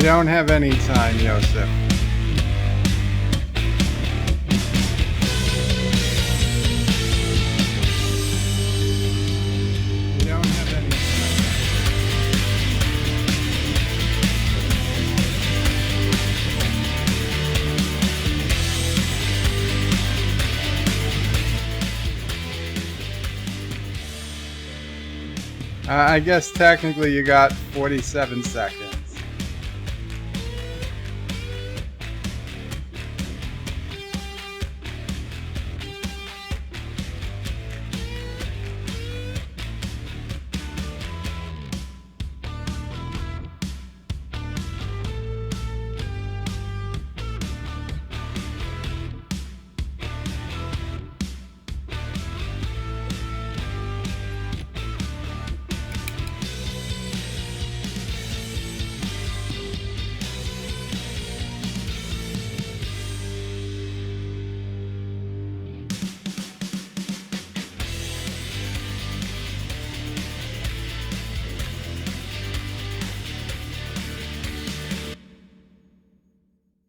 don't have any time, Yosef. You don't have any I guess technically you got 47 seconds.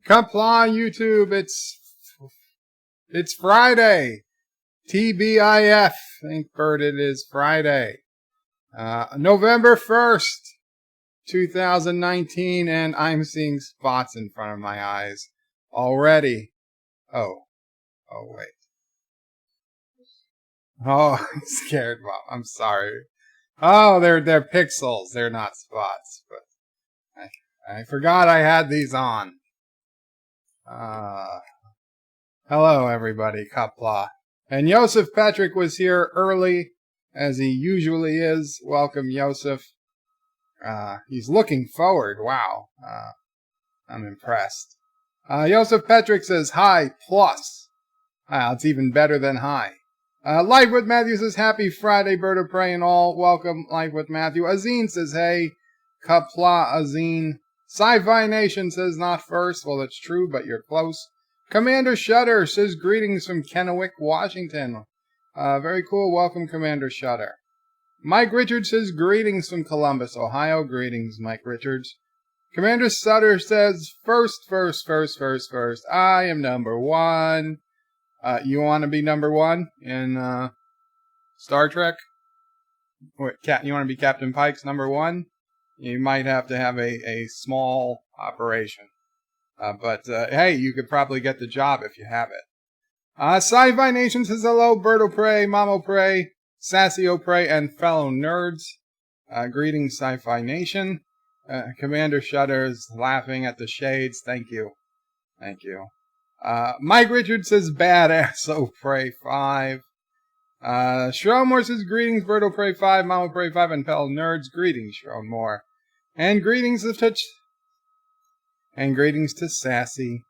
Qapla YouTube, it's Friday. TBIF. Thank Bird it is Friday. November 1st, 2019, and I'm seeing spots in front of my eyes already. Oh wait. Oh, I'm scared, Mom. I'm sorry. Oh, they're pixels. They're not spots, but I forgot I had these on. Hello everybody, Qapla. And Yosef Patrick was here early, as he usually is. Welcome, Yosef. He's looking forward. Wow. I'm impressed. Yosef Patrick says, hi, plus. It's even better than hi. Life with Matthew says, happy Friday, bird of prey and all. Welcome, Life with Matthew. Azine says, hey. Qapla Azine. Sci-Fi Nation says not first. Well, that's true, but you're close. Commander Shutter says greetings from Kennewick, Washington. Very cool. Welcome, Commander Shutter. Mike Richards says greetings from Columbus, Ohio. Greetings, Mike Richards. Commander Sutter says first. I am number one. You want to be number one in Star Trek? What, you want to be Captain Pike's number one? You might have to have a small operation. But hey, you could probably get the job if you have it. Sci-Fi Nation says hello, Bird O'Prey, Mom O'Prey, Sassy O'Prey, and fellow nerds. Greetings, Sci-Fi Nation. Commander Shudder's laughing at the shades. Thank you. Thank you. Mike Richards says badass O'Prey 5. Shromore says greetings, Bird O'Prey 5, Mom O'Prey 5, and fellow nerds. Greetings, Shromore. And greetings to Sassy,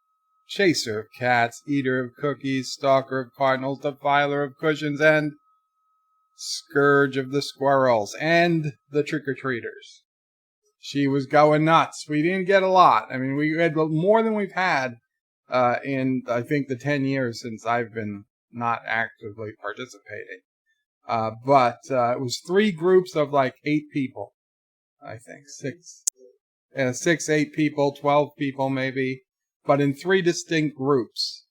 chaser of cats, eater of cookies, stalker of cardinals, defiler of cushions, and scourge of the squirrels, and the trick-or-treaters. She was going nuts. We didn't get a lot. I mean, we had more than we've had in, I think, the 10 years since I've been not actively participating. But it was 3 groups of like 8 people. I think 6, 8 people, 12 people maybe, but in 3 distinct groups.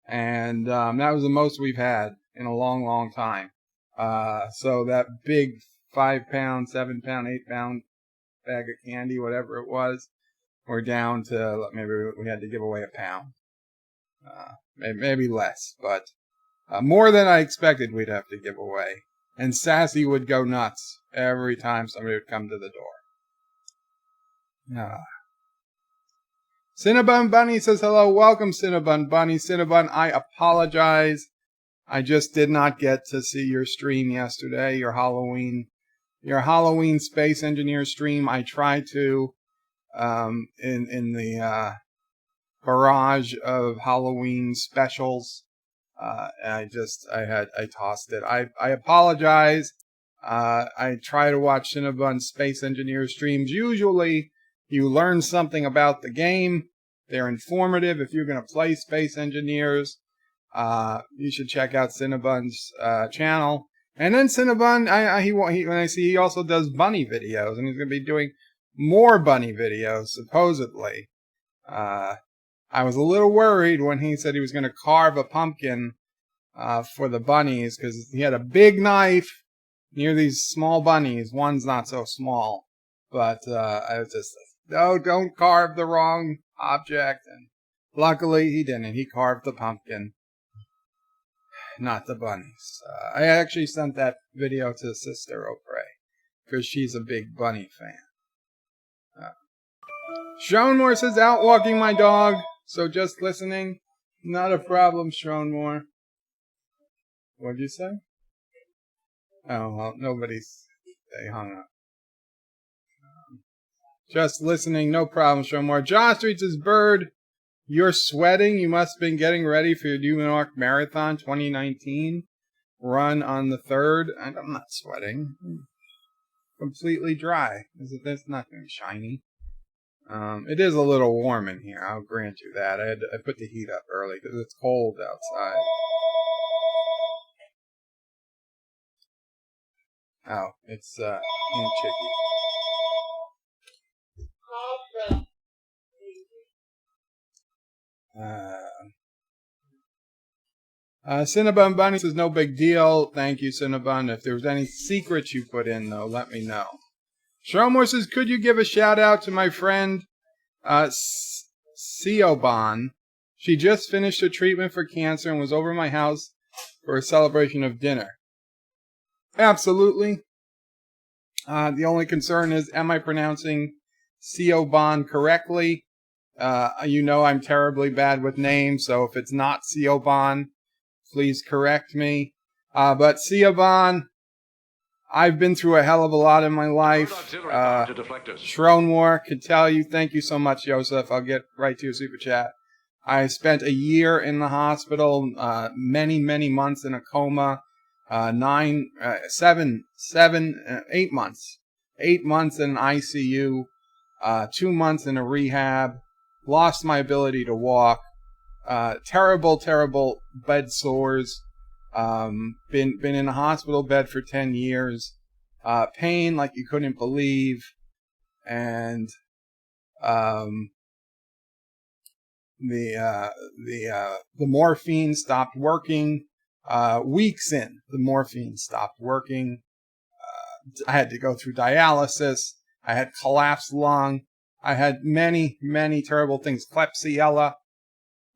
And that was the most we've had in a long time. So that big 5-pound, 7-pound, 8-pound bag of candy, whatever it was, we're down to maybe we had to give away a pound. Maybe less, but more than I expected we'd have to give away. And Sassy would go nuts every time somebody would come to the door. Cinnabon Bunny says hello. Welcome, Cinnabon Bunny. Cinnabon, I apologize. I just did not get to see your stream yesterday, your Halloween Space Engineer stream. I tried to, in the barrage of Halloween specials. I tossed it. I apologize. I try to watch Cinnabon Space Engineer streams. Usually, you learn something about the game. They're informative. If you're going to play Space Engineers, you should check out Cinnabon's channel. And then Cinnabon, when I see he also does bunny videos, and he's going to be doing more bunny videos, supposedly. I was a little worried when he said he was going to carve a pumpkin for the bunnies, because he had a big knife near these small bunnies. One's not so small, but I was just, no, don't carve the wrong object. And luckily he didn't. He carved the pumpkin, not the bunnies. I actually sent that video to Sister Opre, because she's a big bunny fan. Shronmore says, out walking my dog, so just listening. Not a problem, Shronmore. What'd you say? Oh, well, they hung up. Just listening, no problem, Shronmore. John Street says, Bird, you're sweating. You must have been getting ready for your New York Marathon 2019 run on the 3rd. I'm not sweating. I'm completely dry. There's nothing shiny. It is a little warm in here, I'll grant you that. I put the heat up early because it's cold outside. Oh, it's in Chicky. Cinnabon Bunny says, no big deal. Thank you, Cinnabon. If there's any secrets you put in, though, let me know. Shomor says, could you give a shout out to my friend Siobhan? She just finished her treatment for cancer and was over my house for a celebration of dinner. Absolutely. The only concern is, am I pronouncing Siobhan correctly? You know I'm terribly bad with names, so if it's not Siobhan, please correct me. But Siobhan, I've been through a hell of a lot in my life. Shronmore could tell you. Thank you so much, Joseph. I'll get right to your super chat. I spent a year in the hospital, many months in a coma, 8 months. 8 months in ICU, 2 months in a rehab, lost my ability to walk, terrible bed sores, been in a hospital bed for 10 years, pain like you couldn't believe, and the morphine stopped working. Weeks in, the morphine stopped working. I had to go through dialysis. I had collapsed lung. I had many terrible things. Klebsiella.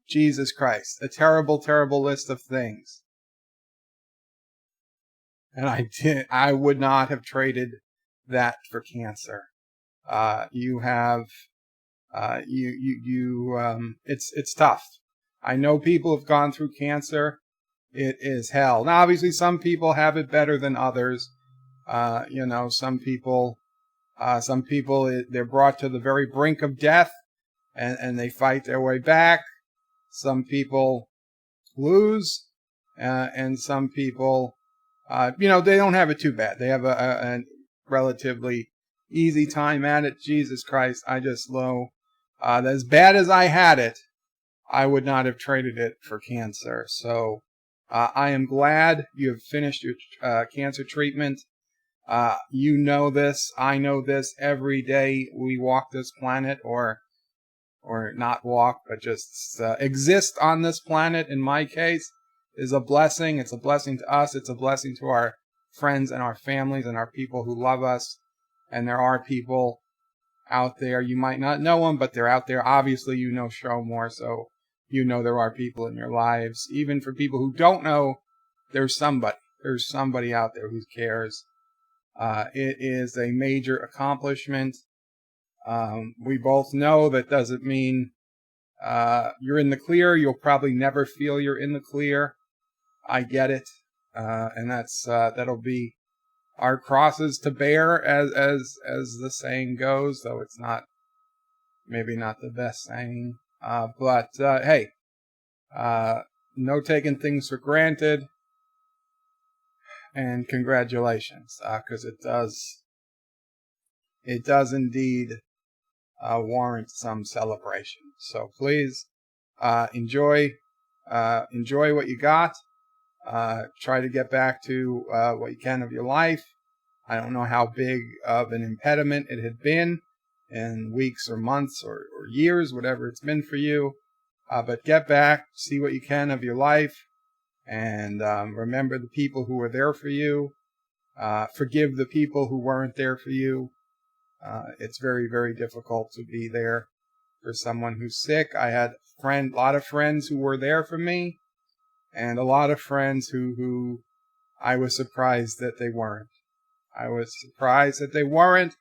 Jesus Christ. A terrible list of things. And I would not have traded that for cancer. It's tough. I know people have gone through cancer. It is hell. Now, obviously, some people have it better than others. Some people, they're brought to the very brink of death, and they fight their way back. Some people lose, and some people, they don't have it too bad. They have a relatively easy time at it. Jesus Christ, I just know, as bad as I had it, I would not have traded it for cancer. So, I am glad you have finished your cancer treatment. You know this. I know this. Every day we walk this planet, or not walk, but just exist on this planet, in my case, is a blessing. It's a blessing to us. It's a blessing to our friends and our families and our people who love us. And there are people out there. You might not know them, but they're out there. Obviously, you know Showmore, so you know there are people in your lives. Even for people who don't know, there's somebody. There's somebody out there who cares. It is a major accomplishment. We both know that doesn't mean you're in the clear. You'll probably never feel you're in the clear. I get it. And that'll be our crosses to bear, as the saying goes, though it's maybe not the best saying. But hey, no taking things for granted, and congratulations, because it does indeed warrant some celebration. So please enjoy what you got. Try to get back to what you can of your life. I don't know how big of an impediment it had been. in weeks or months or years, whatever it's been for you. But get back, see what you can of your life, and remember the people who were there for you. Forgive the people who weren't there for you. It's very, very difficult to be there for someone who's sick. I had a lot of friends who were there for me, and a lot of friends who I was surprised that they weren't. I was surprised that they weren't,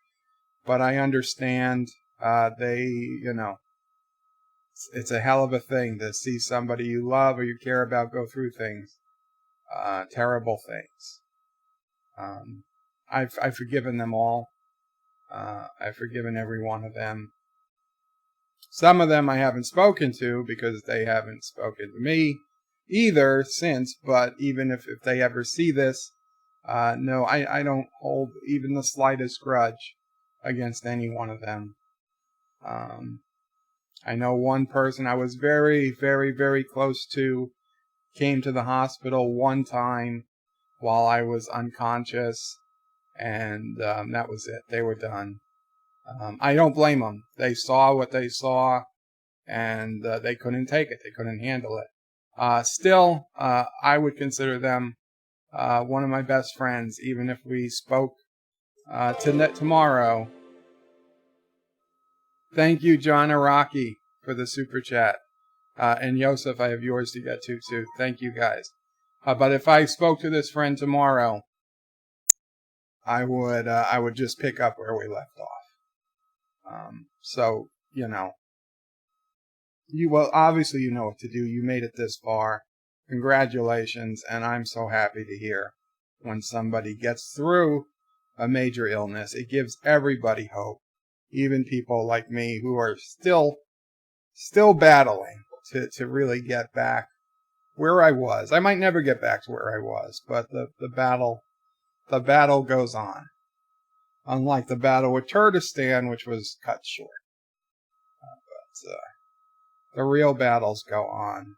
but I understand. It's a hell of a thing to see somebody you love or you care about go through things, terrible things. I've forgiven them all. I've forgiven every one of them. Some of them I haven't spoken to because they haven't spoken to me either since, but even if they ever see this, no, I don't hold even the slightest grudge against any one of them. I know one person I was very, very, very close to came to the hospital one time while I was unconscious, and that was it. They were done. I don't blame them. They saw what they saw, and they couldn't take it. They couldn't handle it. Still, I would consider them one of my best friends, even if we spoke tomorrow. Thank you, John Araki, for the super chat. And Yosef, I have yours to get to, too. Thank you, guys. But if I spoke to this friend tomorrow, I would just pick up where we left off. So, obviously you know what to do. You made it this far. Congratulations, and I'm so happy to hear when somebody gets through a major illness. It gives everybody hope, even people like me who are still battling to really get back where I was. I might never get back to where I was, but the battle goes on. Unlike the battle with Kurdistan, which was cut short. But the real battles go on.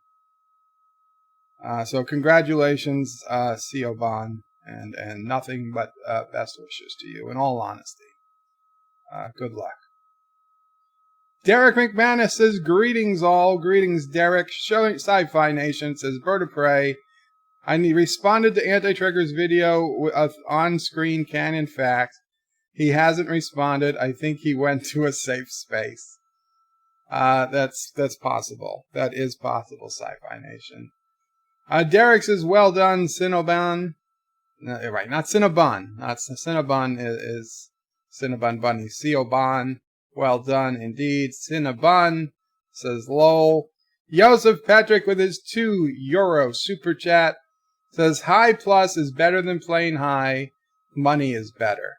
So congratulations, Siobhan, and nothing but best wishes to you, in all honesty. Good luck. Derek McManus says, greetings all. Greetings, Derek. Showing Sci-Fi Nation says, Bird of Prey. I responded to Anti-Trigger's video on-screen can, in fact. He hasn't responded. I think he went to a safe space. That's possible. That is possible, Sci-Fi Nation. Derek says, well done, Cinnabon. No, right, not Cinnabon. Cinnabon is Cinnabon Bunny. Ciobon. Well done, indeed. Cinnabon says, lol. Joseph Patrick with his €2 super chat says, high plus is better than plain high. Money is better.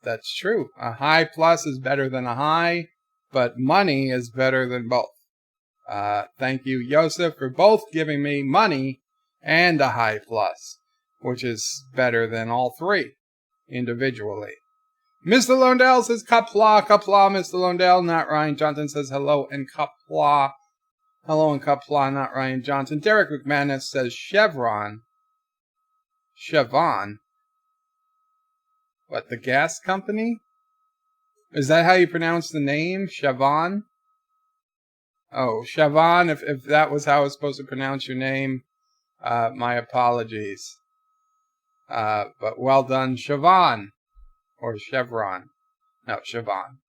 That's true. A high plus is better than a high, but money is better than both. Thank you, Joseph, for both giving me money and a high plus, which is better than all three individually. Mr. Londell says Qapla, Mr. Londell, not Ryan Johnson says hello and Qapla. Hello and Qapla, not Ryan Johnson. Derek McManus says Chevron. What, the gas company? Is that how you pronounce the name? Chevron? Oh, Chevron, if that was how I was supposed to pronounce your name, my apologies. But well done, Chevron. Or Chevron. No, Chevron.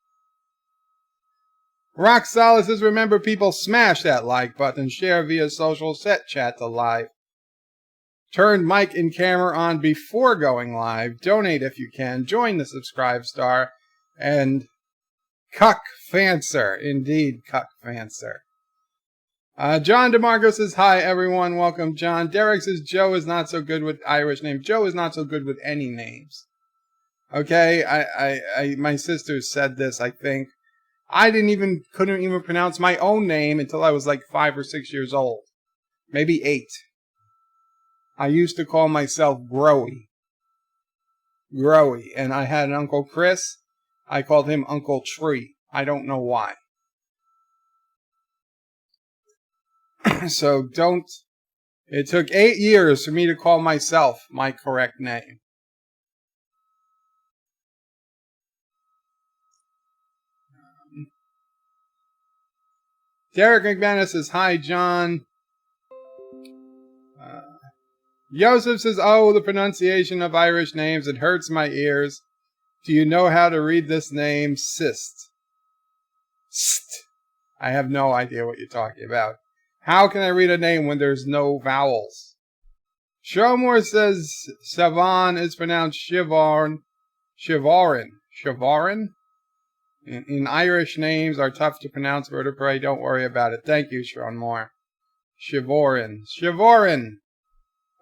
Rock Solid says, remember people, smash that like button, share via social, set chat to live. Turn mic and camera on before going live. Donate if you can. Join the subscribe star. And Cuck Fancer. Indeed, Cuck Fancer. John DeMarco says, hi everyone. Welcome, John. Derek says, Joe is not so good with Irish names. Joe is not so good with any names. Okay, my sister said this, I think. I couldn't even pronounce my own name until I was like 5 or 6 years old. Maybe 8. I used to call myself Growy. And I had an Uncle Chris. I called him Uncle Tree. I don't know why. So it took 8 years for me to call myself my correct name. Derek McManus says, hi, John. Joseph says, oh, the pronunciation of Irish names, it hurts my ears. Do you know how to read this name? Cyst. I have no idea what you're talking about. How can I read a name when there's no vowels? Showmore says Siobhan is pronounced Siobhan. Siobhan? In Irish, names are tough to pronounce, vertebrae. Don't worry about it. Thank you, Sean Moore. Siobhan.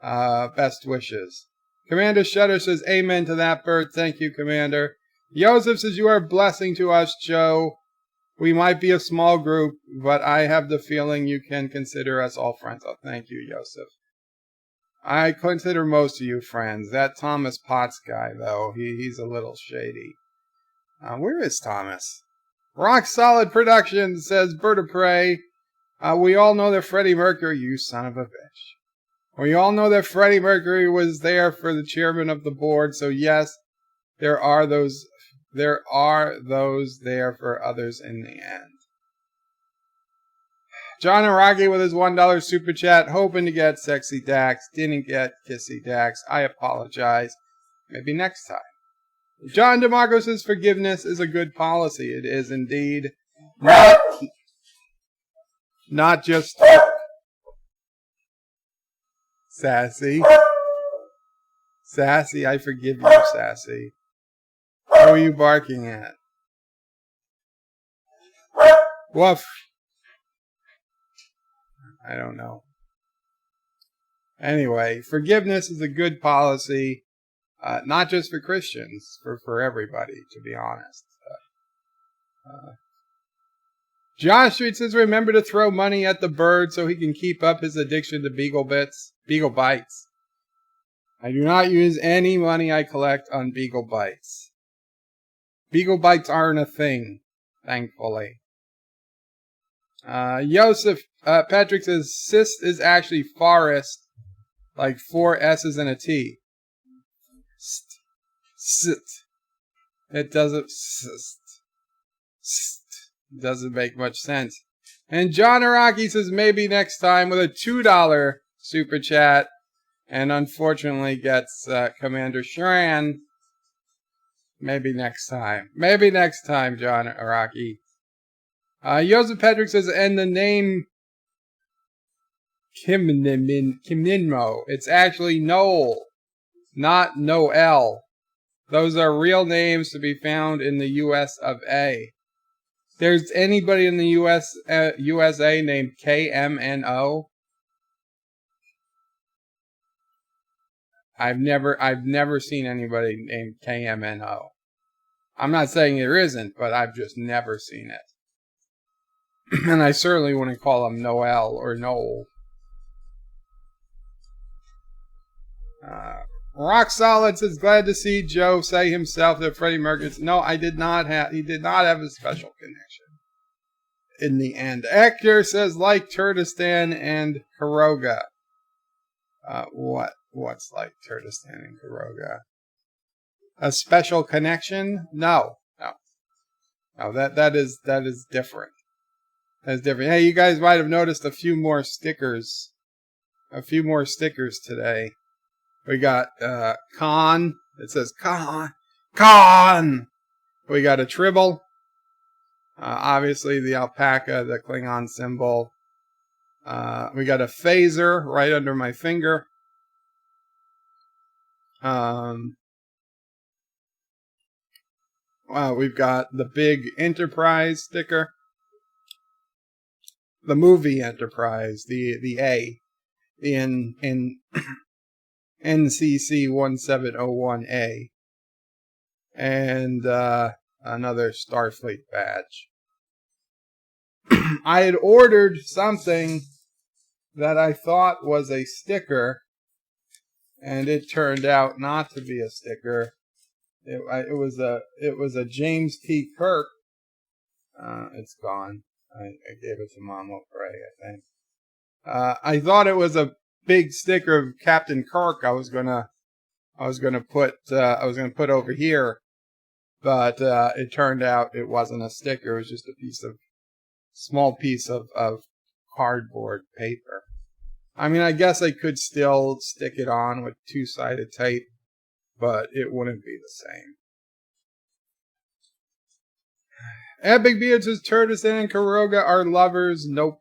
Best wishes. Commander Shutter says, amen to that, Bert. Thank you, Commander. Joseph says, you are a blessing to us, Joe. We might be a small group, but I have the feeling you can consider us all friends. Oh, thank you, Joseph. I consider most of you friends. That Thomas Potts guy, though, he's a little shady. Where is Thomas? Rock Solid Productions says, Bird of Prey. We all know that Freddie Mercury, you son of a bitch. We all know that Freddie Mercury was there for the chairman of the board, so yes, there are those there for others in the end. John Araki with his $1 super chat, hoping to get Sexy Dax, didn't get Kissy Dax. I apologize. Maybe next time. John DeMarco says forgiveness is a good policy. It is indeed. Not just Sassy. Sassy, I forgive you, Sassy. Who are you barking at? Woof. I don't know. Anyway, forgiveness is a good policy, not just for Christians, for everybody, to be honest. John Street says, remember to throw money at the bird so he can keep up his addiction to Beagle Bites. I do not use any money I collect on Beagle Bites. Beagle Bites aren't a thing, thankfully. Patrick says, cyst is actually forest, like 4 S's and a T. Sit. It doesn't make much sense. And John Araki says, maybe next time, with a $2 super chat, and unfortunately gets Commander Shran. Maybe next time. Maybe next time, John Araki. Joseph Patrick says, and the name Kimninmo. It's actually Noel, not Noel. Those are real names to be found in the US of A. There's anybody in the USA named KMNO? I've never seen anybody named KMNO. I'm not saying there isn't, but I've just never seen it. And I certainly wouldn't call him Noel or Noel. Rock Solid says, glad to see Joe say himself that Freddie Mercury. No, he did not have a special connection. In the end, Hector says, like Kurdistan and Karoga. What's like Kurdistan and Karoga? A special connection? No, that is different. That's different. Hey, you guys might have noticed a few more stickers today. We got Khan. It says Khan. We got a Tribble. Obviously the alpaca, the Klingon symbol. We got a phaser right under my finger. We've got the big Enterprise sticker. The movie Enterprise, the A, in NCC 1701A, and another Starfleet badge. I had ordered something that I thought was a sticker, and it turned out not to be a sticker. It was a James P. Kirk. It's gone. I gave it to Mama Gray, I think. I thought it was a big sticker of Captain Kirk. I was gonna put over here, but it turned out it wasn't a sticker. It was just a piece of small piece of cardboard paper. I mean, I guess I could still stick it on with two-sided tape, but it wouldn't be the same. Epic Beard says Turdistan and Kuroga are lovers. Nope.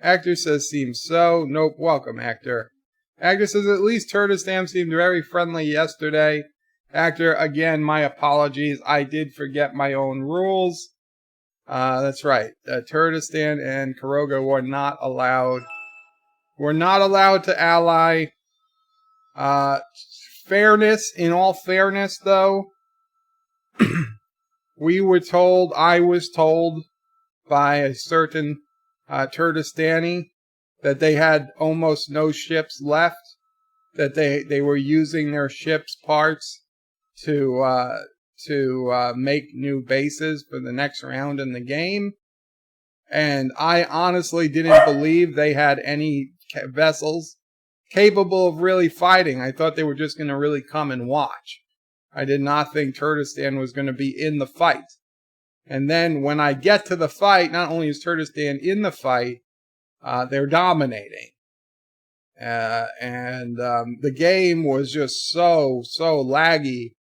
Actor says seems so. Nope. Welcome, Actor. Actor says at least Turdistan seemed very friendly yesterday. Actor, again, my apologies. I did forget my own rules. That's right. Turdistan and Kuroga were not allowed. We're not allowed to ally. Fairness, in all fairness, though, I was told by a certain Turdistani that they had almost no ships left, that they were using their ships' parts to make new bases for the next round in the game. And I honestly didn't believe they had any vessels capable of really fighting. I thought they were just going to really come and watch. I did not think Turdistan was going to be in the fight. And then when I get to the fight, not only is Turdistan in the fight, they're dominating. And the game was just so laggy.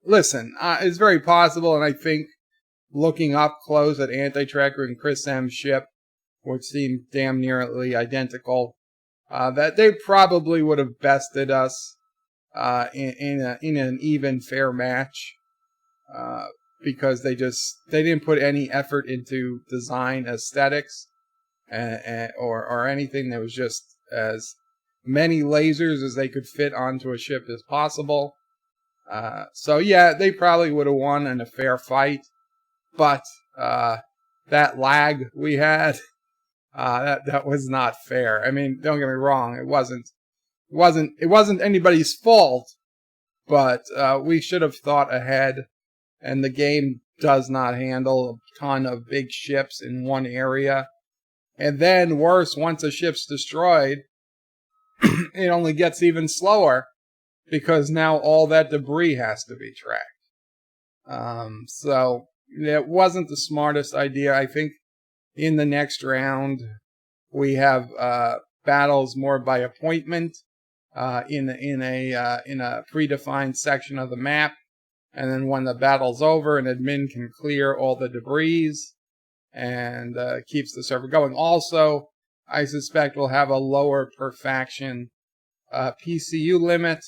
Listen, it's very possible, and I think looking up close at Anti-Tracker and Chris M's ship, which seemed damn nearly identical, that they probably would have bested us in an even fair match, because they didn't put any effort into design aesthetics or anything. There was just as many lasers as they could fit onto a ship as possible. So yeah, they probably would have won in a fair fight, but that lag we had, that was not fair. I mean, don't get me wrong, it wasn't anybody's fault, but we should have thought ahead. And the game does not handle a ton of big ships in one area. And then worse, once a ship's destroyed, it only gets even slower, because now all that debris has to be tracked. So it wasn't the smartest idea. I think in the next round we have battles more by appointment in a predefined section of the map, and then when the battle's over, an admin can clear all the debris and keeps the server going. Also, I suspect we'll have a lower per faction PCU limit,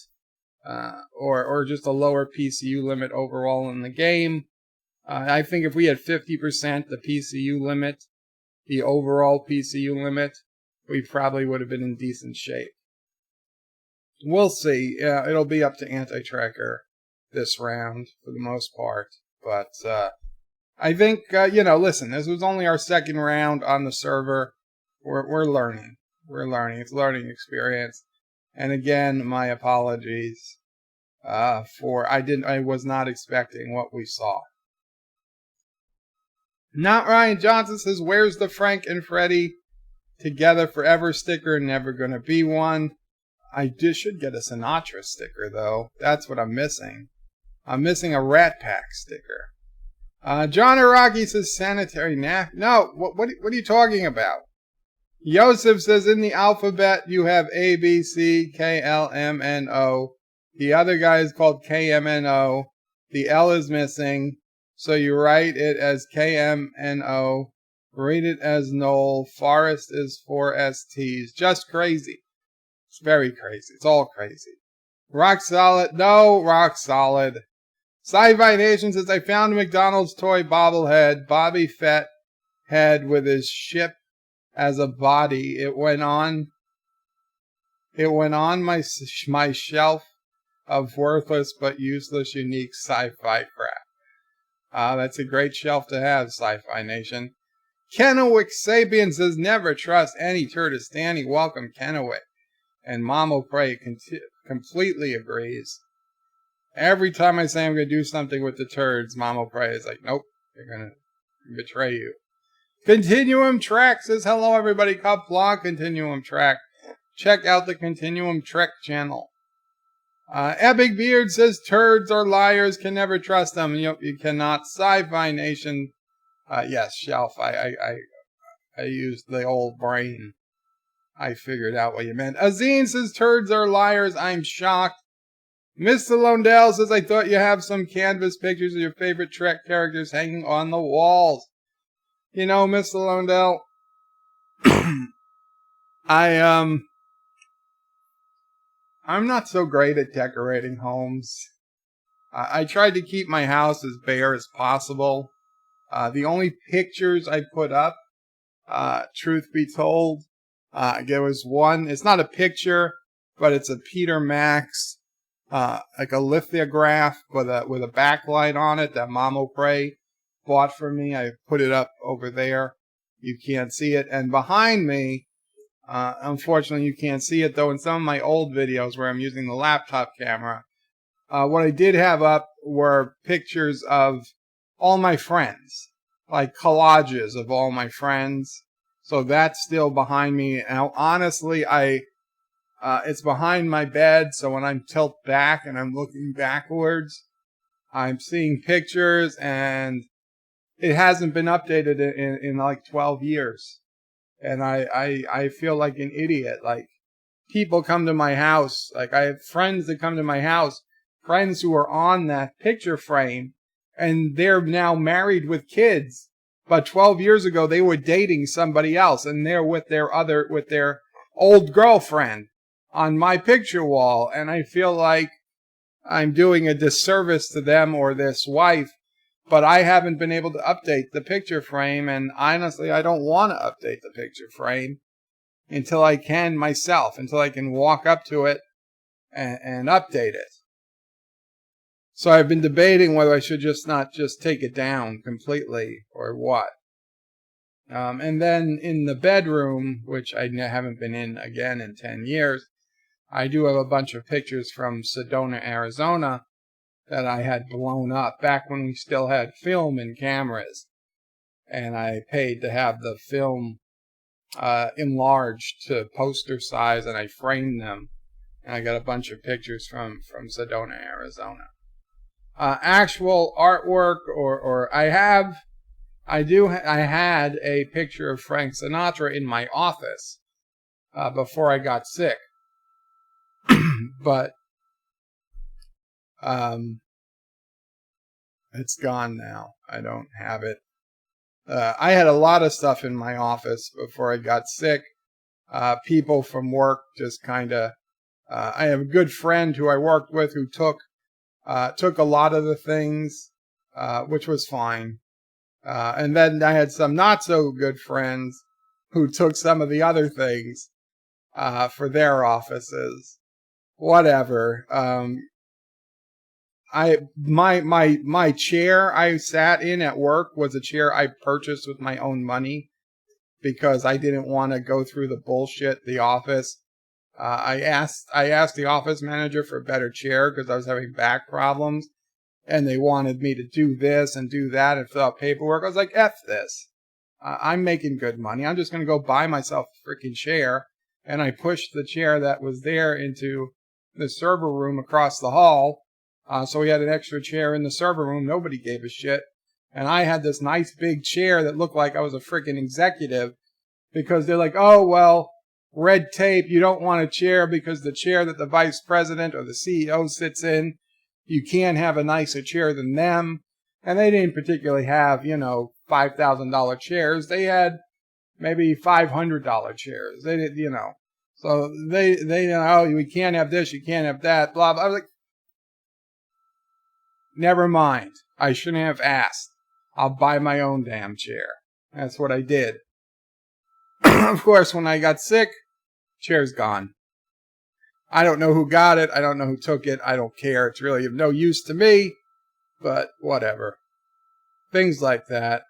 or just a lower PCU limit overall in the game. I think if we had 50% the PCU limit, the overall PCU limit, we probably would have been in decent shape. We'll see. It'll be up to Anti-Tracker this round for the most part. But I think, listen, this was only our second round on the server. We're learning. We're learning. It's a learning experience. And again, my apologies I was not expecting what we saw. Not Ryan Johnson says, where's the Frank and Freddie together forever sticker? Never gonna be one. I should get a Sinatra sticker, though. That's what I'm missing. I'm missing a Rat Pack sticker. John Araki says sanitary nap. No, what are you talking about? Yosef says in the alphabet you have A, B, C, K, L, M, N, O. The other guy is called K, M, N, O. The L is missing. So you write it as K, M, N, O. Read it as Noel. Forest is 4 STs. Just crazy. It's very crazy. It's all crazy. Rock solid. No, rock solid. Sci-Fi Nation says, I found a McDonald's toy bobblehead. Bobby Fett head with his ship as a body. It went on my shelf of worthless but useless unique sci-fi crap. That's a great shelf to have, Sci-Fi Nation. Kennewick Sapien says, never trust any Turdistani. Welcome, Kennewick. And Mamo Prey completely agrees. Every time I say I'm going to do something with the turds, Mamo Prey is like, nope, they're going to betray you. Continuum Track says, hello everybody, Qapla, Continuum Track. Check out the Continuum Trek channel. Epic Beard says, turds are liars, can never trust them. You cannot. Sci-Fi Nation Yes, shelf. I used the old brain. I figured out what you meant. Azine says turds are liars. I'm shocked. Mr. Londell says, I thought you have some canvas pictures of your favorite Trek characters hanging on the walls. You know, Mr. Londell, I'm not so great at decorating homes. I tried to keep my house as bare as possible. The only pictures I put up, truth be told, there was one. It's not a picture, but it's a Peter Max, like a lithograph with a backlight on it that Mamo Prey bought for me. I put it up over there. You can't see it. And behind me, unfortunately, you can't see it, though in some of my old videos where I'm using the laptop camera, what I did have up were pictures of all my friends, like collages of all my friends. So that's still behind me. And honestly, it's behind my bed. So when I'm tilted back and I'm looking backwards, I'm seeing pictures, and it hasn't been updated in like 12 years. And I feel like an idiot. Like, people come to my house. Like, I have friends that come to my house, friends who are on that picture frame, and they're now married with kids. But 12 years ago, they were dating somebody else, and they're with their old girlfriend on my picture wall. And I feel like I'm doing a disservice to them or this wife, but I haven't been able to update the picture frame. And honestly, I don't want to update the picture frame until I can myself, until I can walk up to it and update it. So I've been debating whether I should not just take it down completely or what. And then in the bedroom, which I haven't been in again in 10 years, I do have a bunch of pictures from Sedona, Arizona that I had blown up back when we still had film and cameras. And I paid to have the film enlarged to poster size, and I framed them. And I got a bunch of pictures from Sedona, Arizona. Actual artwork, or I had a picture of Frank Sinatra in my office before I got sick. But it's gone now. I don't have it. I had a lot of stuff in my office before I got sick. People from work just kind of... I have a good friend who I worked with who took a lot of the things, which was fine. And then I had some not so good friends who took some of the other things for their offices. Whatever. My chair I sat in at work was a chair I purchased with my own money because I didn't want to go through the bullshit the office. I asked the office manager for a better chair because I was having back problems, and they wanted me to do this and do that and fill out paperwork. I was like, F this. I'm making good money. I'm just going to go buy myself a freaking chair. And I pushed the chair that was there into the server room across the hall. So we had an extra chair in the server room. Nobody gave a shit. And I had this nice big chair that looked like I was a freaking executive, because they're like, oh, well, red tape. You don't want a chair because the chair that the vice president or the CEO sits in, you can't have a nicer chair than them. And they didn't particularly have, $5,000 chairs. They had maybe $500 chairs. They did, So they oh, we can't have this, you can't have that, blah, blah. I was like, never mind. I shouldn't have asked. I'll buy my own damn chair. That's what I did. Of course, when I got sick, chair's gone. I don't know who got it. I don't know who took it. I don't care. It's really of no use to me, but whatever. Things like that.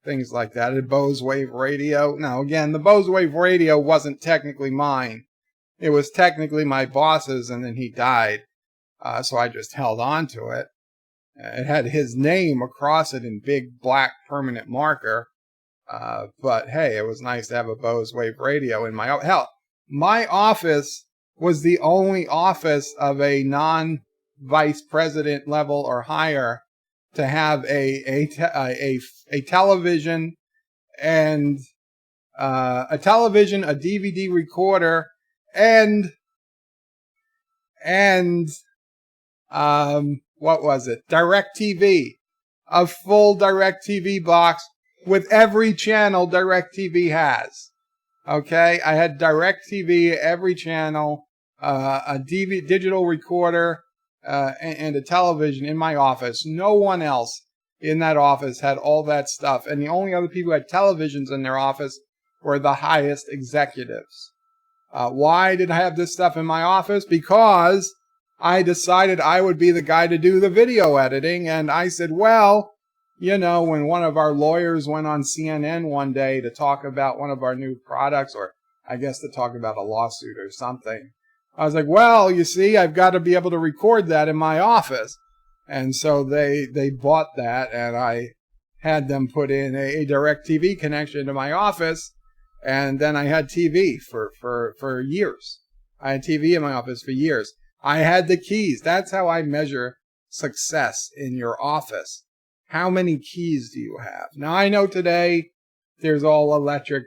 A Bose Wave radio. Now, again, the Bose Wave radio wasn't technically mine. It was technically my boss's, and then he died. So I just held on to it. It had his name across it in big black permanent marker. But hey, it was nice to have a Bose Wave radio in my... Hell, my office was the only office of a non-vice president level or higher to have a television and a television, a DVD recorder, and what was it? DirecTV, a full DirecTV box with every channel DirecTV has. Okay, I had DirecTV, every channel, a digital recorder, and a television in my office. No one else in that office had all that stuff, and the only other people who had televisions in their office were the highest executives. Why did I have this stuff in my office? Because I decided I would be the guy to do the video editing, and I said, well, you know, when one of our lawyers went on CNN one day to talk about one of our new products, or I guess to talk about a lawsuit or something, I was like, well, you see, I've got to be able to record that in my office. And so they bought that, and I had them put in a DirecTV connection to my office, and then I had TV for years. I had TV in my office for years. I had the keys. That's how I measure success in your office. How many keys do you have? Now, I know today there's all electric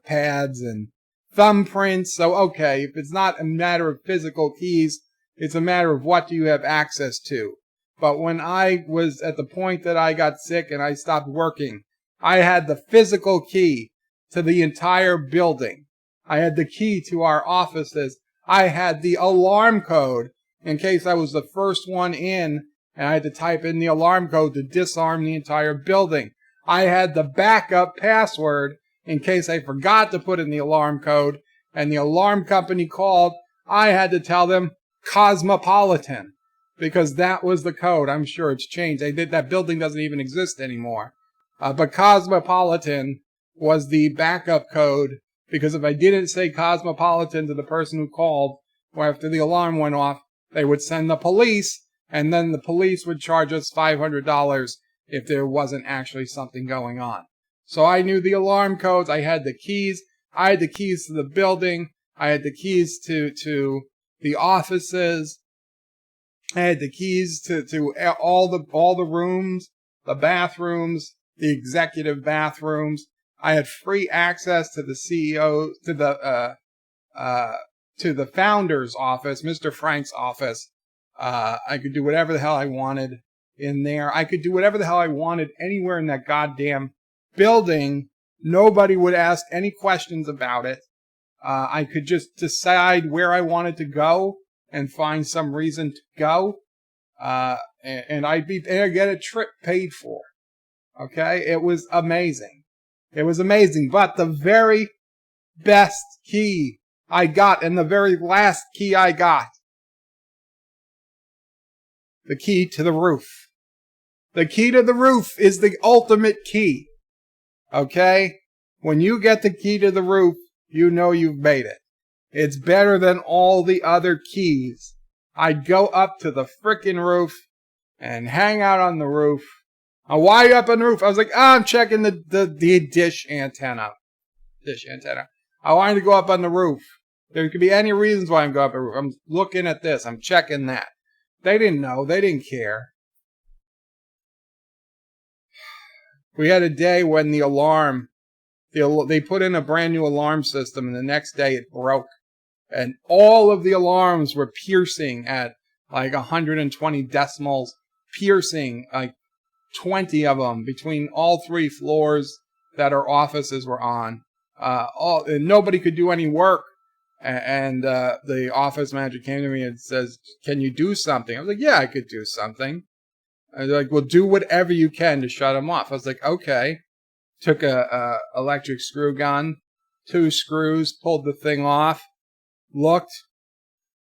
pads and thumbprints. So, okay, if it's not a matter of physical keys, it's a matter of what do you have access to. But when I was at the point that I got sick and I stopped working, I had the physical key to the entire building. I had the key to our offices. I had the alarm code in case I was the first one in and I had to type in the alarm code to disarm the entire building. I had the backup password in case I forgot to put in the alarm code and the alarm company called. I had to tell them Cosmopolitan because that was the code. I'm sure it's changed. That building doesn't even exist anymore. But Cosmopolitan was the backup code because if I didn't say Cosmopolitan to the person who called, or after the alarm went off, they would send the police, and then the police would charge us $500 if there wasn't actually something going on. So I knew the alarm codes. I had the keys. I had the keys to the building. I had the keys to the offices. I had the keys to all the rooms, the bathrooms, the executive bathrooms. I had free access to the CEO, to the founder's office, Mr. Frank's office. I could do whatever the hell I wanted in there. I could do whatever the hell I wanted anywhere in that goddamn building. Nobody would ask any questions about it. I could just decide where I wanted to go and find some reason to go. And I'd get a trip paid for. Okay? It was amazing. It was amazing. But the very best key I got, and the very last key I got, the key to the roof. The key to the roof is the ultimate key. Okay? When you get the key to the roof, you know you've made it. It's better than all the other keys. I'd go up to the frickin' roof and hang out on the roof. Why are you up on the roof? I was like, I'm checking the dish antenna. I wanted to go up on the roof. There could be any reasons why I'm going up on the roof. I'm looking at this. I'm checking that. They didn't know. They didn't care. We had a day when the alarm, they put in a brand new alarm system, and the next day it broke. And all of the alarms were piercing at like 120 decimals, piercing like 20 of them between all three floors that our offices were on. And nobody could do any work. And the office manager came to me and says, "Can you do something?" I was like, "Yeah, I could do something." And they're like, "Well, do whatever you can to shut them off." I was like, "Okay." Took a electric screw gun, 2 screws, pulled the thing off, looked,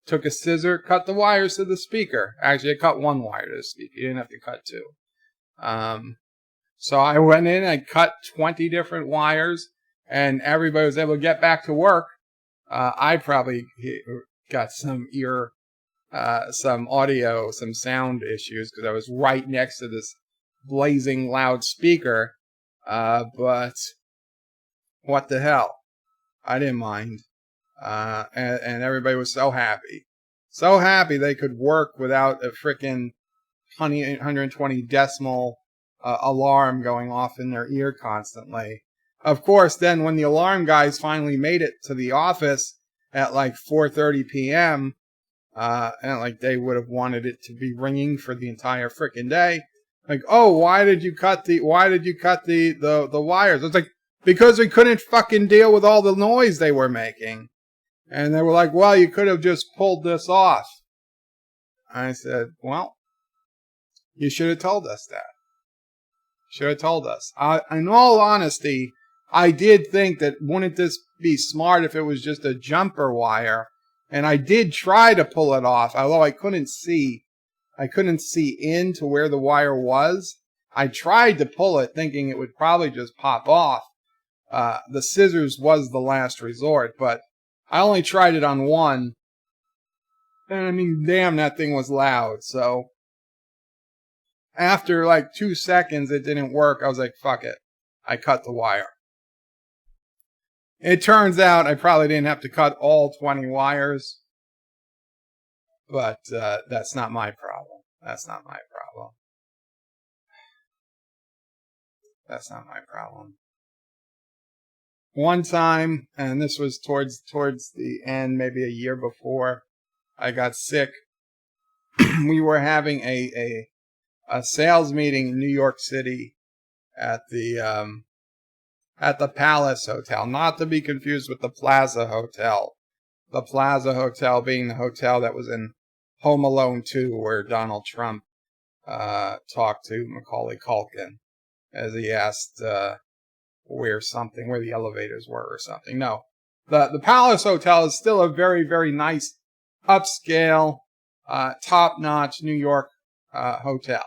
took a scissor, cut the wires to the speaker. Actually, I cut 1 wire to the speaker. You didn't have to cut 2. So I went in and cut 20 different wires, and everybody was able to get back to work. I probably got some audio, some sound issues because I was right next to this blazing loud speaker. But what the hell? I didn't mind. And everybody was so happy. So happy they could work without a frickin' 120 decimal alarm going off in their ear constantly. Of course, then when the alarm guys finally made it to the office at like 4:30 p.m., and like they would have wanted it to be ringing for the entire frickin' day. Like, oh, why did you cut the wires? It's like, because we couldn't fucking deal with all the noise they were making. And they were like, well, you could have just pulled this off. I said, well, you should have told us that. Should have told us. In all honesty, I did think that wouldn't this be smart if it was just a jumper wire? And I did try to pull it off, although I couldn't see into where the wire was. I tried to pull it thinking it would probably just pop off. The scissors was the last resort, but I only tried it on one. And I mean, damn, that thing was loud. So after like 2 seconds, it didn't work. I was like, fuck it. I cut the wire. It turns out I probably didn't have to cut all 20 wires. But that's not my problem. That's not my problem. That's not my problem. One time, and this was towards the end, maybe a year before I got sick, we were having a sales meeting in New York City at the Palace Hotel, not to be confused with the Plaza Hotel. The Plaza Hotel being the hotel that was in Home Alone 2, where Donald Trump talked to Macaulay Culkin as he asked where the elevators were or something. No, the Palace Hotel is still a very, very nice, upscale, top-notch New York hotel.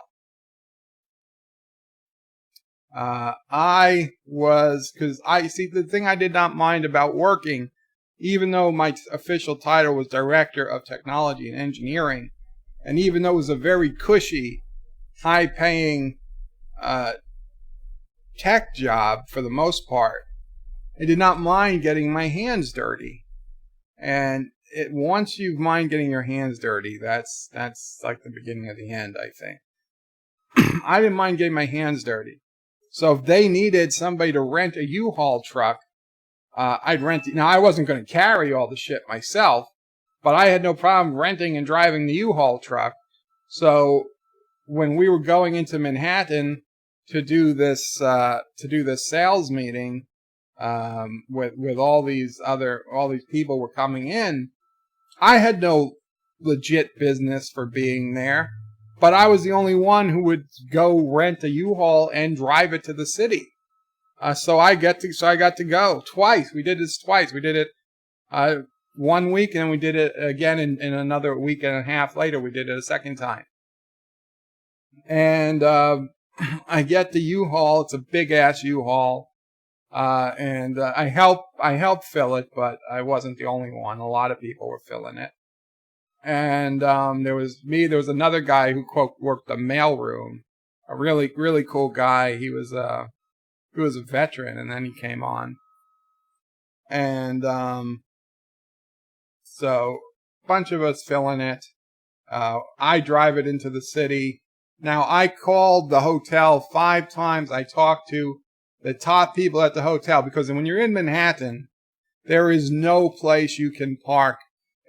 The thing I did not mind about working, even though my official title was Director of Technology and Engineering, and even though it was a very cushy, high-paying tech job for the most part, I did not mind getting my hands dirty. And once you mind getting your hands dirty, that's like the beginning of the end, I think. I didn't mind getting my hands dirty. So if they needed somebody to rent a U-Haul truck, I'd rent it. Now, I wasn't going to carry all the shit myself, but I had no problem renting and driving the U-Haul truck. So when we were going into Manhattan to do this sales meeting, with all these people were coming in, I had no legit business for being there, but I was the only one who would go rent a U-Haul and drive it to the city. So I got to go twice. We did this twice. We did it 1 week, and then we did it again in another week and a half later. We did it a second time. And I get the U-Haul. It's a big ass U-Haul. And I helped fill it, but I wasn't the only one. A lot of people were filling it. And there was me. There was another guy who worked the mailroom. A really, really cool guy. He was a veteran, and then he came on. And so a bunch of us filling it. I drive it into the city. Now, I called the hotel 5 times. I talked to the top people at the hotel, because when you're in Manhattan, there is no place you can park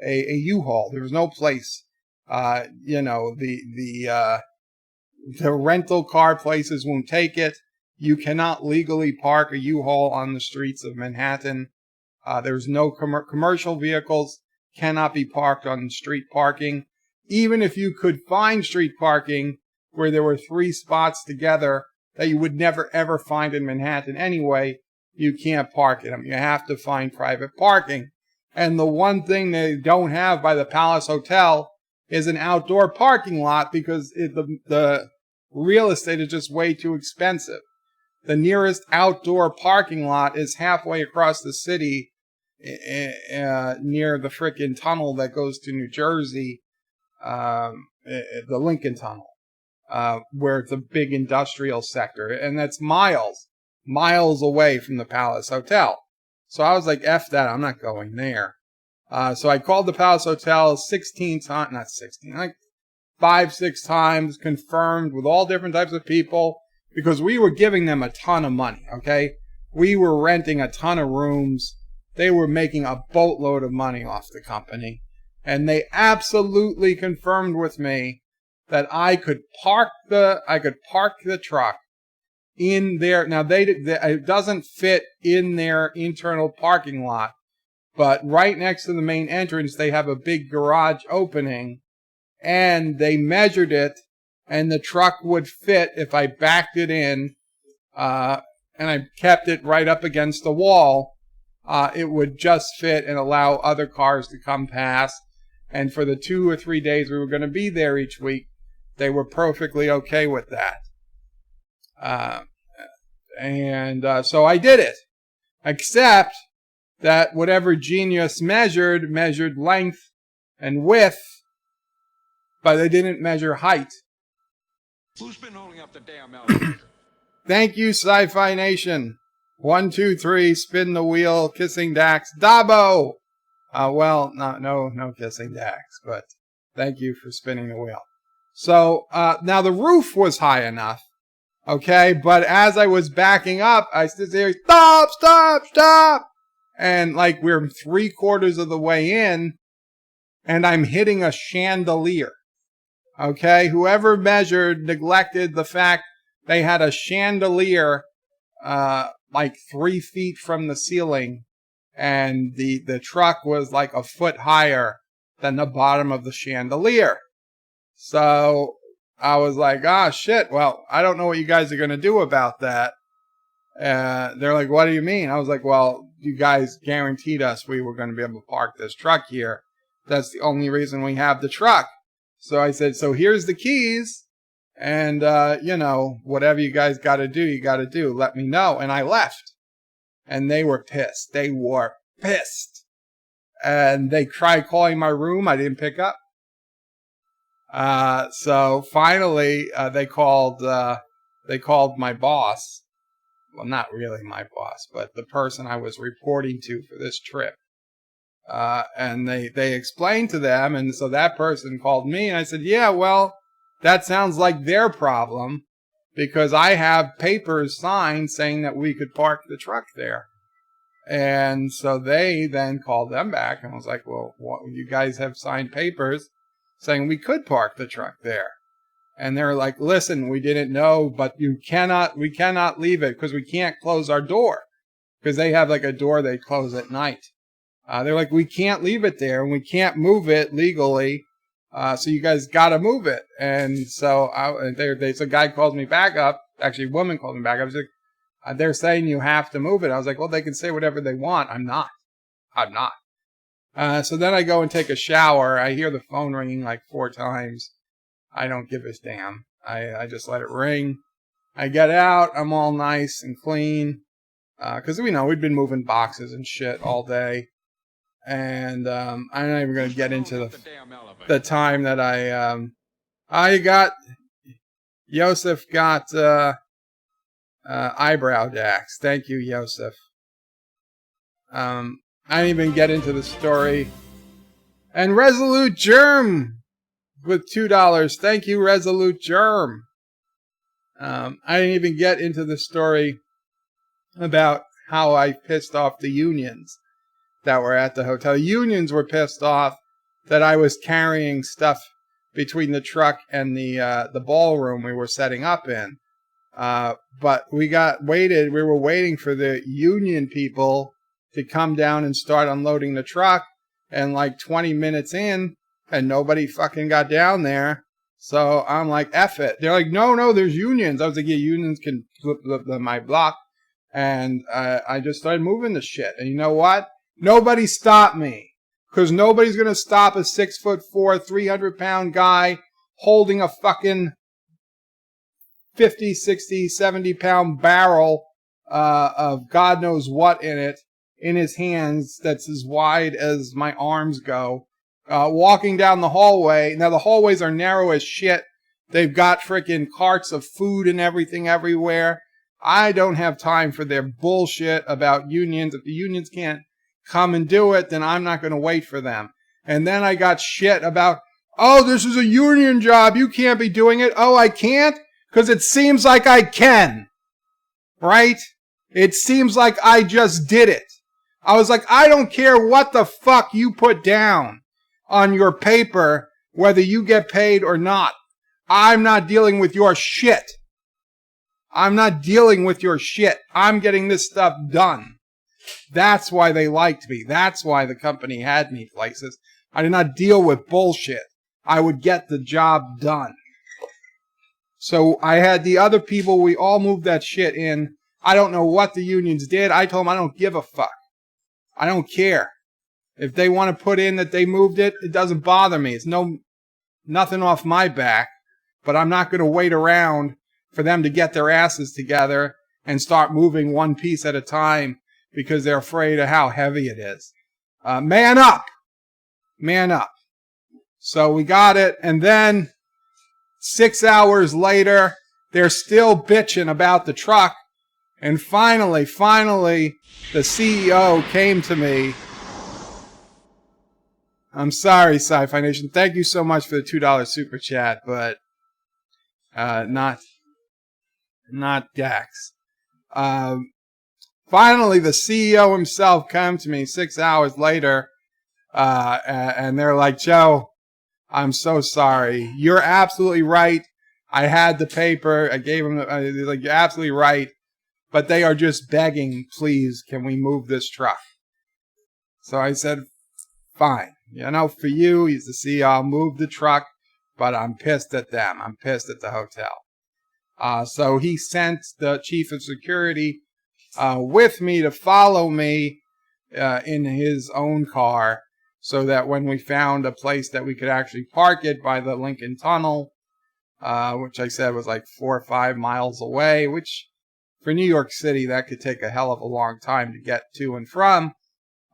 a U-Haul. There's no place. The rental car places won't take it. You cannot legally park a U-Haul on the streets of Manhattan. There's no commercial vehicles cannot be parked on street parking. Even if you could find street parking where there were 3 spots together that you would never ever find in Manhattan anyway, you can't park in them. You have to find private parking. And the one thing they don't have by the Palace Hotel is an outdoor parking lot, because the real estate is just way too expensive. The nearest outdoor parking lot is halfway across the city, near the frickin' tunnel that goes to New Jersey, the Lincoln Tunnel, where it's a big industrial sector, and that's miles away from the Palace Hotel. So I was like, F that, I'm not going there. So I called the Palace Hotel 16 times, not 16, like 5, 6 times, confirmed with all different types of people, because we were giving them a ton of money, okay? We were renting a ton of rooms. They were making a boatload of money off the company. And they absolutely confirmed with me that I could park the truck in there. Now, it doesn't fit in their internal parking lot, but right next to the main entrance, they have a big garage opening, and they measured it, and the truck would fit if I backed it in, and I kept it right up against the wall. It would just fit and allow other cars to come past. And for the 2 or 3 days we were going to be there each week, they were perfectly okay with that. So I did it. Except that whatever genius measured length and width, but they didn't measure height. Who's been holding up the damn elevator? Thank you, Sci-Fi Nation. 1, 2, 3, spin the wheel, kissing Dax, Dabo. Well, no kissing Dax, but thank you for spinning the wheel. So, now the roof was high enough, okay, but as I was backing up, I stood there, stop! And like we're 3/4 of the way in, and I'm hitting a chandelier, okay? Whoever measured neglected the fact they had a chandelier, like 3 feet from the ceiling, and the truck was like a foot higher than the bottom of the chandelier. So I was like, oh shit, well, I don't know what you guys are going to do about that. They're like, what do you mean? I was like, well, you guys guaranteed us we were going to be able to park this truck here. That's the only reason we have the truck. So I said, so here's the keys, and whatever you guys got to do, you got to do. Let me know. And I left. And they were pissed. And they tried calling my room. I didn't pick up. So finally, they called my boss. Well, not really my boss, but the person I was reporting to for this trip. And they explained to them. And so that person called me, and I said, yeah, well, that sounds like their problem, because I have papers signed saying that we could park the truck there. And so they then called them back, and I was like, well, you guys have signed papers saying we could park the truck there. And they were like, listen, we didn't know, but we cannot leave it because we can't close our door, because they have like a door they close at night. They're like, we can't leave it there, and we can't move it legally. So you guys got to move it. And so so a guy called me back up. Actually, a woman called me back up. I was like, they're saying you have to move it. I was like, well, they can say whatever they want. I'm not. So then I go and take a shower. I hear the phone ringing like 4 times. I don't give a damn. I just let it ring. I get out. I'm all nice and clean. Because, we'd been moving boxes and shit all day. And I'm not even going to get into the time that Yosef got eyebrow dax. Thank you, Yosef. I didn't even get into the story. And Resolute Germ with $2. Thank you, Resolute Germ. I didn't even get into the story about how I pissed off the unions that were at the hotel. Unions were pissed off that I was carrying stuff between the truck and the ballroom we were setting up in. But we were waiting for the union people to come down and start unloading the truck, and like 20 minutes in, and nobody fucking got down there. So I'm like, F it. They're like, no, there's unions. I was like, yeah, unions can flip my block. And I just started moving the shit. And you know what? Nobody stopped me. Because nobody's going to stop a 6'4", 300-pound guy holding a fucking 50, 60, 70-pound barrel of God knows what in it, in his hands, that's as wide as my arms go, walking down the hallway. Now, the hallways are narrow as shit. They've got frickin' carts of food and everything everywhere. I don't have time for their bullshit about unions. If the unions can't come and do it, then I'm not going to wait for them. And then I got shit about, Oh, this is a union job. You can't be doing it. Oh, I can't? Because it seems like I can. Right? It seems like I just did it. I was like, I don't care what the fuck you put down on your paper, whether you get paid or not. I'm not dealing with your shit. I'm not dealing with your shit. I'm getting this stuff done. That's why they liked me. That's why the company had me places. I did not deal with bullshit. I would get the job done. So I had the other people, we all moved that shit in. I don't know what the unions did. I told them I don't give a fuck. I don't care. If they want to put in that they moved it, it doesn't bother me. It's nothing off my back. But I'm not going to wait around for them to get their asses together and start moving one piece at a time because they're afraid of how heavy it is. Man up! Man up. So we got it, and then 6 hours later, they're still bitching about the truck, and finally, the CEO came to me. I'm sorry, Sci-Fi Nation. Thank you so much for the $2 super chat, but not Dax. Finally, the CEO himself came to me 6 hours later, and they're like, Joe, I'm so sorry. You're absolutely right. I had the paper. I gave him, like, you're absolutely right. But they are just begging, please, can we move this truck? So I said, fine. You know, for you, he's the CEO, I'll move the truck, but I'm pissed at them. I'm pissed at the hotel. So he sent the chief of security with me to follow me in his own car, so that when we found a place that we could actually park it by the Lincoln Tunnel, which I said was like 4 or 5 miles away, which for New York City, that could take a hell of a long time to get to and from.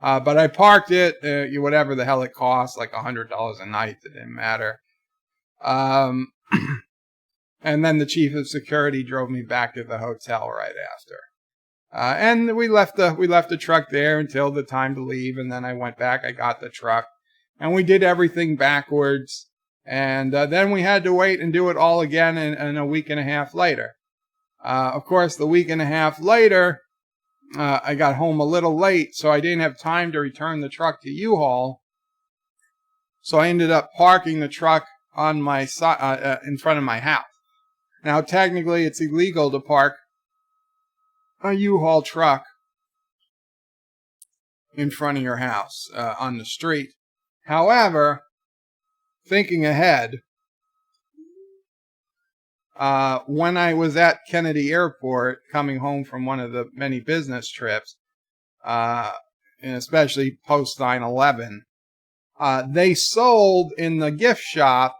But I parked it, whatever the hell it cost, like $100 a night. It didn't matter. And then the chief of security drove me back to the hotel right after. And we left the truck there until the time to leave, and then I went back, I got the truck, and we did everything backwards, and then we had to wait and do it all again in a week and a half later. Of course, the week and a half later, I got home a little late, so I didn't have time to return the truck to U-Haul, so I ended up parking the truck on my in front of my house. Now, technically, it's illegal to park a U-Haul truck in front of your house on the street. However, thinking ahead, when I was at Kennedy Airport coming home from one of the many business trips, and especially post 9/11, they sold in the gift shop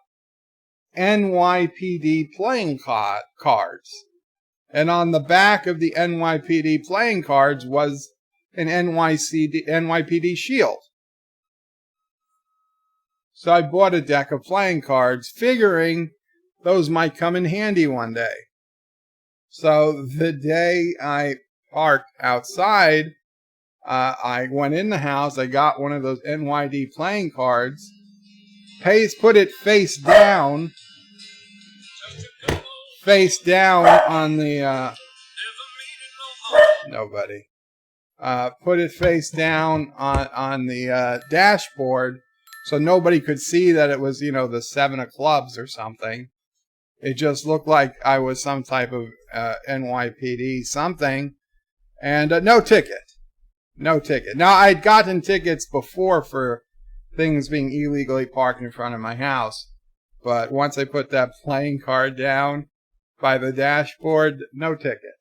NYPD playing cards. And on the back of the NYPD playing cards was an NYPD shield. So I bought a deck of playing cards, figuring those might come in handy one day. So the day I parked outside, I went in the house, I got one of those NYD playing cards, put it face down on the nobody. Put it face down on the dashboard, so nobody could see that it was, the 7 of clubs or something. It just looked like I was some type of NYPD something, and no ticket. No ticket. Now, I'd gotten tickets before for things being illegally parked in front of my house, but once I put that playing card down by the dashboard, no ticket.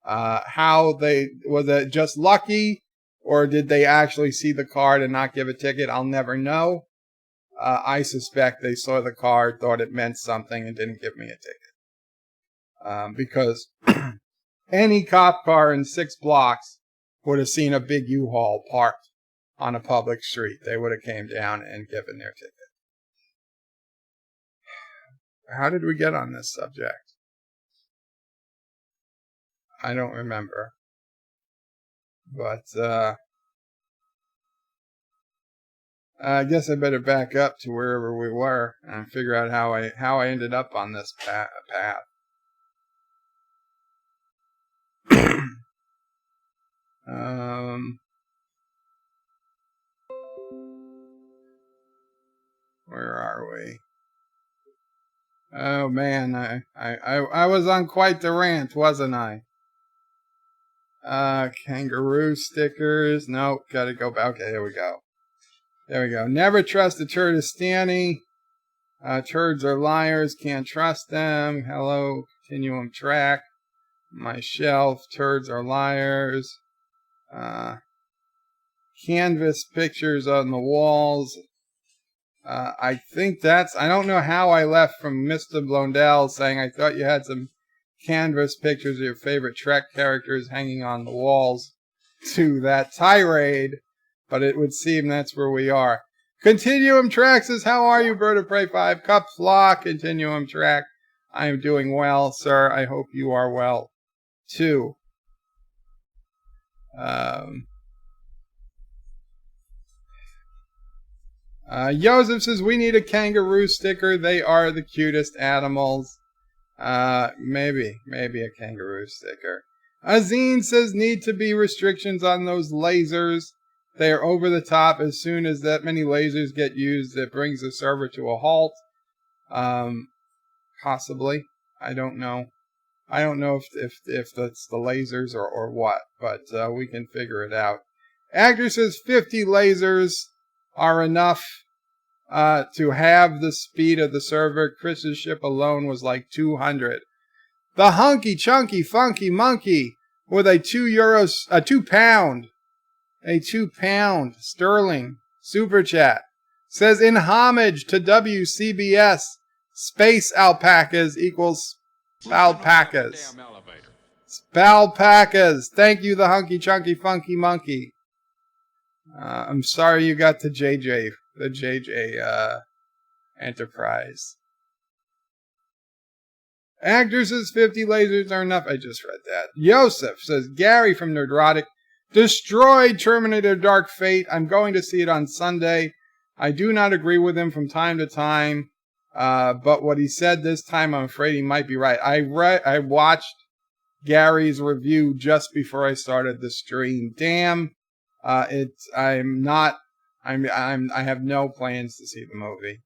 Was it just lucky, or did they actually see the card and not give a ticket? I'll never know. I suspect they saw the card, thought it meant something, and didn't give me a ticket. Because any cop car in 6 blocks would have seen a big U-Haul parked on a public street. They would have came down and given their ticket. How did we get on this subject? I don't remember. But I guess I better back up to wherever we were and figure out how I ended up on this path. Where are we? Oh man, I was on quite the rant, wasn't I? Kangaroo stickers. Nope, gotta go back. Okay, there we go. There we go. Never trust a Turdistani. Turds are liars. Can't trust them. Hello, continuum track. My shelf. Turds are liars. Canvas pictures on the walls. I think that's... I don't know how I left from Mr. Blondell saying I thought you had some canvas pictures of your favorite Trek characters hanging on the walls to that tirade, but it would seem that's where we are. Continuum Track says, how are you, Bird of Prey 5? Qapla, Continuum Track. I am doing well, sir. I hope you are well, too. Joseph says, we need a kangaroo sticker. They are the cutest animals. Maybe a kangaroo sticker. Azine says, need to be restrictions on those lasers. They are over the top. As soon as that many lasers get used, it brings the server to a halt. Possibly. I don't know. I don't know if that's the lasers or what, but we can figure it out. Actor says 50 lasers are enough to have the speed of the server. Chris's ship alone was like 200. The hunky chunky funky monkey with a £2 sterling super chat says, in homage to WCBS, space alpacas equals spalpacas. Spalpacas. Thank you, the hunky chunky funky monkey. I'm sorry you got the JJ Enterprise. Actor says 50 lasers are enough. I just read that. Yosef says, Gary from Nerdrotic destroyed Terminator Dark Fate. I'm going to see it on Sunday. I do not agree with him from time to time, but what he said this time, I'm afraid he might be right. I watched Gary's review just before I started the stream. Damn. I have no plans to see the movie.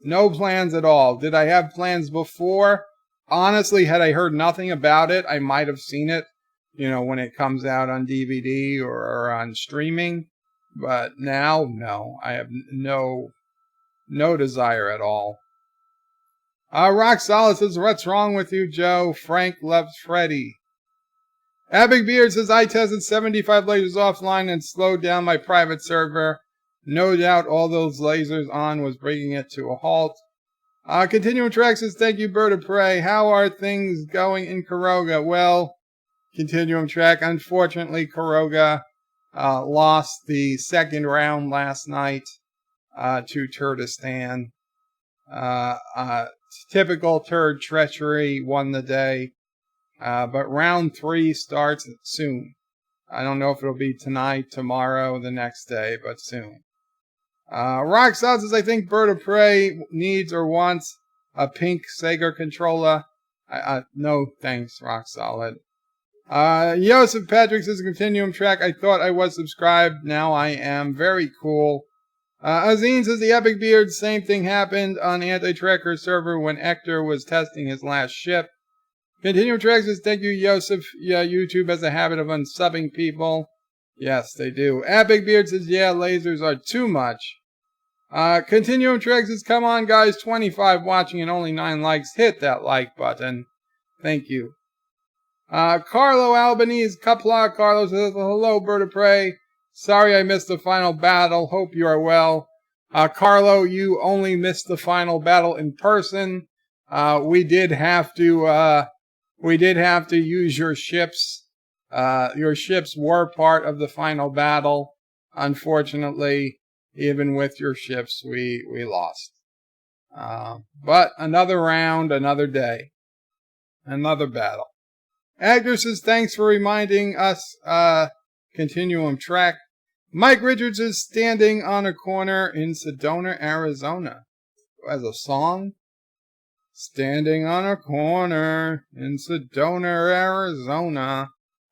No plans at all. Did I have plans before? Honestly, had I heard nothing about it, I might have seen it, when it comes out on DVD or on streaming. But now, no. I have no desire at all. Rock Solid says, what's wrong with you, Joe? Frank loves Freddy. Epic Beard says, I tested 75 lasers offline and slowed down my private server. No doubt all those lasers on was bringing it to a halt. Continuum Track says, thank you, Bird of Prey. How are things going in Kuroga? Well, Continuum Track, unfortunately, Kuroga lost the second round last night to Turdistan. Typical Turd treachery won the day. But round 3 starts soon. I don't know if it'll be tonight, tomorrow, the next day, but soon. Rock Solid says, I think Bird of Prey needs or wants a pink Sega controller. No thanks, Rock Solid. Joseph Patrick says, Continuum Track, I thought I was subscribed. Now I am. Very cool. Azine says, the Epic Beard, same thing happened on Anti-Tracker server when Hector was testing his last ship. Continuum Track says, thank you, Joseph. Yeah, YouTube has a habit of unsubbing people. Yes, they do. Epic Beard says, yeah, lasers are too much. Continuum Track says, come on, guys, 25 watching and only 9 likes. Hit that like button. Thank you. Carlo Albanese, Qapla Carlo says, hello, Bird of Prey. Sorry I missed the final battle. Hope you are well. Carlo, you only missed the final battle in person. We did have to use your ships. Your ships were part of the final battle. Unfortunately, even with your ships, we lost. But another round, another day, another battle. Agner says, thanks for reminding us, Continuum Track. Mike Richards is standing on a corner in Sedona, Arizona. As a song? Standing on a corner in Sedona, Arizona.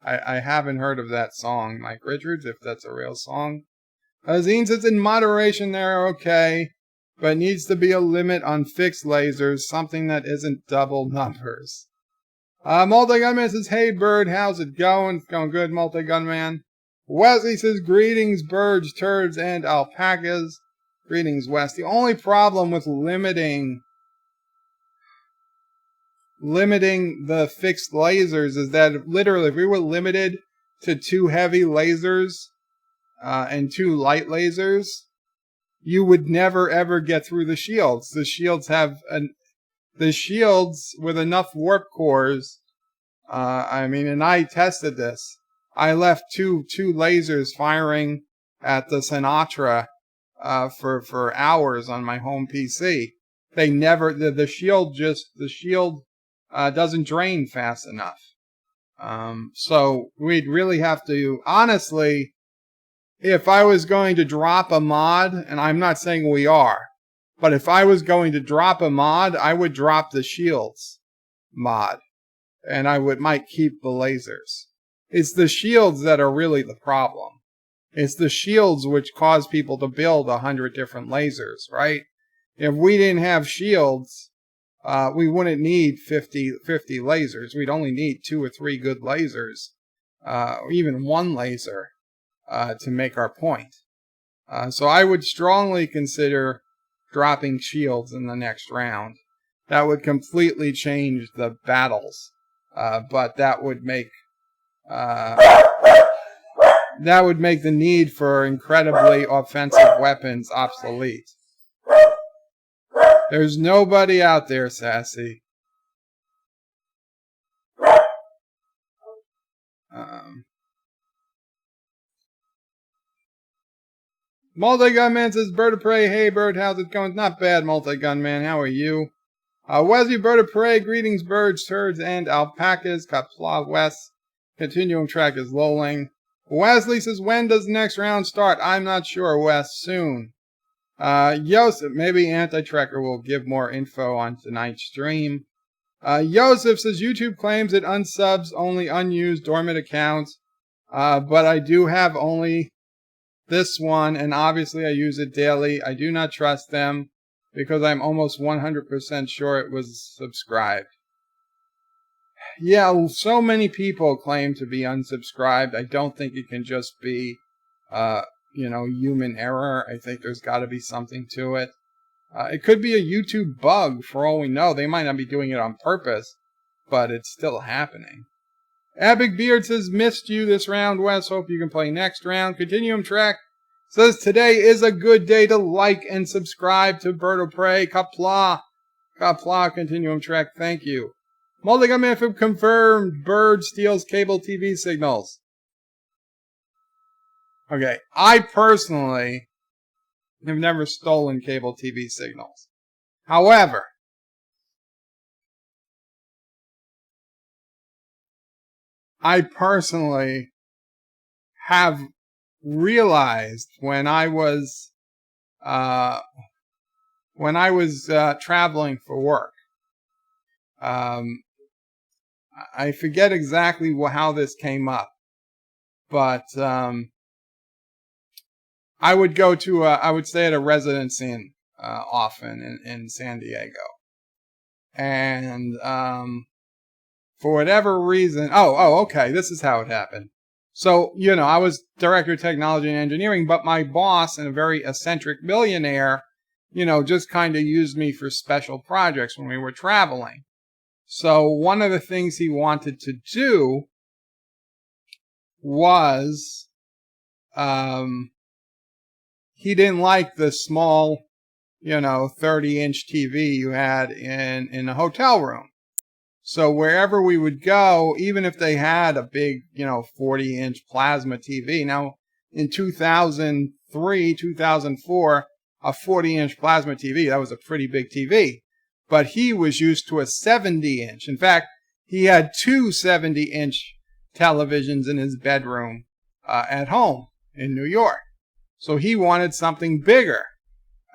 I haven't heard of that song, Mike Richards, if that's a real song. Zine says in moderation they're okay, but needs to be a limit on fixed lasers, something that isn't double numbers. Multi-Gunman says, hey Bird, how's it going? It's going good, Multi-Gunman. Wesley says, greetings, birds, turds, and alpacas. Greetings, Wes. The only problem with limiting the fixed lasers is that literally if we were limited to 2 heavy lasers and 2 light lasers, you would never ever get through the shields. The shields with enough warp cores. And I tested this. I left two lasers firing at the Sinatra for hours on my home PC. They never the shield doesn't drain fast enough. So we'd really have to, honestly, if I was going to drop a mod, and I'm not saying we are, but if I was going to drop a mod, I would drop the shields mod, and might keep the lasers. It's the shields that are really the problem. It's the shields which cause people to build 100 different lasers, right? If we didn't have shields, we wouldn't need 50 lasers. We'd only need 2 or 3 good lasers, or even 1 laser, to make our point. So I would strongly consider dropping shields in the next round. That would completely change the battles, but that would make the need for incredibly offensive weapons obsolete. There's nobody out there, Sassy. Multi-Gunman says, Bird of Prey, hey Bird, how's it going? Not bad, Multi-Gunman, how are you? Wesley, Bird of Prey, greetings, birds, turds, and alpacas. Qapla, West. Continuum track is lolling. Wesley says, when does the next round start? I'm not sure, Wes. Soon. Joseph, maybe Anti-Trekker will give more info on tonight's stream. Joseph says, YouTube claims it unsubs only unused dormant accounts, but I do have only this one, and obviously I use it daily. I do not trust them because I'm almost 100% sure it was subscribed. Yeah, so many people claim to be unsubscribed. I don't think it can just be, human error. I think there's got to be something to it. It could be a YouTube bug for all we know. They might not be doing it on purpose, but it's still happening. Epic Beard says, missed you this round, Wes. Hope you can play next round. Continuum Track says, today is a good day to like and subscribe to Bird of Prey. Qapla, Continuum Track, thank you. Multi-Gunman confirmed, Bird steals cable TV signals. Okay, I personally have never stolen cable TV signals. However, I personally have realized when I was traveling for work, I forget exactly how this came up, but I would stay at a Residence Inn often in San Diego, and for whatever reason, okay, this is how it happened. So, I was director of technology and engineering, but my boss, and a very eccentric millionaire, just kind of used me for special projects when we were traveling. So one of the things he wanted to do was, he didn't like the small, 30-inch TV you had in a hotel room. So wherever we would go, even if they had a big, 40-inch plasma TV. Now, in 2003, 2004, a 40-inch plasma TV, that was a pretty big TV. But he was used to a 70-inch. In fact, he had 2 70-inch televisions in his bedroom at home in New York. So he wanted something bigger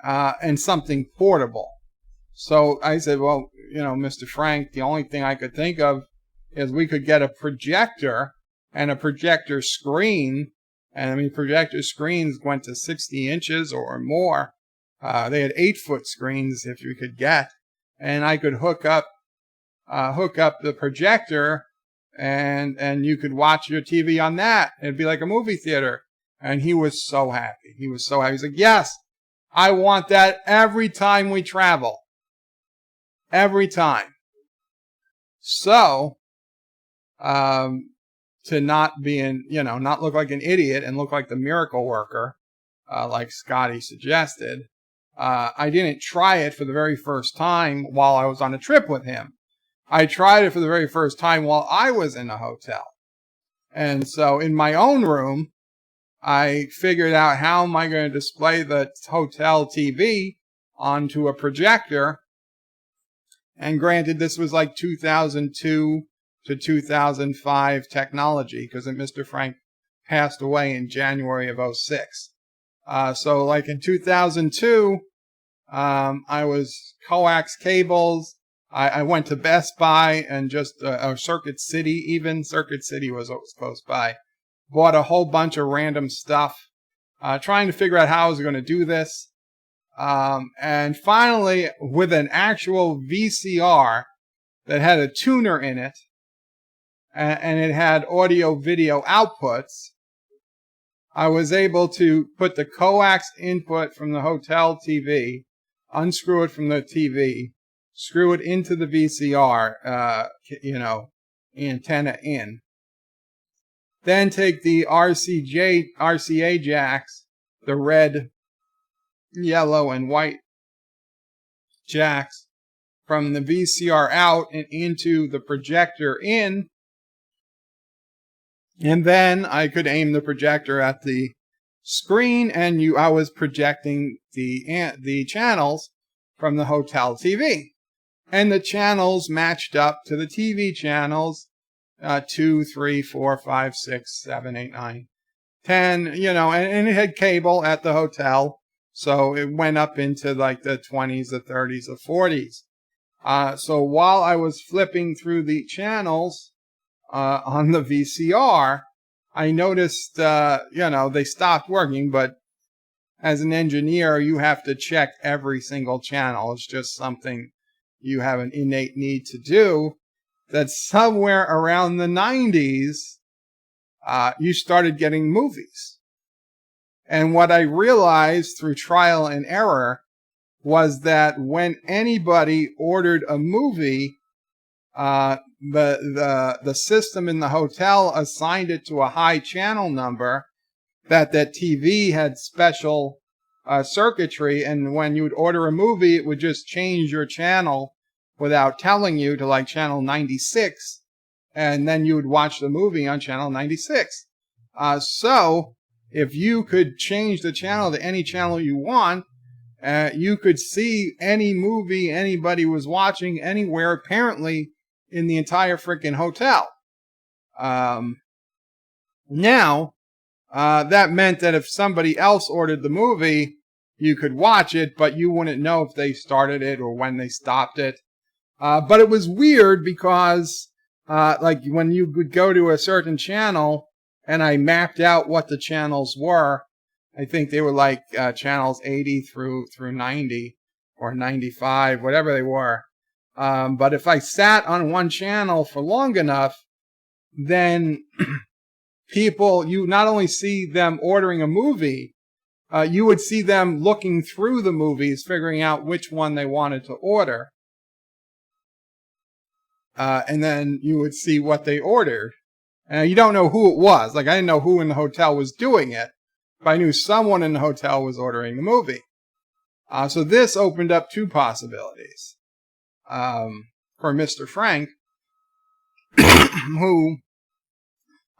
and something portable. So I said, well, Mr. Frank, the only thing I could think of is we could get a projector and a projector screen. And I mean, projector screens went to 60 inches or more. They had 8-foot screens if you could get. And I could hook up the projector and you could watch your TV on that. It'd be like a movie theater. And he was so happy. He was so happy. He's like, yes, I want that every time we travel. Every time. So, to not not look like an idiot and look like the miracle worker, like Scotty suggested, I didn't try it for the very first time while I was on a trip with him. I tried it for the very first time while I was in a hotel. And so in my own room, I figured out how am I going to display the hotel TV onto a projector. And granted, this was like 2002 to 2005 technology because Mr. Frank passed away in January of 2006. So like in 2002, I was coax cables. I went to Best Buy and just Circuit City, even Circuit City was close by. Bought a whole bunch of random stuff, trying to figure out how I was going to do this. And finally, with an actual VCR that had a tuner in it, and it had audio-video outputs, I was able to put the coax input from the hotel TV, unscrew it from the TV, screw it into the VCR, antenna in. Then take the RCA jacks, the red, yellow, and white jacks, from the VCR out and into the projector in. And then I could aim the projector at the screen, and I was projecting the channels from the hotel TV. And the channels matched up to the TV channels, 2, 3, 4, 5, 6, 7, 8, 9, 10, and it had cable at the hotel. So it went up into like the 20s, the 30s, the 40s. So while I was flipping through the channels on the VCR, I noticed, they stopped working, but as an engineer, you have to check every single channel. It's just something you have an innate need to do. That somewhere around the 90s, you started getting movies. And what I realized through trial and error was that when anybody ordered a movie, the system in the hotel assigned it to a high channel number, that TV had special circuitry, and when you would order a movie, it would just change your channel without telling you to like channel 96, and then you would watch the movie on channel 96. So if you could change the channel to any channel you want, you could see any movie anybody was watching anywhere, apparently in the entire freaking hotel. Now, that meant that if somebody else ordered the movie, you could watch it, but you wouldn't know if they started it or when they stopped it. But it was weird because, like when you would go to a certain channel and I mapped out what the channels were, I think they were like channels 80 through 90 or 95, whatever they were. But if I sat on one channel for long enough, then people, you not only see them ordering a movie, you would see them looking through the movies, figuring out which one they wanted to order. And then you would see what they ordered. You don't know who it was. Like, I didn't know who in the hotel was doing it, but I knew someone in the hotel was ordering the movie. So this opened up two possibilities. For Mr. Frank, who,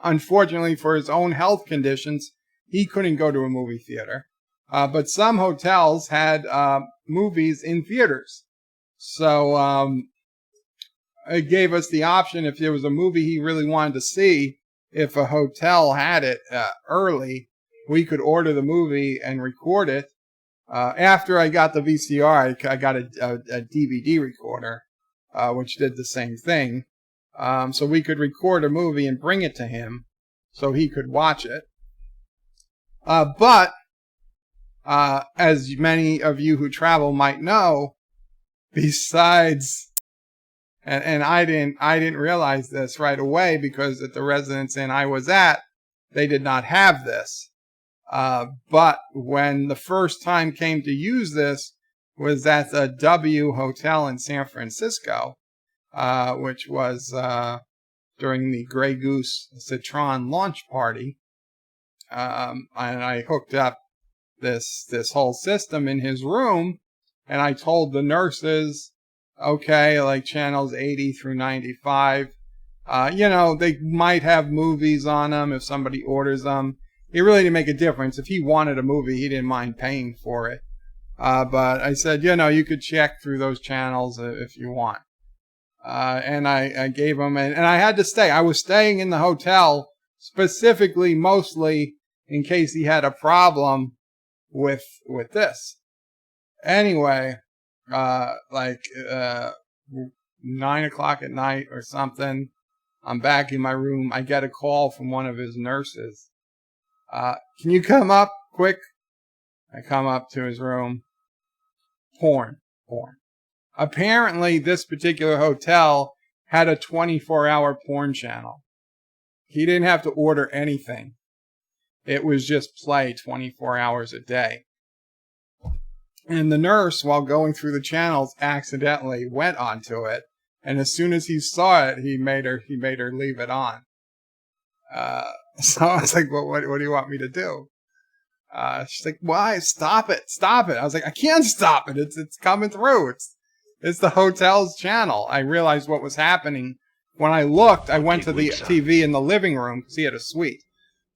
unfortunately for his own health conditions, he couldn't go to a movie theater. But some hotels had movies in theaters. So it gave us the option, if there was a movie he really wanted to see, if a hotel had it early, we could order the movie and record it. After I got the VCR, I got a DVD recorder, which did the same thing. So we could record a movie and bring it to him so he could watch it. But as many of you who travel might know, besides, and I didn't realize this right away, because at the residence inn I was at, they did not have this. But when the first time came to use this was at the W Hotel in San Francisco, which was during the Grey Goose Citron launch party. And I hooked up this whole system in his room, and I told the nurses, okay, like channels 80 through 95, they might have movies on them if somebody orders them. It really didn't make a difference. If he wanted a movie, he didn't mind paying for it. But I said, you could check through those channels if you want. And I gave him, and I had to stay. I was staying in the hotel specifically, mostly in case he had a problem with this. Anyway, 9 o'clock at night or something, I'm back in my room. I get a call from one of his nurses. Can you come up quick? I come up to his room. Porn. Apparently, this particular hotel had a 24-hour porn channel. He didn't have to order anything. It was just play 24 hours a day. And the nurse, while going through the channels, accidentally went onto it. And as soon as he saw it, he made her leave it on. So I was like, well, what do you want me to do? She's like, why? Stop it. I was like, I can't stop it. It's coming through. It's the hotel's channel. I realized what was happening. When I looked, I went to the TV in the living room because he had a suite.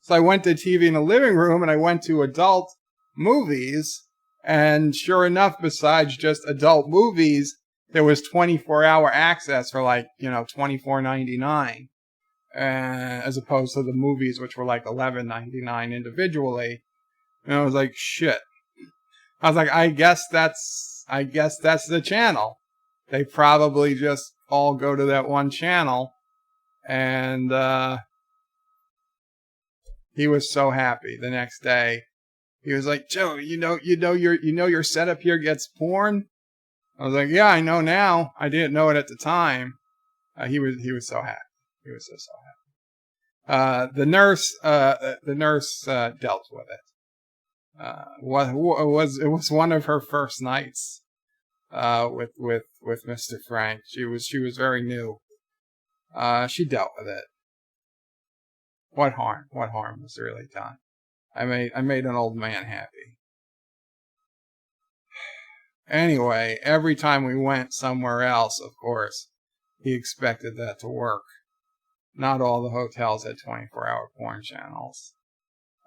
So I went to TV in the living room, and I went to adult movies. And sure enough, besides just adult movies, there was 24-hour access for $24.99, as opposed to the movies, which were like $11.99 individually. And I was like, shit. I was like, I guess that's the channel. They probably just all go to that one channel. And he was so happy the next day. He was like, Joe, your setup here gets porn? I was like, yeah, I know now. I didn't know it at the time. He was so happy. He was so happy. The nurse dealt with it. It was one of her first nights with Mr. Frank. She was very new. She dealt with it. What harm was really done? I made an old man happy. Anyway, every time we went somewhere else, of course, he expected that to work. Not all the hotels had 24-hour porn channels.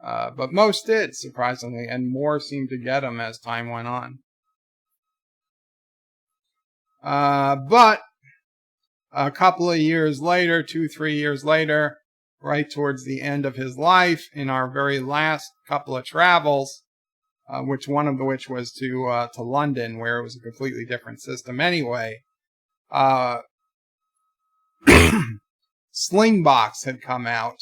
But most did, surprisingly, and more seemed to get them as time went on. But a couple of years later, 2-3 years later, right towards the end of his life, in our very last couple of travels, one of which was to London, where it was a completely different system anyway, Slingbox had come out.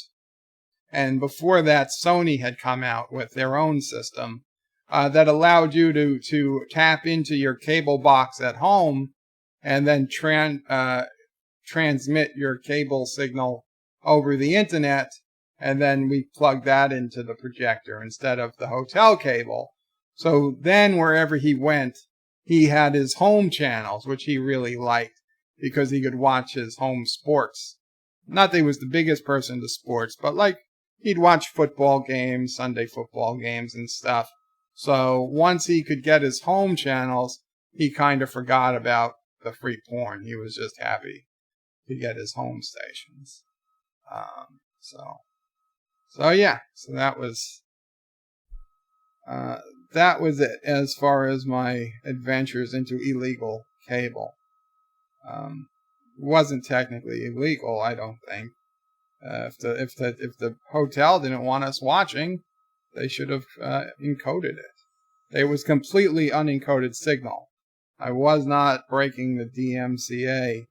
And before that, Sony had come out with their own system that allowed you to tap into your cable box at home and then transmit your cable signal over the internet, and then we plugged that into the projector instead of the hotel cable. So then wherever he went, he had his home channels, which he really liked because he could watch his home sports. Not that he was the biggest person to sports, but he'd watch football games, Sunday football games and stuff. So once he could get his home channels, he kind of forgot about the free porn. He was just happy to get his home stations. So yeah, so that was it as far as my adventures into illegal cable. Wasn't technically illegal, I don't think. If the hotel didn't want us watching, They should have encoded it. It was completely unencoded signal. I was not breaking the DMCA,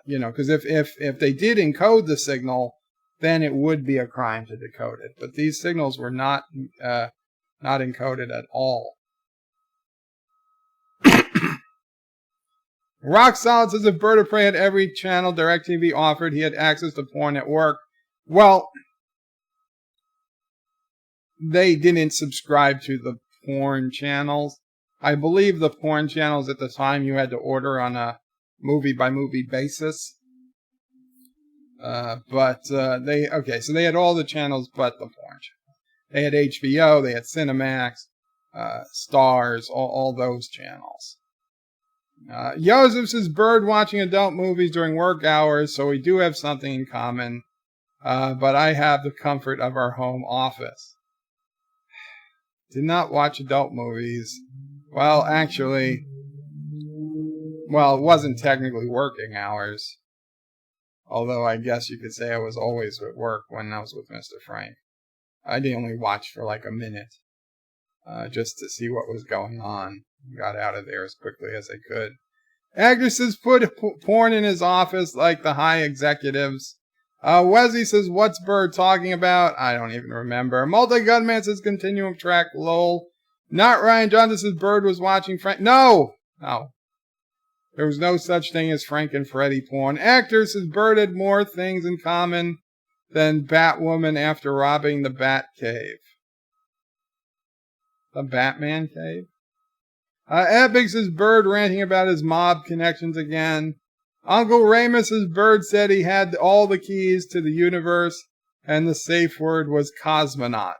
because if they did encode the signal, then it would be a crime to decode it. But these signals were not encoded at all. Rock Solid says if Bird of Prey had every channel DirecTV offered, he had access to porn at work. Well, they didn't subscribe to the porn channels. I believe the porn channels at the time you had to order on a movie-by-movie basis. So they had all the channels but the porn channel. They had HBO, they had Cinemax, Stars, all those channels. Joseph says Bird watching adult movies during work hours, so we do have something in common. But I have the comfort of our home office. Did not watch adult movies. Well, actually, it wasn't technically working hours. Although I guess you could say I was always at work when I was with Mr. Frank. I did only watch for like a minute. Just to see what was going on. Got out of there as quickly as I could. Actresses put porn in his office like the high executives. Wesley says, what's Bird talking about? I don't even remember. Multi-Gunman says, continuum track, lol. Not Ryan Johnson says, Bird was watching Frank. No! There was no such thing as Frank and Freddy porn. Actor says, Bird had more things in common than Batwoman after robbing the Bat Cave. The Batman Cave? Epic says, Bird ranting about his mob connections again. Uncle Ramus's Bird said he had all the keys to the universe, and the safe word was cosmonaut.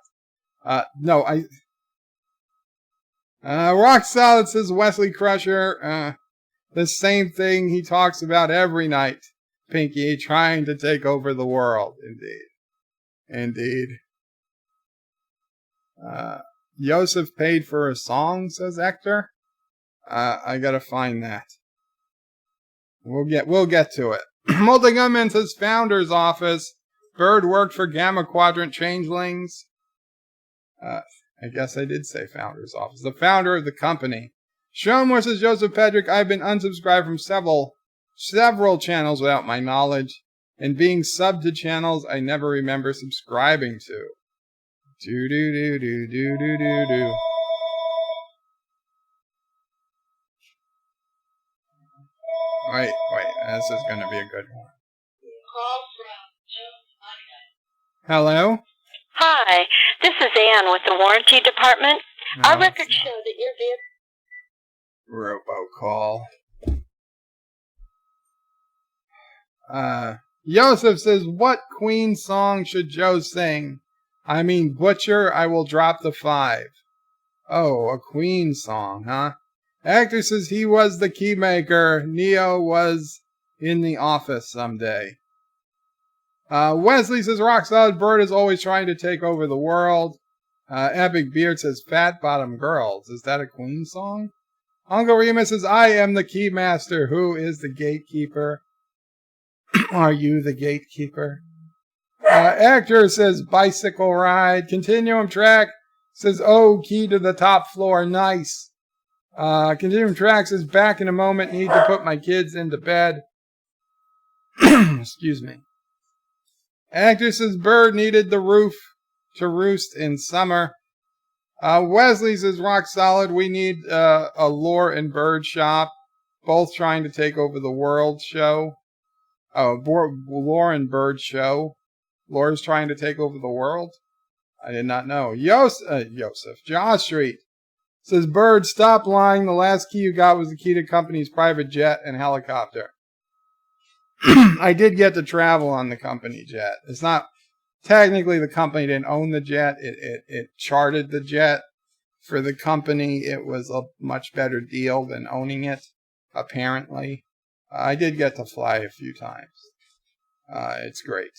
Rock Solid says Wesley Crusher. The same thing he talks about every night. Pinky trying to take over the world. Indeed. Joseph paid for a song, says Hector. I gotta find that. We'll get to it. Multi-Gunman says Founder's Office. Bird worked for Gamma Quadrant Changelings. I guess I did say Founder's Office. The founder of the company. Shomore says Joseph Patrick, I've been unsubscribed from several channels without my knowledge. And being subbed to channels I never remember subscribing to. Do. Wait, this is going to be a good one. Hello? Hi, this is Ann with the warranty department. No, Our records show that your vehicle... Robocall. Joseph says, what Queen song should Joe sing? I mean, Butcher, I will drop the 5. Oh, a Queen song, huh? Actor says he was the keymaker. Neo was in the office someday. Wesley says Rock Solid Bird is always trying to take over the world. Epic Beard says Fat Bottom Girls. Is that a Queen song? Uncle Remus says I am the keymaster. Who is the gatekeeper? Are you the gatekeeper? Actor says bicycle ride. Continuum track says oh, key to the top floor. Nice. Continuum track says back in a moment. Need to put my kids into bed. Excuse me. Actor says Bird needed the roof to roost in summer. Wesley says Rock Solid. We need a Lore and Bird shop. Both trying to take over the world show. Oh, Lore and Bird show. Lore's trying to take over the world? I did not know. Joseph. Josh Street says, Bird, stop lying. The last key you got was the key to the company's private jet and helicopter. I did get to travel on the company jet. It's not, technically the company didn't own the jet. It chartered the jet for the company. It was a much better deal than owning it, apparently. I did get to fly a few times. It's great.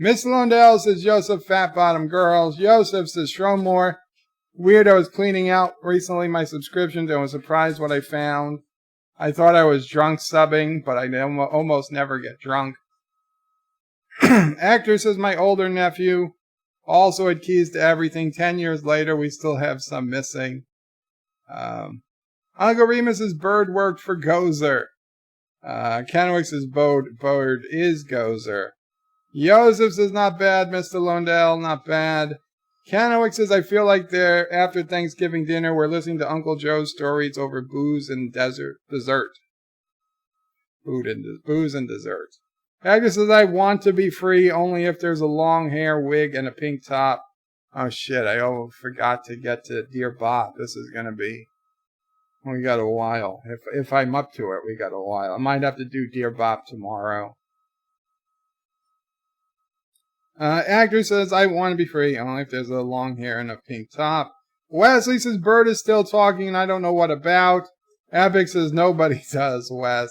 Miss Lundell says, Joseph, Fat Bottom Girls. Joseph says, Shromore. Weirdo is cleaning out recently my subscriptions and was surprised what I found. I thought I was drunk subbing, but I almost never get drunk. Actor says, my older nephew Also, it keys to everything. 10 years later, we still have some missing. Uncle Remus's bird worked for Gozer. Kenwick's bird is Gozer. Joseph says, not bad. Mr. Londell, not bad. Kenwick says, I feel like they're after Thanksgiving dinner, we're listening to Uncle Joe's stories over booze and dessert. Booze and dessert. Agnes says, I want to be free only if there's a long hair wig and a pink top. Oh shit, I forgot to get to Dear Bop. This is going to be... We got a while. If I'm up to it, we got a while. I might have to do Dear Bop tomorrow. Actor says, I want to be free only if there's a long hair and a pink top. Wesley says, Bird is still talking and I don't know what about. Epic says, nobody does, Wes.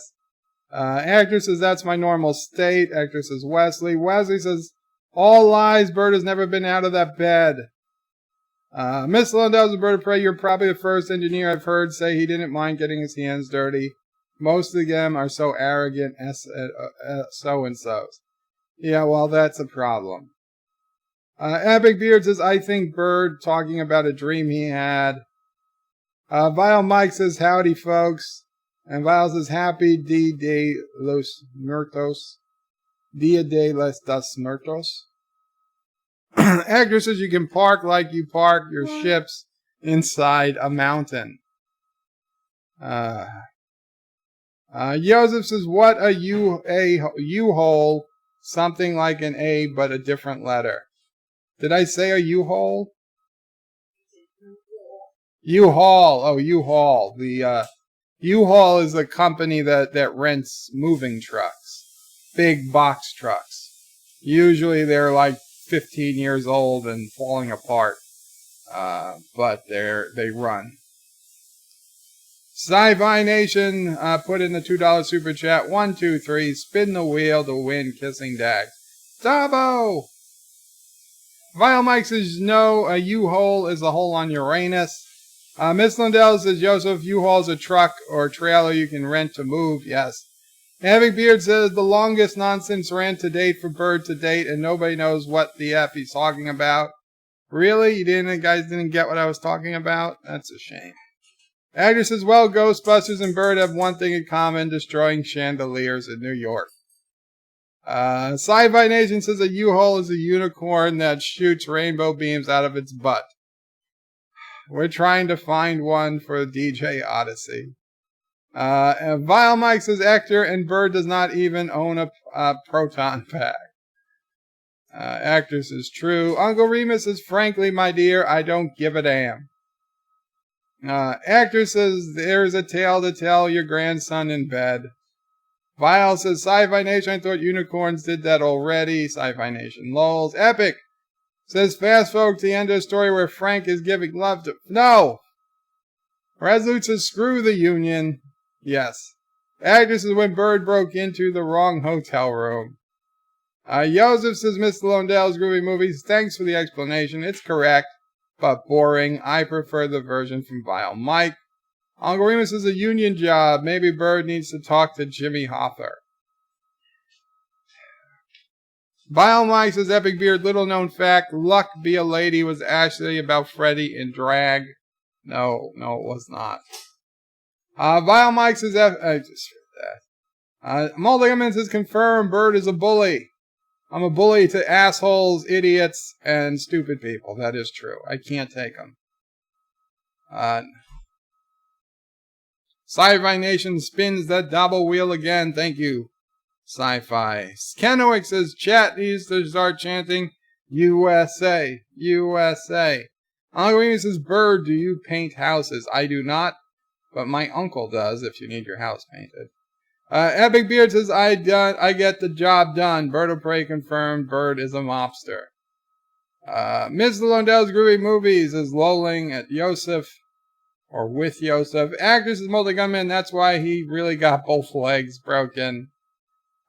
Actor says, that's my normal state. Actor says, Wesley. Wesley says, all lies. Bird has never been out of that bed. Miss Lundell's a bird of prey. You're probably the first engineer I've heard say he didn't mind getting his hands dirty. Most of them are so arrogant, so-and-sos. Yeah, well, that's a problem. Epic Beard says, I think Bird talking about a dream he had. Vile Mike says, howdy, folks. And Vile says, happy Dia de los Muertos. Dia de los Muertos. Actor says, you can park like you park your ships inside a mountain. Joseph says, what a U-hole. Something like an A, but a different letter. Did I say a U-hole? U-Haul. Oh, U-Haul. The U-Haul is a company that rents moving trucks. Big box trucks. Usually they're like 15 years old and falling apart. But they run. Sci-Fi Nation put in the $2 super chat. 1, 2, 3. Spin the wheel to win Kissing Dag. Dabo! Vile Mike says, no, a U-hole is a hole on Uranus. Miss Lundell says, Joseph, U-haul is a truck or trailer you can rent to move. Yes. Epic Beard says, the longest nonsense rant to date for Bird to date, and nobody knows what the F he's talking about. Really? You guys didn't get what I was talking about? That's a shame. Actor says, well, Ghostbusters and Bird have one thing in common, destroying chandeliers in New York. Sci-Fi Nation says a U-Haul is a unicorn that shoots rainbow beams out of its butt. We're trying to find one for DJ Odyssey. Vile Mike says, Actor and Bird does not even own a proton pack. Actor says, true. Uncle Remus says, frankly, my dear, I don't give a damn. Actor says, there's a tale to tell your grandson in bed. Vile says, Sci-Fi Nation, I thought unicorns did that already. Sci-Fi Nation lols. Epic says, fast forward to the end of the story where Frank is giving love to... No! Resolute says, screw the union. Yes. Actor says, when Bird broke into the wrong hotel room. Joseph says, Mr. Lundell's groovy movies. Thanks for the explanation. It's correct, but boring. I prefer the version from Vile Mike. Uncle Remus is a union job. Maybe Bird needs to talk to Jimmy Hoffa. Vile Mike says, Epic Beard, little known fact, Luck Be a Lady was actually about Freddy in drag. No, it was not. Vile Mike says, I just heard that. Multigamon says, confirmed, Bird is a bully. I'm a bully to assholes, idiots, and stupid people. That is true. I can't take them. Sci-Fi Nation spins that double wheel again. Thank you, Sci-Fi. Kenwick says, chat needs to start chanting, USA, USA. Uncle Remus says, Bird, do you paint houses? I do not, but my uncle does if you need your house painted. Epic Beard says, I get the job done. Bird of Prey confirmed. Bird is a mobster. Mr. Lundell's groovy movies is lolling at Yosef. Or with Yosef. Actress is Multi-Gunman. That's why he really got both legs broken.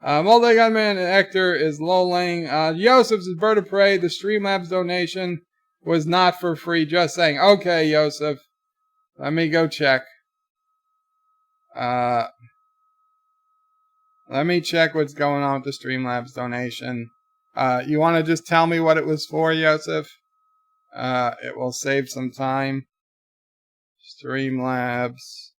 Multi-Gunman actor is lolling. Yosef's is Bird of Prey. The Streamlabs donation was not for free. Just saying. Okay, Yosef. Let me go check. Let me check what's going on with the Streamlabs donation. You want to just tell me what it was for, Joseph? It will save some time. Streamlabs.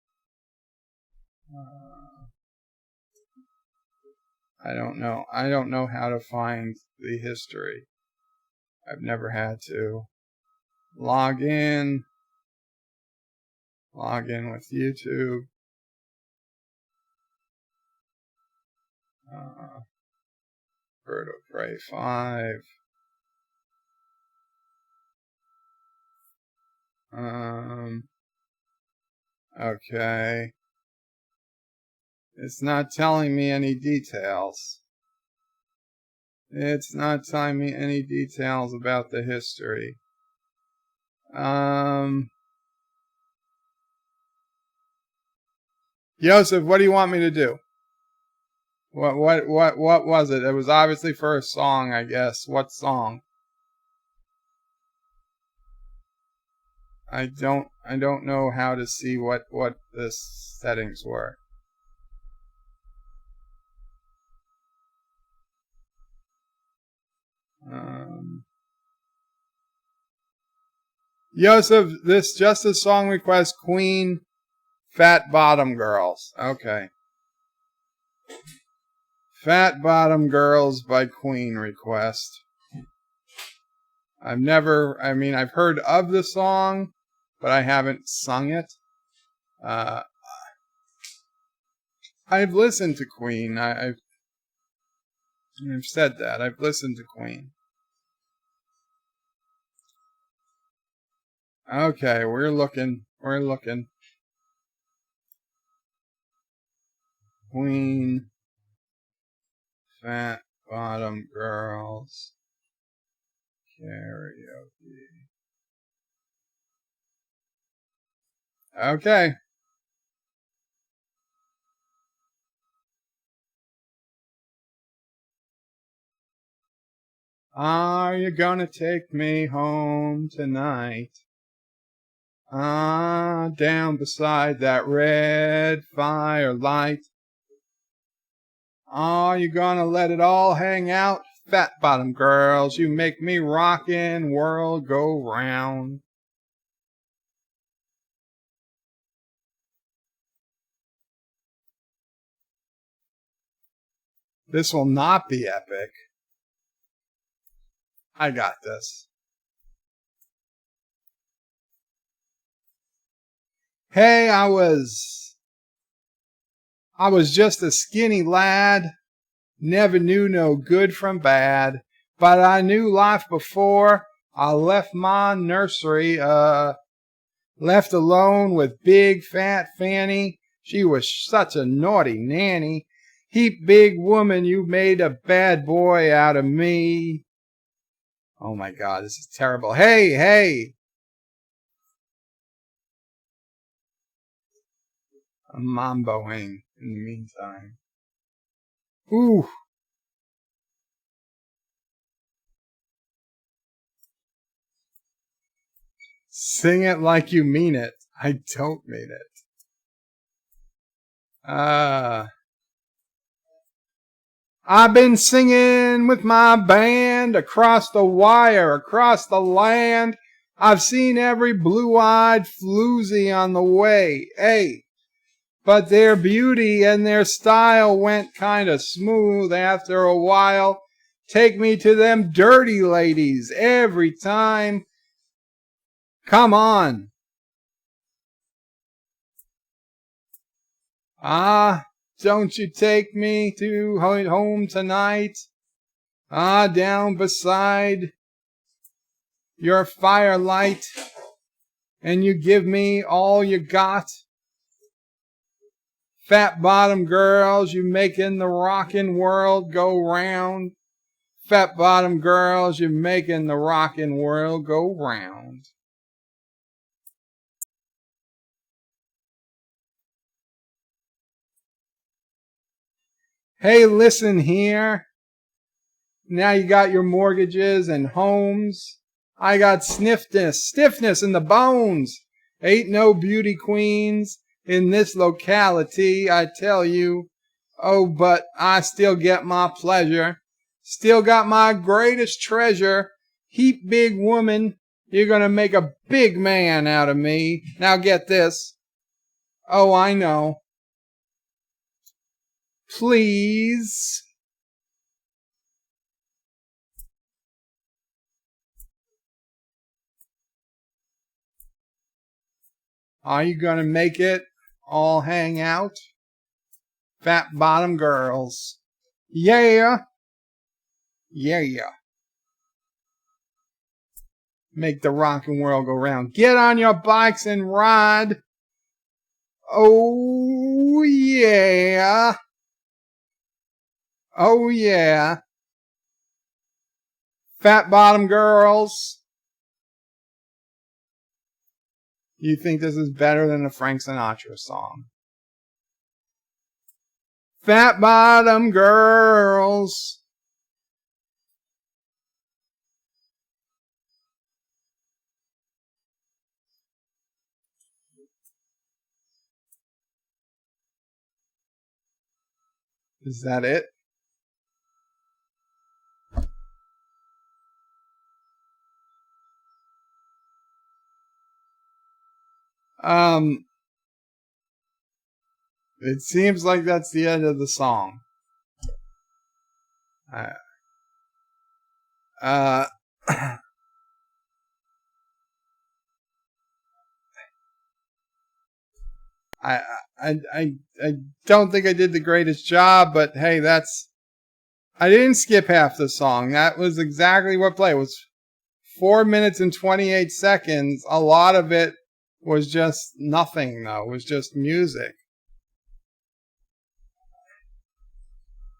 I don't know. I don't know how to find the history. I've never had to. Log in. Log in with YouTube. Bird of Prey 5. Okay. It's not telling me any details. It's not telling me any details about the history. Joseph, what do you want me to do? What was it? It was obviously for a song, I guess. What song? I don't know how to see what the settings were. Joseph, this just a song request, Queen, Fat Bottom Girls. Okay. Fat Bottom Girls by Queen request. I've heard of the song, but I haven't sung it. I've listened to Queen. I've said that. I've listened to Queen. Okay, we're looking. Queen, Fat Bottom Girls, karaoke. Okay. Are you gonna take me home tonight? Down beside that red firelight. Are you gonna let it all hang out? Fat Bottom Girls, you make me rockin' world go round. This will not be epic. I got this. Hey, I was just a skinny lad, never knew no good from bad, but I knew life before I left my nursery, left alone with big fat Fanny. She was such a naughty nanny. Heap big woman, you made a bad boy out of me. Oh my God, this is terrible. Hey! I'm mamboing in the meantime. Ooh. Sing it like you mean it. I don't mean it. I've been singing with my band across the wire, across the land. I've seen every blue-eyed floozy on the way. Hey. But their beauty and their style went kind of smooth after a while. Take me to them dirty ladies every time. Come on. Don't you take me to home tonight? Down beside your firelight, and you give me all you got. Fat Bottom Girls, you making the rockin' world go round. Fat Bottom Girls, you making the rockin' world go round. Hey, listen here. Now you got your mortgages and homes. I got stiffness in the bones. Ain't no beauty queens in this locality, I tell you. Oh, but I still get my pleasure Still got my greatest treasure. Heap big woman. You're gonna make a big man out of me. Now get this. Oh, I know. Please. Are you gonna make it all hang out? Fat bottom girls. Yeah. Yeah. Make the rockin' world go round. Get on your bikes and ride. Oh, yeah. Oh, yeah. Fat bottom girls. You think this is better than a Frank Sinatra song? Fat bottom girls. Is that it? It seems like that's the end of the song. I don't think I did the greatest job, but hey, I didn't skip half the song. That was exactly what played. It was 4 minutes and 28 seconds. A lot of it was just nothing, though. It was just music.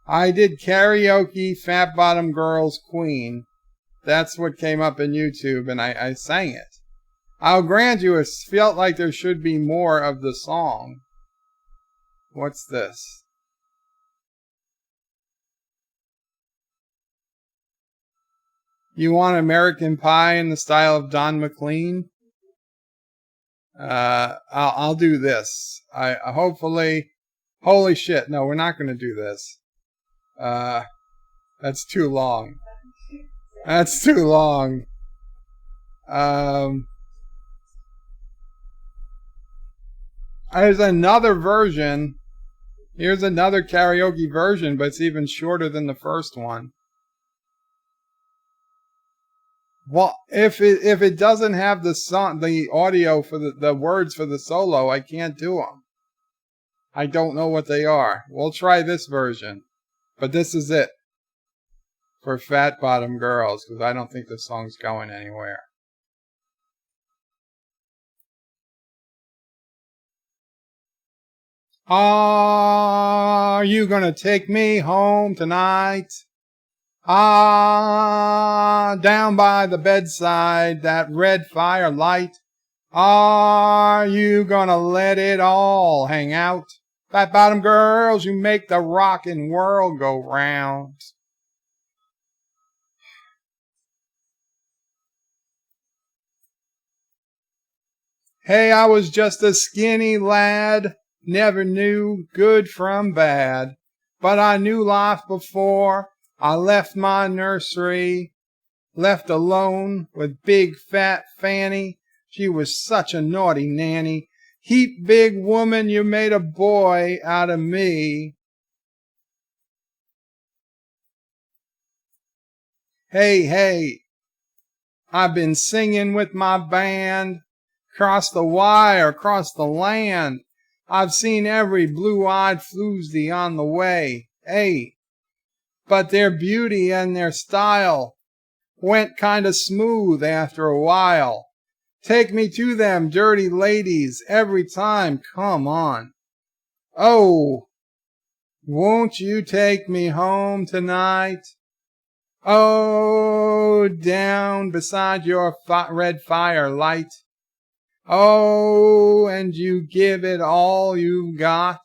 I did karaoke, Fat Bottom Girls Queen. That's what came up in YouTube, and I sang it. I'll grant you, it felt like there should be more of the song. What's this? You want American Pie in the style of Don McLean? I'll do this. I hopefully. Holy shit! No, we're not going to do this. That's too long. That's too long. There's another version. Here's another karaoke version, but it's even shorter than the first one. Well, if it doesn't have the audio for the words for the solo, I can't do them. I don't know what they are. We'll try this version, but this is it for Fat Bottom Girls, because I don't think the song's going anywhere. Are you gonna take me home tonight? Down by the bedside, that red firelight. Are you gonna let it all hang out? Fat bottom girls, you make the rockin' world go round. Hey, I was just a skinny lad, never knew good from bad, but I knew life before I left my nursery, left alone with big fat Fanny. She was such a naughty nanny. Heap big woman, you made a boy out of me. Hey, I've been singing with my band, cross the wire, across the land. I've seen every blue-eyed floozy on the way. Hey, but their beauty and their style went kinda smooth after a while. Take me to them dirty ladies every time, come on. Oh, won't you take me home tonight? Oh, down beside your red firelight. Oh, and you give it all you've got.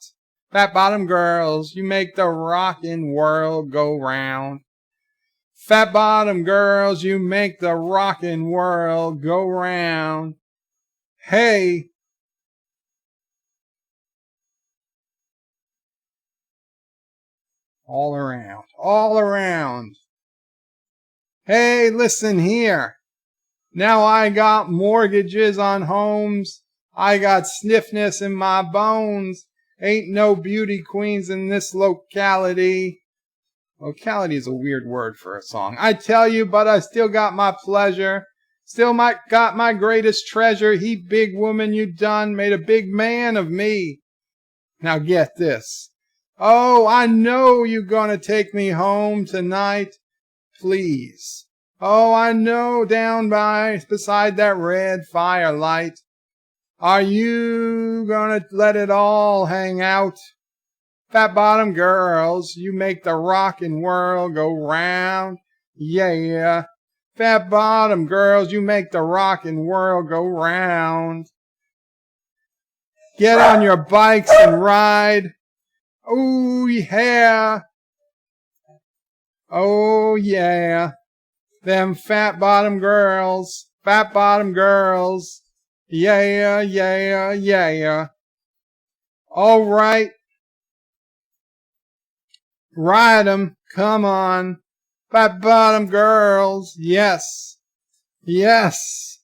Fat bottom girls, you make the rockin' world go round. Fat bottom girls, you make the rockin' world go round. Hey. All around. Hey, listen here. Now I got mortgages on homes. I got stiffness in my bones. Ain't no beauty queens in this locality. Locality is a weird word for a song. I tell you, but I still got my pleasure. Still got my greatest treasure. He big woman you done made a big man of me. Now get this. Oh, I know you gonna take me home tonight. Please. Oh, I know down beside that red firelight. Are you gonna let it all hang out? Fat bottom girls, you make the rockin' world go round. Yeah. Fat bottom girls, you make the rockin' world go round. Get on your bikes and ride. Oh, yeah. Oh, yeah. Them fat bottom girls. Yeah, yeah, yeah. All right. Ride 'em, come on. Fat bottom girls, yes, yes.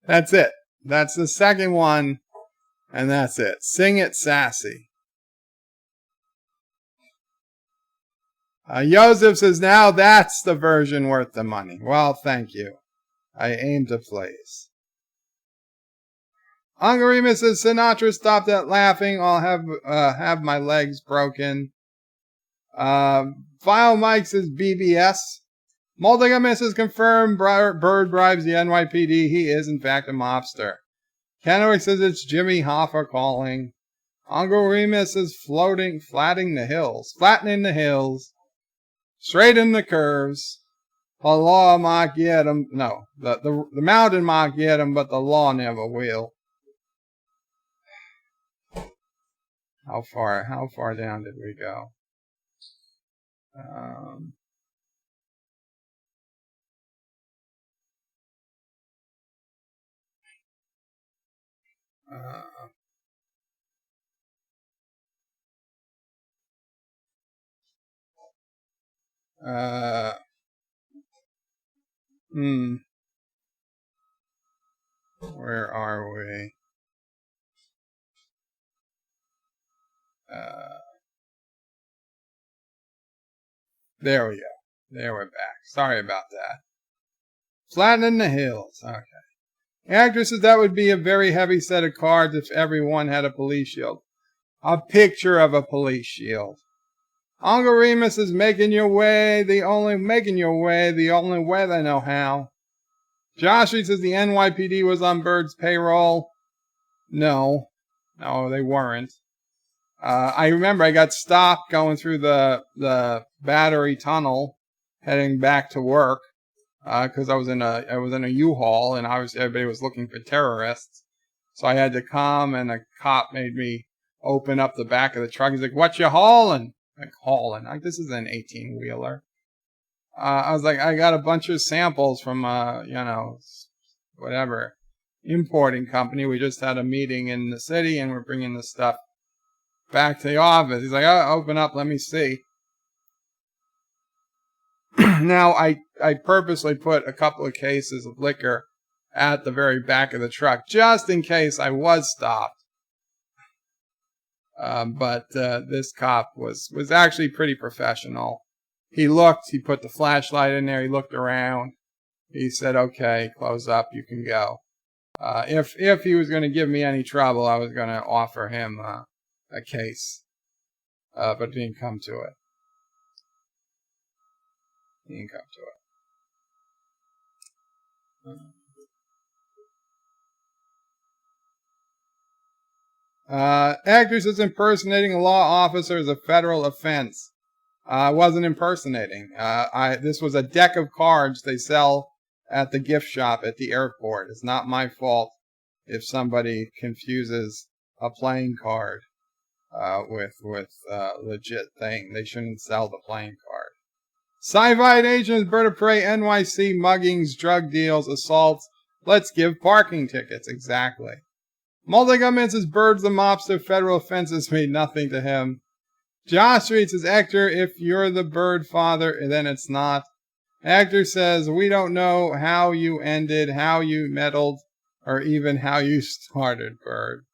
That's it. That's the second one, and that's it. Sing it sassy. Joseph says, now that's the version worth the money. Well, thank you. I aim to please. Uncle Remus says, Sinatra stopped at laughing. I'll have my legs broken. File Mike says, BBS. Multigamist has confirmed Bird bribes the NYPD. He is, in fact, a mobster. Kennewick says it's Jimmy Hoffa calling. Uncle Remus is flattening the hills. Straighten the curves. The law might get him. No, the mountain might get him, but the law never will. How far down did we go? Where are we? There we go. There we're back. Sorry about that. Flattening the hills. Okay. Actor says that would be a very heavy set of cards if everyone had a police shield. A picture of a police shield. Uncle Remus is making your way the only way they know how. Josh says the NYPD was on Bird's payroll. No, they weren't. I remember I got stopped going through the Battery Tunnel, heading back to work, because I was in a U-Haul and everybody was looking for terrorists, so I had to come, and a cop made me open up the back of the truck. He's like, "What you hauling?" Like, this is an 18-wheeler. I was like, I got a bunch of samples from whatever importing company. We just had a meeting in the city, and we're bringing the stuff back to the office. He's like, "Oh, open up, let me see." Now, I purposely put a couple of cases of liquor at the very back of the truck, just in case I was stopped. But this cop was actually pretty professional. He put the flashlight in there, he looked around. He said, "Okay, close up, you can go." If he was going to give me any trouble, I was going to offer him a case. But it didn't come to it. Actress is impersonating a law officer is a federal offense. I wasn't impersonating. This was a deck of cards they sell at the gift shop at the airport. It's not my fault if somebody confuses a playing card with legit thing. They shouldn't sell the playing card. Sci-fi agents, bird of prey, NYC muggings, drug deals, assaults, Let's give parking tickets. Exactly. Multi-Government says Bird's the mobster. Federal offenses mean nothing to him. Josh Street says, Actor, if you're the Bird father, then it's not. Actor says, we don't know how you ended, how you meddled, or even how you started, Bird.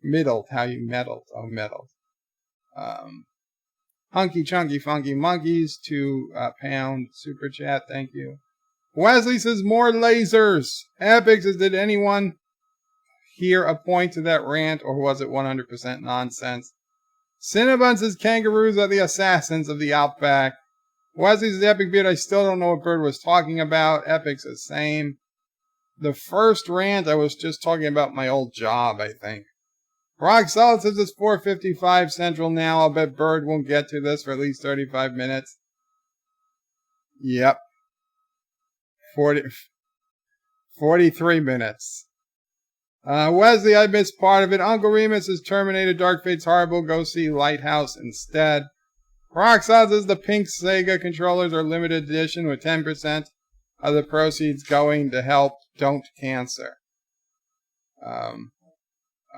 Middled, how you meddled. Oh, meddled. Hunky Chunky Funky Monkeys, £2 super chat, thank you. Wesley says, more lasers. Epic says, did anyone hear a point to that rant, or was it 100% nonsense? Cinnabon says, kangaroos are the assassins of the outback. Wesley says, Epic Beard, I still don't know what Bird was talking about. Epic says, same. The first rant, I was just talking about my old job, I think. Rock Solid says it's 4:55 Central now. I'll bet Bird won't get to this for at least 35 minutes. Yep. 43 minutes. Wesley, I missed part of it. Uncle Remus is Terminator, Dark Fate's horrible. Go see Lighthouse instead. Rock Solid says the pink Sega controllers are limited edition with 10% of the proceeds going to help Don't Cancer.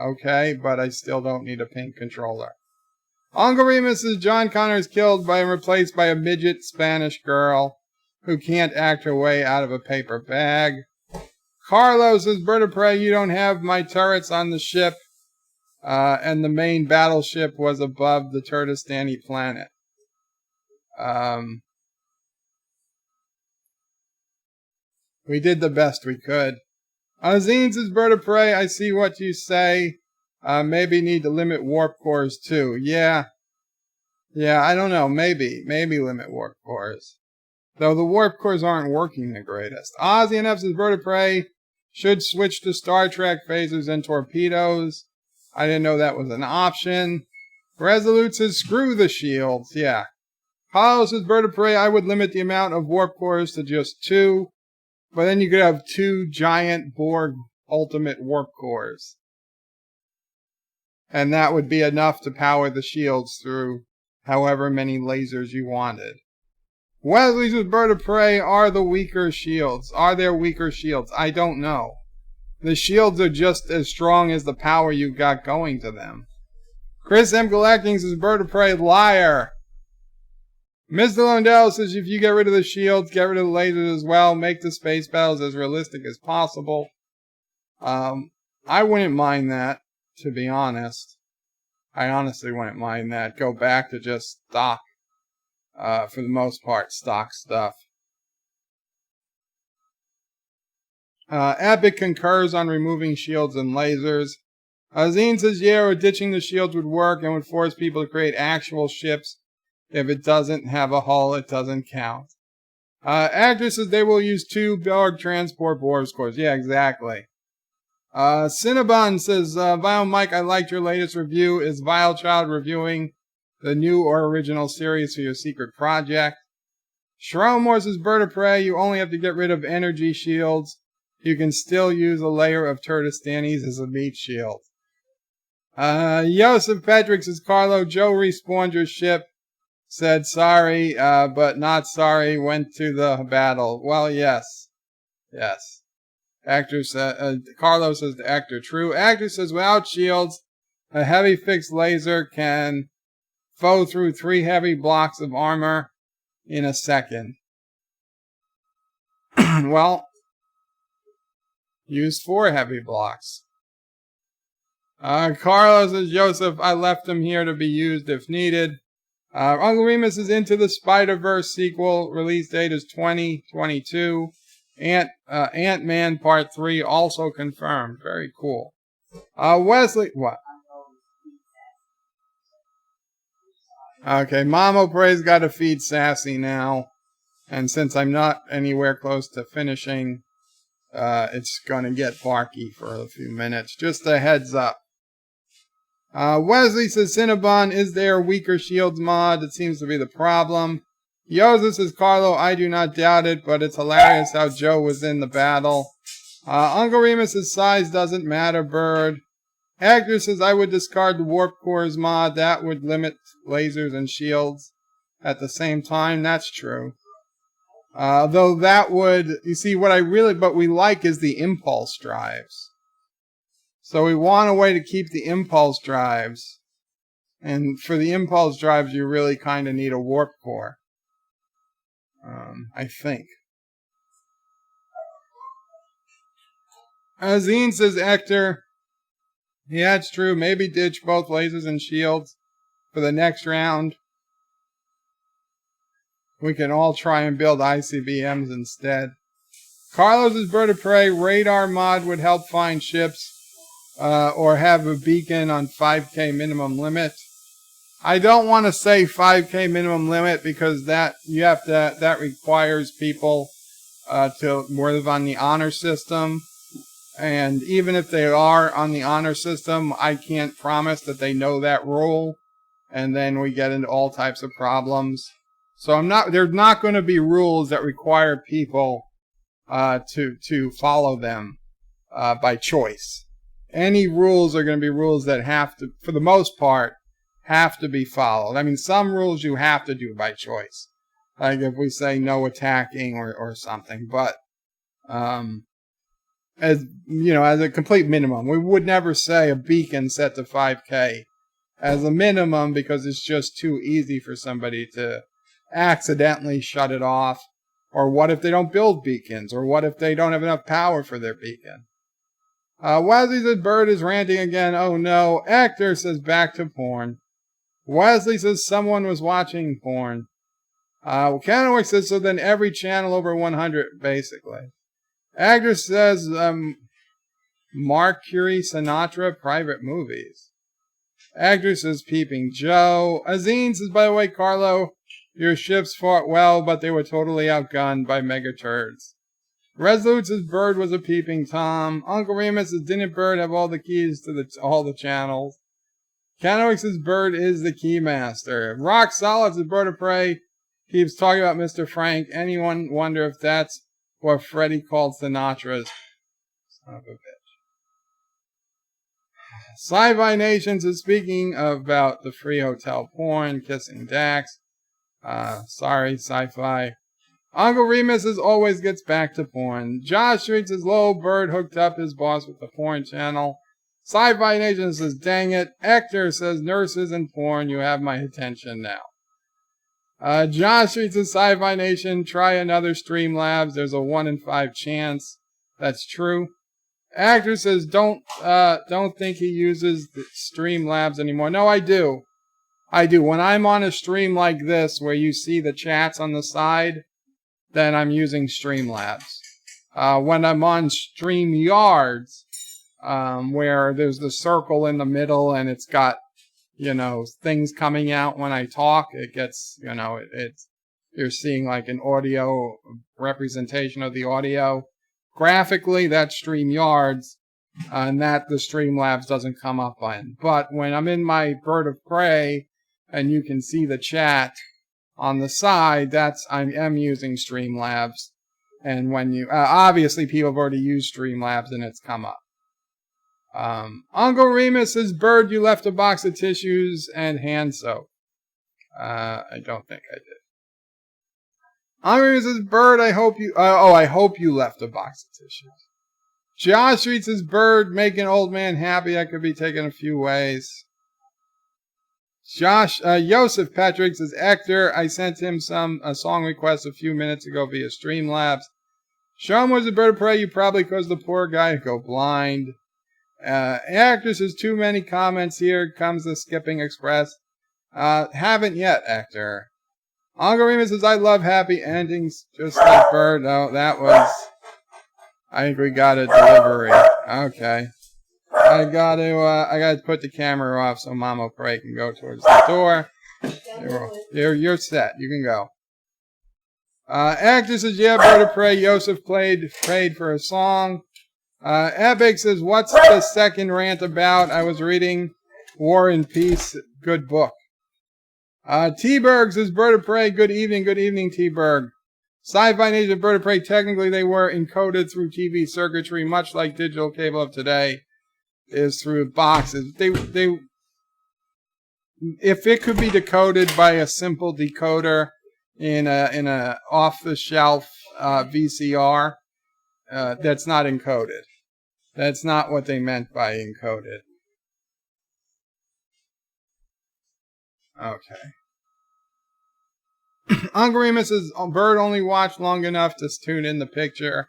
Okay, but I still don't need a pink controller. Uncle Remus says John Connor is killed and replaced by a midget Spanish girl who can't act her way out of a paper bag. Carlos says, Bird of Prey, you don't have my turrets on the ship, and the main battleship was above the Turtistani planet. We did the best we could. Azine says, Bird of Prey, I see what you say. Maybe need to limit warp cores too. Yeah, I don't know. Maybe limit warp cores. Though the warp cores aren't working the greatest. Ozzy and F says, Bird of Prey should switch to Star Trek phasers and torpedoes. I didn't know that was an option. Resolute says, screw the shields. Yeah. Hollow says, Bird of Prey, I would limit the amount of warp cores to just 2. But then you could have 2 giant Borg ultimate warp cores. And that would be enough to power the shields through however many lasers you wanted. Wesley says, Bird of Prey are the weaker shields. Are there weaker shields? I don't know. The shields are just as strong as the power you've got going to them. Chris M. Galacting says, Bird of Prey, liar. Mr. Londell says, if you get rid of the shields, get rid of the lasers as well. Make the space battles as realistic as possible. I wouldn't mind that, to be honest. I honestly wouldn't mind that. Go back to just stock. For the most part, stock stuff. Epic concurs on removing shields and lasers. Azine says, yeah, or ditching the shields would work and would force people to create actual ships. If it doesn't have a hull, it doesn't count. Actress says they will use 2 Borg transport Borg cores. Yeah, exactly. Cinnabon says, Vile Mike, I liked your latest review. Is Vile Child reviewing the new or original series for your secret project? Shromore says, Bird of Prey, you only have to get rid of energy shields. You can still use a layer of Turtistanis as a meat shield. Joseph Patrick says, Carlo, Joe respawned your ship. Said sorry, but not sorry, went to the battle. Well, yes. Yes. Actor says, Carlos says to Actor, true. Actor says, without shields, a heavy fixed laser can foe through 3 heavy blocks of armor in a second. Well, use 4 heavy blocks. Carlos says, Joseph, I left him here to be used if needed. Uncle Remus is into the Spider-Verse sequel. Release date is 2022. Ant-Man Part 3 also confirmed. Very cool. Wesley, what? Okay, Mama Pray's got to feed Sassy now. And since I'm not anywhere close to finishing, it's going to get barky for a few minutes. Just a heads up. Wesley says, Cinnabon, is there a weaker shields mod? It seems to be the problem. Yoza says, Carlo, I do not doubt it, but it's hilarious how Joe was in the battle. Uncle Remus's size doesn't matter, Bird. Hector says, I would discard the warp cores mod. That would limit lasers and shields at the same time. That's true. Though that would, you see, but we like is the impulse drives. So we want a way to keep the impulse drives. And for the impulse drives, you really kind of need a warp core. I think. Azine says, Ector, yeah, it's true. Maybe ditch both lasers and shields for the next round. We can all try and build ICBMs instead. Carlos's Bird of Prey radar mod would help find ships or have a beacon on 5K minimum limit. I don't want to say 5K minimum limit because that requires people to live on the honor system. And even if they are on the honor system, I can't promise that they know that rule. And then we get into all types of problems. So there's not going to be rules that require people to follow them by choice. Any rules are going to be rules that have to, for the most part, have to be followed. I mean, some rules you have to do by choice. Like if we say no attacking or something. But as a complete minimum, we would never say a beacon set to 5K as a minimum because it's just too easy for somebody to accidentally shut it off. Or what if they don't build beacons? Or what if they don't have enough power for their beacon? Wesley says Bird is ranting again. Oh no. Ector says back to porn. Wesley says someone was watching porn. Kennewick says so then every channel over 100 basically. Agner says Mercury Sinatra private movies. Agner says Peeping Joe. Azine says, by the way, Carlo, your ships fought well, but they were totally outgunned by megaturds. Resolute says Bird was a peeping Tom. Uncle Remus says, didn't Bird have all the keys to all the channels? Kennewick says Bird is the keymaster. Rock Solid says Bird of Prey keeps talking about Mr. Frank. Anyone wonder if that's what Freddie called Sinatra's? Son of a bitch. Sci-Fi Nations is speaking about the free hotel porn, kissing Dax. Sorry, Sci-Fi. Uncle Remus always gets back to porn. Josh Street says, low Bird hooked up his boss with the porn channel. Sci-Fi Nation says, dang it. Ector says, nurses and porn, you have my attention now. Josh Street says, Sci-Fi Nation, try another Streamlabs. There's a 1 in 5 chance. That's true. Actor says, don't think he uses the Streamlabs anymore. No, I do. When I'm on a stream like this, where you see the chats on the side, then I'm using Streamlabs. When I'm on StreamYards, where there's the circle in the middle and it's got, things coming out when I talk, it gets, you're seeing like an audio representation of the audio. Graphically, that's StreamYards, and that the Streamlabs doesn't come up on. But when I'm in my Bird of Prey, and you can see the chat on the side, I am using Streamlabs. And when you, obviously people have already used Streamlabs and it's come up. Uncle Remus says, Bird, you left a box of tissues and hand soap. I don't think I did. Uncle Remus says, Bird, I hope you left a box of tissues. Josh Street says, Bird, make an old man happy. That could be taken a few ways. Joseph Patrick says, Ector, I sent him a song request a few minutes ago via Streamlabs. Sean was a Bird of Prey. You probably caused the poor guy to go blind. Actor says, too many comments here. Comes the Skipping Express. Haven't yet, Actor. Uncle Remus says, I love happy endings, just like Bird. No, I think we got a delivery. Okay. I gotta put the camera off so Mama Prey can go towards the door. You're set. You can go. Actor says, yeah, Bird of Prey. Joseph prayed for a song. Epic says, what's the second rant about? I was reading War and Peace. Good book. T-Berg says, Bird of Prey. Good evening, T-Berg. Sci-Fi Nation, Bird of Prey. Technically, they were encoded through TV circuitry, much like digital cable of today is through boxes. If it could be decoded by a simple decoder, in a off-the-shelf VCR that's not encoded. That's not what they meant by encoded. Okay. Uncle Remus says, Bird only watched long enough to tune in the picture.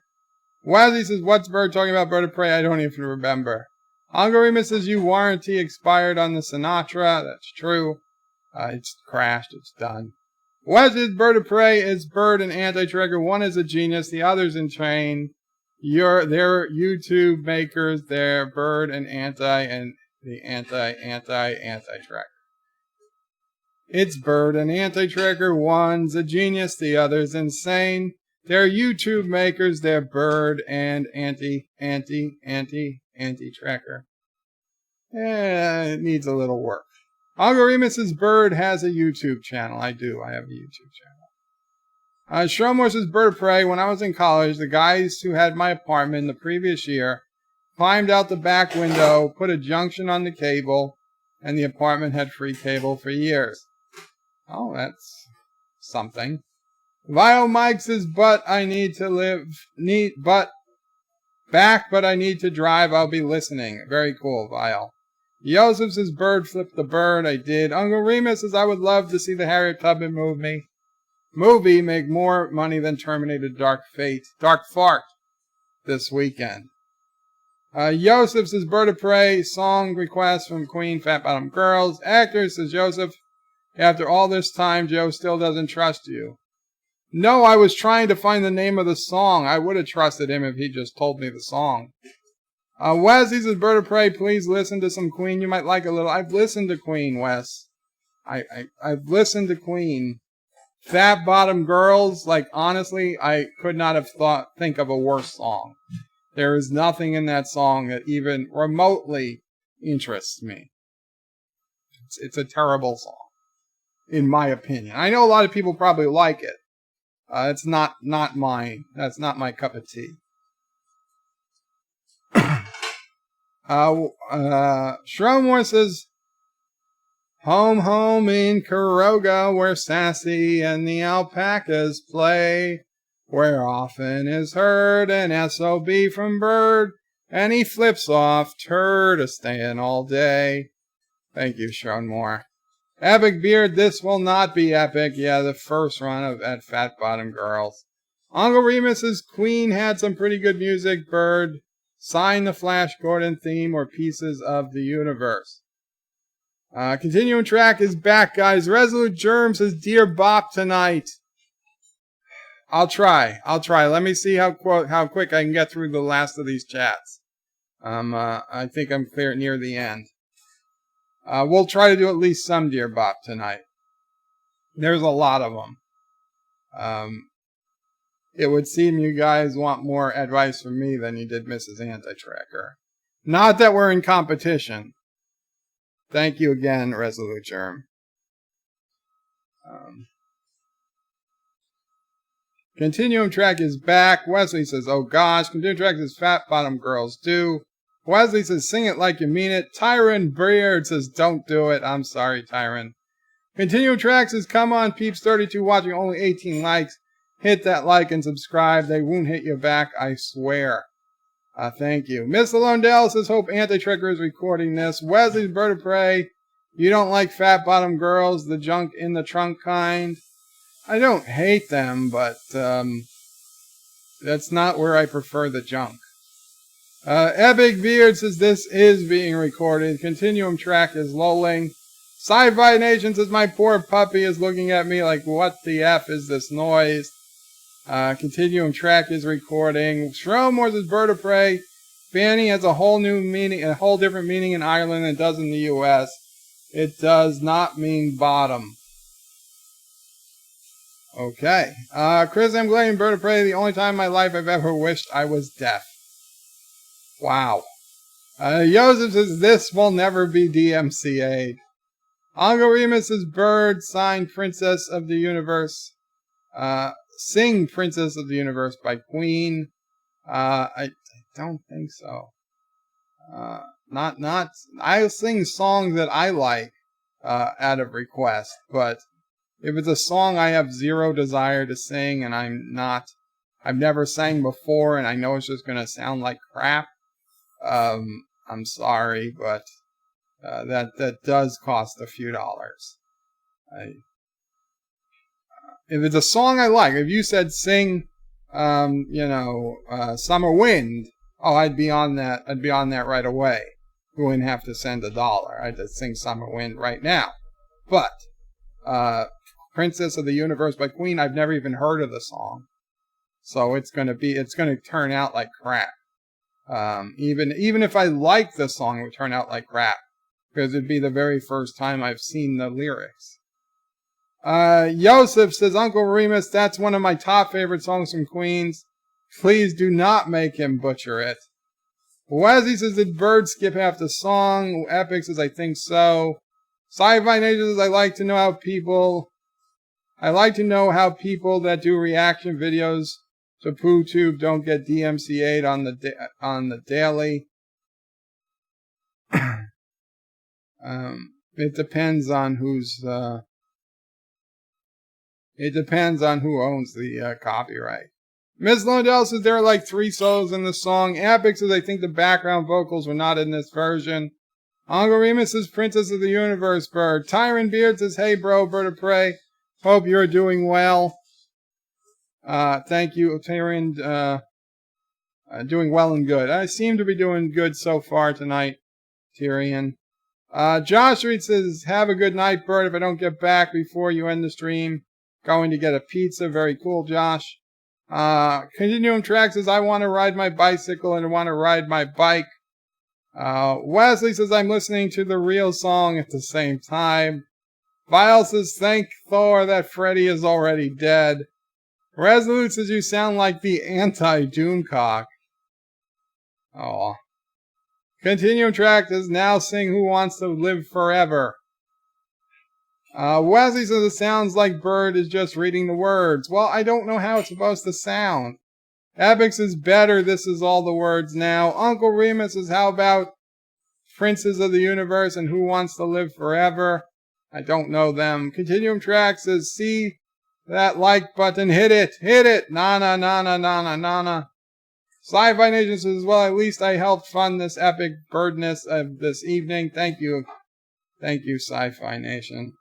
Wesley says, what's Bird talking about? Bird of Prey? I don't even remember. Uncle Remus says, your warranty expired on the Sinatra. That's true. It's crashed. It's done. Wesley's Bird of Prey is Bird and Anti-Trigger. One is a genius. The other's in train. They're YouTube makers. They're Bird and the Anti-Trigger. It's Bird and Anti-Trigger. One's a genius. The other's insane. They're YouTube makers. They're Bird and Anti-Trigger. It needs a little work. Uncle Remus's Bird has a YouTube channel. I do. I have a YouTube channel. Shromore says, Bird of Prey. When I was in college, the guys who had my apartment the previous year climbed out the back window, put a junction on the cable, and the apartment had free cable for years. Oh, that's something. Vio Mike says, but I need to drive. I'll be listening. Very cool, Vile. Joseph says, Bird flipped the bird. I did. Uncle Remus says, I would love to see the Harriet Tubman movie make more money than Terminator Dark Fart this weekend. Joseph says, Bird of Prey, song request from Queen, Fat Bottom Girls. Actor says, Joseph, after all this time, Joe still doesn't trust you. No, I was trying to find the name of the song. I would have trusted him if he just told me the song. Wesley says, Bird of Prey, please listen to some Queen. You might like a little. I've listened to Queen, Wes. I've listened to Queen. Fat Bottom Girls, like, honestly, I could not have think of a worse song. There is nothing in that song that even remotely interests me. It's a terrible song, in my opinion. I know a lot of people probably like it. It's not mine. That's not my cup of tea. Shromore says, home, home in Kuroga, where Sassy and the alpacas play, where often is heard an SOB from Bird, and he flips off turd a staying all day. Thank you, Shromore. Epic Beard, this will not be epic. Yeah, the first run at Fat Bottom Girls. Uncle Remus's Queen had some pretty good music. Bird, sign the Flash Gordon theme or Pieces of the Universe. Continuing track is back, guys. Resolute Germ says, Dear Bop tonight. I'll try. Let me see how quick I can get through the last of these chats. I think I'm clear near the end. We'll try to do at least some Dear Bop tonight. There's a lot of them. It would seem you guys want more advice from me than you did Mrs. Anti-Tracker. Not that we're in competition. Thank you again, Resolute Germ. Continuum track is back. Wesley says, oh gosh. Continuum track is Fat Bottom Girls do. Wesley says, sing it like you mean it. Tyron Beard says, don't do it. I'm sorry, Tyron. Continuum track says, come on, peeps 32 watching, only 18 likes. Hit that like and subscribe. They won't hit you back, I swear. Thank you. Miss Londell says, hope Anti-Trigger is recording this. Wesley's Bird of Prey. You don't like Fat Bottom Girls, the junk in the trunk kind. I don't hate them, but that's not where I prefer the junk. Epic Beard says, this is being recorded. Continuum track is lolling. Sci-Fi Nation says, my poor puppy is looking at me like, what the F is this noise? Continuum track is recording. Shromore says, Bird of Prey. Fanny has a whole new meaning, a whole different meaning in Ireland than it does in the U.S. It does not mean bottom. Okay. Chris, I'm glad in Bird of Prey. The only time in my life I've ever wished I was deaf. Wow. Joseph says, this will never be DMCA'd. Uncle Remus says, Bird, signed Princess of the Universe. Sing Princess of the Universe by Queen. I don't think so. I'll sing songs that I like, out of request, but If it's a song I have zero desire to sing and I've never sang before and I know it's just going to sound like crap, I'm sorry, but that does cost a few dollars. If it's a song I like, if you said sing, Summer Wind, oh, I'd be on that. I'd be on that right away. You wouldn't have to send $1. I'd just sing Summer Wind right now. But Princess of the Universe by Queen, I've never even heard of the song, so it's gonna turn out like crap. Even if I like the song, it would turn out like crap because it'd be the very first time I've seen the lyrics. Yosef says, Uncle Remus, that's one of my top favorite songs from Queens. Please do not make him butcher it. Wesley says, did Bird skip half the song? Epic says, I think so. Sci-Fi Nation says, I like to know how people that do reaction videos to PooTube don't get DMCA'd on the daily. It depends on who owns the copyright. Ms. Londell says there are like 3 solos in the song. Epic says I think the background vocals were not in this version. Uncle Remus says Princess of the Universe, Bird. Tyron Beard says, hey bro, Bird of Prey. Hope you're doing well. Thank you, Tyron. Doing well and good. I seem to be doing good so far tonight, Tyrion. Josh Reed says, have a good night, Bird. If I don't get back before you end the stream, going to get a pizza. Very cool, Josh. Continuum Track says, I want to ride my bicycle and I want to ride my bike. Wesley says, I'm listening to the real song at the same time. Vile says, thank Thor that Freddy is already dead. Resolute says, you sound like the anti-Doomcock. Oh. Continuum Track says, now sing Who Wants to Live Forever. Wesley says, it sounds like Bird is just reading the words. Well, I don't know how it's supposed to sound. Epic says, better, this is all the words now. Uncle Remus says, how about Princes of the Universe and Who Wants to Live Forever? I don't know them. Continuum Track says, see that like button, hit it, nana, nana, nana, nana. Sci-Fi Nation says, well, at least I helped fund this epic birdness of this evening. Thank you, Sci-Fi Nation.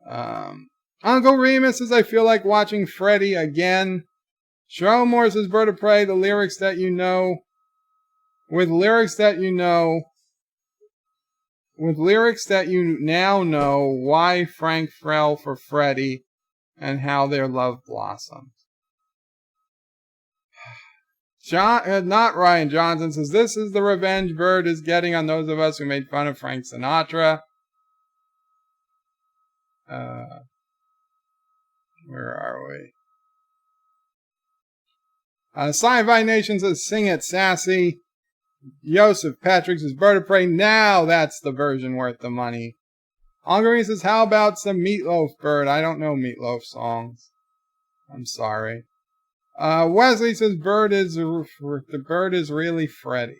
Uncle Remus says, I feel like watching Freddy again. Jerome Moore says, Bird of Prey, with lyrics that you now know why Frank fell for Freddy and how their love blossomed. Not Ryan Johnson says, this is the revenge Bird is getting on those of us who made fun of Frank Sinatra. Where are we? Sci-Fi Nation says, sing it, sassy. Joseph Patrick says, Bird of Prey, now that's the version worth the money. Hungary says, how about some Meatloaf, Bird? I don't know Meatloaf songs. I'm sorry. Wesley says, the bird is really Freddy.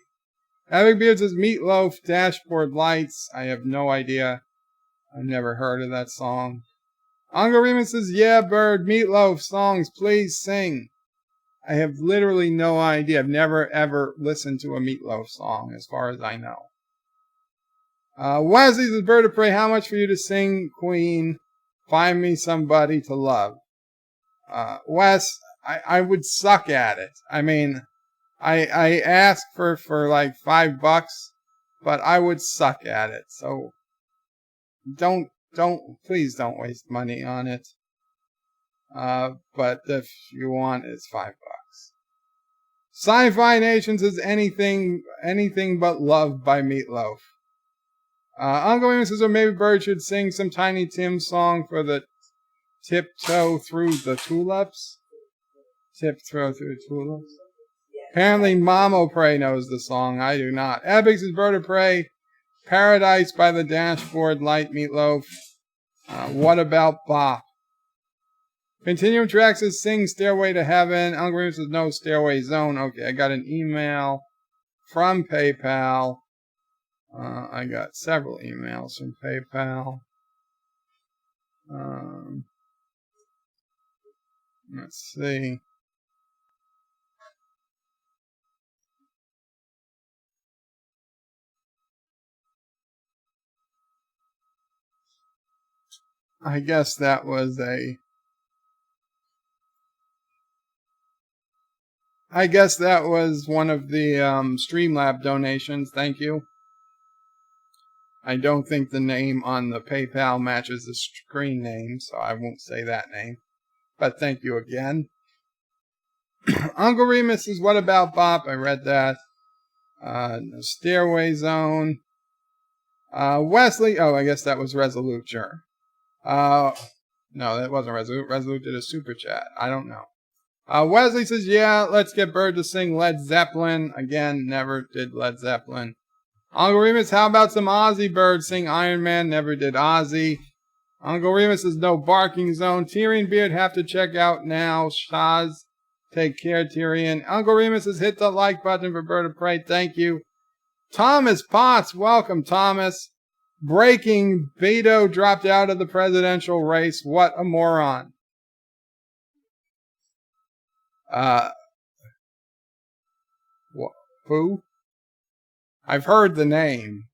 Epic Beard says, Meatloaf, Dashboard Lights. I have no idea. I've never heard of that song. Uncle Remus says, yeah, Bird, Meatloaf songs, please sing. I have literally no idea. I've never ever listened to a Meatloaf song, as far as I know. Wesley says, Bird of Prey, how much for you to sing, Queen? Find me somebody to love. Wes, I would suck at it. I mean, I asked for like $5, but I would suck at it. So please don't waste money on it. But if you want, it's $5. Sci-Fi Nation says anything but love by Meatloaf. Uncle Amos says, or maybe Bird should sing some Tiny Tim song for the Tiptoe Through the Tulips. Tiptoe Through the Tulips. Apparently, Mamo Prey knows the song. I do not. Epic says, Bird of Prey, Paradise by the Dashboard Light, Meatloaf. What about Bop? Continuum Track says, sing Stairway to Heaven. Uncle Amos says, no, Stairway Zone. Okay, I got an email from PayPal. I got several emails from PayPal. Let's see. I guess that was one of the Streamlab donations. Thank you. I don't think the name on the PayPal matches the screen name, so I won't say that name. But thank you again. Uncle Remus is What About Bop? I read that. Stairway Zone. Wesley. Oh, I guess that was Resolute. Sure. No, that wasn't Resolute. Resolute did a super chat. I don't know. Wesley says, yeah, let's get Bird to sing Led Zeppelin. Again, never did Led Zeppelin. Uncle Remus, how about some Ozzy Bird sing Iron Man? Never did Ozzy. Uncle Remus says, no barking zone. Tyrion Beard have to check out now. Shaz, take care, Tyrion. Uncle Remus has hit the like button for Bird of Prey. Thank you. Thomas Potts, welcome, Thomas. Breaking, Beto dropped out of the presidential race. What a moron. Who? I've heard the name.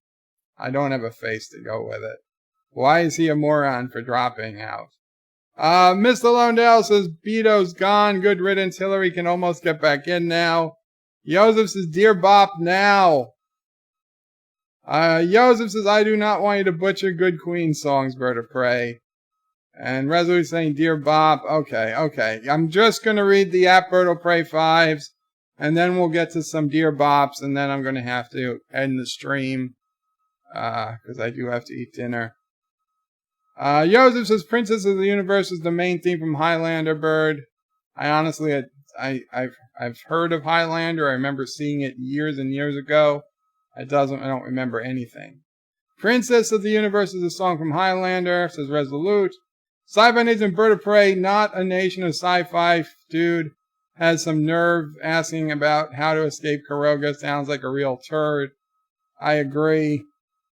I don't have a face to go with it. Why is he a moron for dropping out? Mr. Londell says, Beto's gone. Good riddance. Hillary can almost get back in now. Joseph says, Dear Bop, now. Joseph says, I do not want you to butcher good Queen songs, Bird of Prey. And Resolute saying, Dear Bop. Okay. I'm just going to read the App Bird of Prey 5s, and then we'll get to some Dear Bops, and then I'm going to have to end the stream, because I do have to eat dinner. Joseph says, Princess of the Universe is the main theme from Highlander, Bird. I honestly, I've heard of Highlander. I remember seeing it years and years ago. I don't remember anything. Princess of the Universe is a song from Highlander, says Resolute. Sci-Fi Nation Bird of Prey, not a nation of sci-fi, dude. Has some nerve asking about how to escape Karoga. Sounds like a real turd. I agree.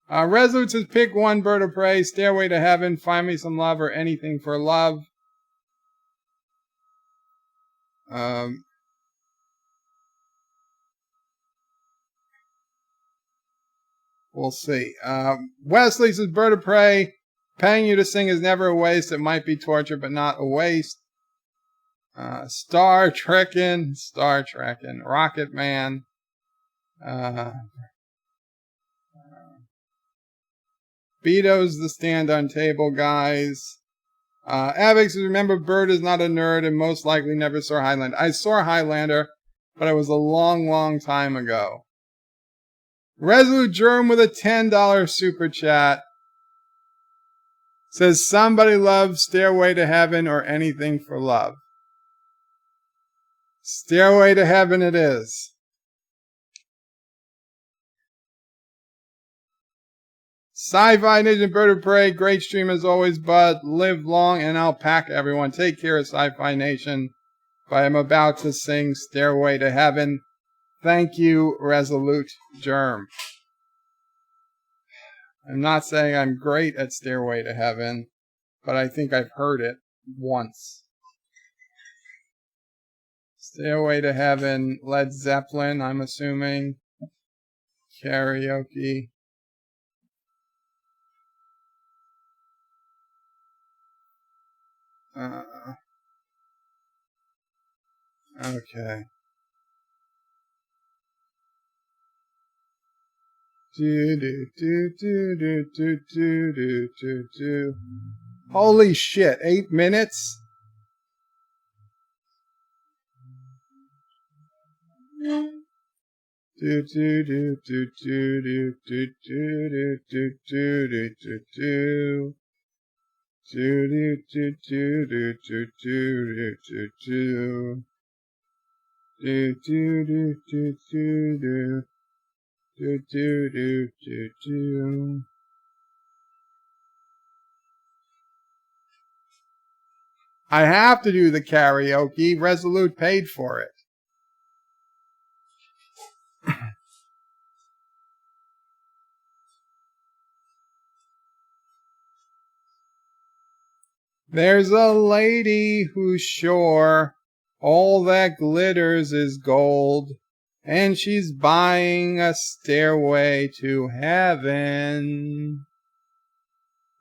Resolute says, pick one, Bird of Prey, Stairway to Heaven, Find Me Some Love, or Anything for Love. We'll see. Wesley says, Bird of Prey, paying you to sing is never a waste. It might be torture, but not a waste. Star Trekkin', Rocket Man. Beto's the stand-on table, guys. Avex says, remember, Bird is not a nerd and most likely never saw Highlander. I saw Highlander, but it was a long, long time ago. Resolute Germ with a $10 super chat says, somebody loves Stairway to Heaven or Anything for Love. Stairway to Heaven it is. Sci-Fi Nation Bird of Prey, great stream as always, bud. Live long and alpaca, everyone. Take care of Sci-Fi Nation. But I'm about to sing Stairway to Heaven. Thank you, Resolute Germ. I'm not saying I'm great at Stairway to Heaven, but I think I've heard it once. Stairway to Heaven, Led Zeppelin, I'm assuming. Karaoke. Okay. Holy shit, 8 minutes? I have to do the karaoke. Resolute paid for it. There's a lady who's sure all that glitters is gold, and she's buying a stairway to heaven.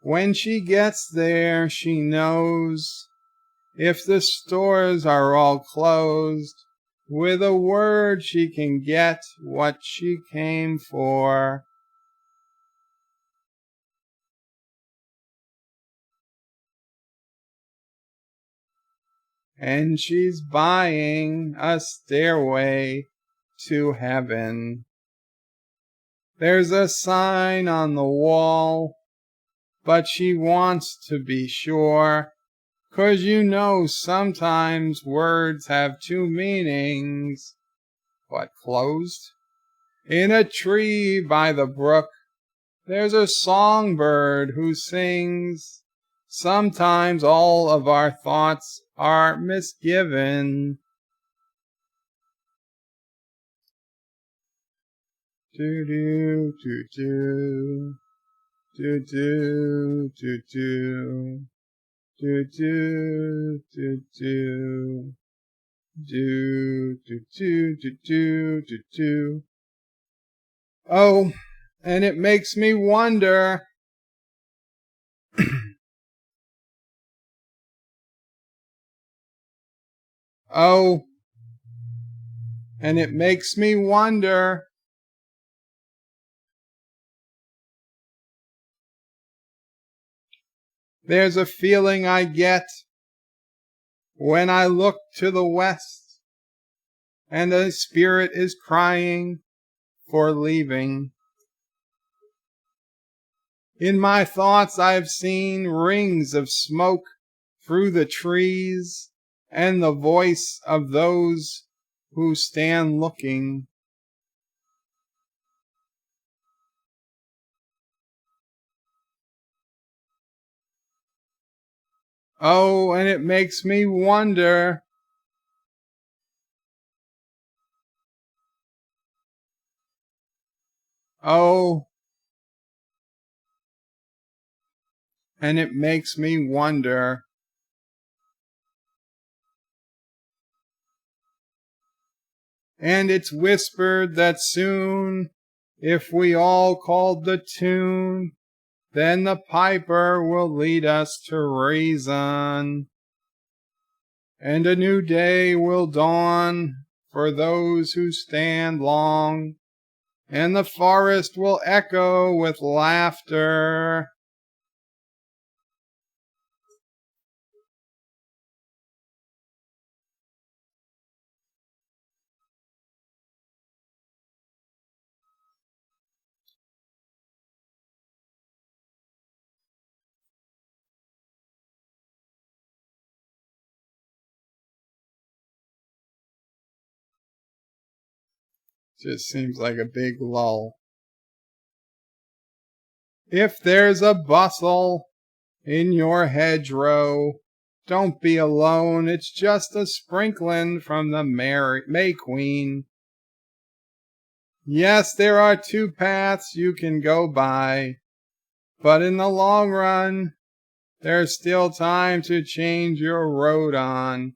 When she gets there, she knows if the stores are all closed, with a word she can get what she came for. And she's buying a stairway to heaven. There's a sign on the wall, but she wants to be sure, 'cause you know sometimes words have two meanings. But closed? In a tree by the brook, there's a songbird who sings. Sometimes all of our thoughts are misgiven. Do do do do do do do do do do do do do do do do do. Oh, and it makes me wonder. Oh, and it makes me wonder. There's a feeling I get when I look to the west, and a spirit is crying for leaving. In my thoughts I've seen rings of smoke through the trees, and the voice of those who stand looking. Oh, and it makes me wonder. Oh, and it makes me wonder. And it's whispered that soon, if we all called the tune, then the piper will lead us to reason, and a new day will dawn for those who stand long, and the forest will echo with laughter. Just seems like a big lull. If there's a bustle in your hedgerow, don't be alone, it's just a sprinkling from the May Queen. Yes, there are two paths you can go by, but in the long run, there's still time to change your road on.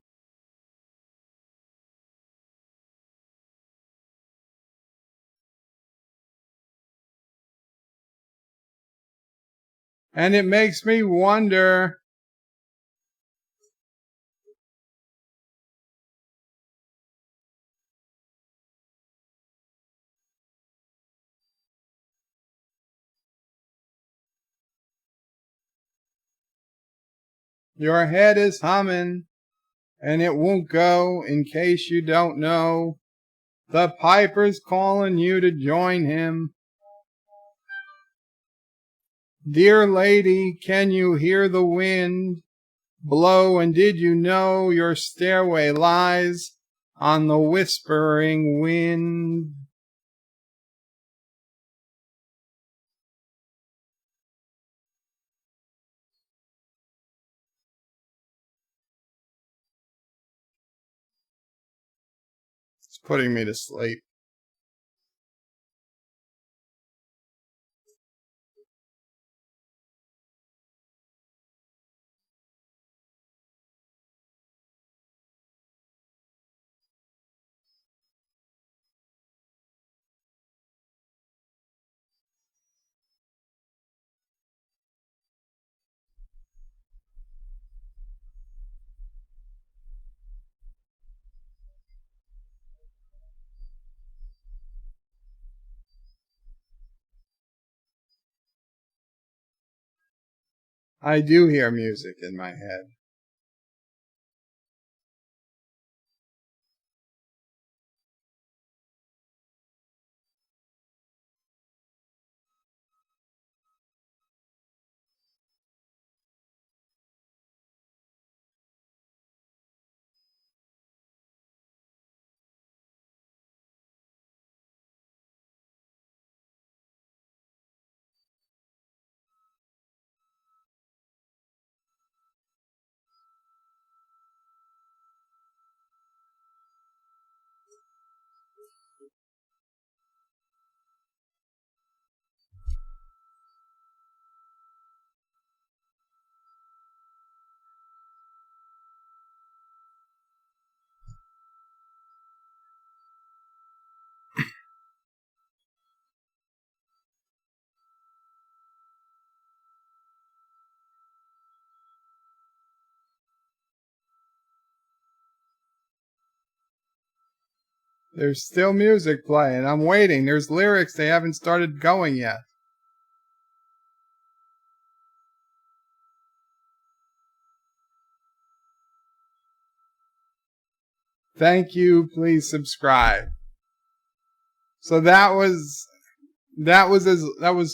And it makes me wonder. Your head is humming, and it won't go in case you don't know. The piper's calling you to join him. Dear lady, can you hear the wind blow, and did you know your stairway lies on the whispering wind? It's putting me to sleep. I do hear music in my head. There's still music playing. I'm waiting. There's lyrics. They haven't started going yet. Thank you. Please subscribe. So that was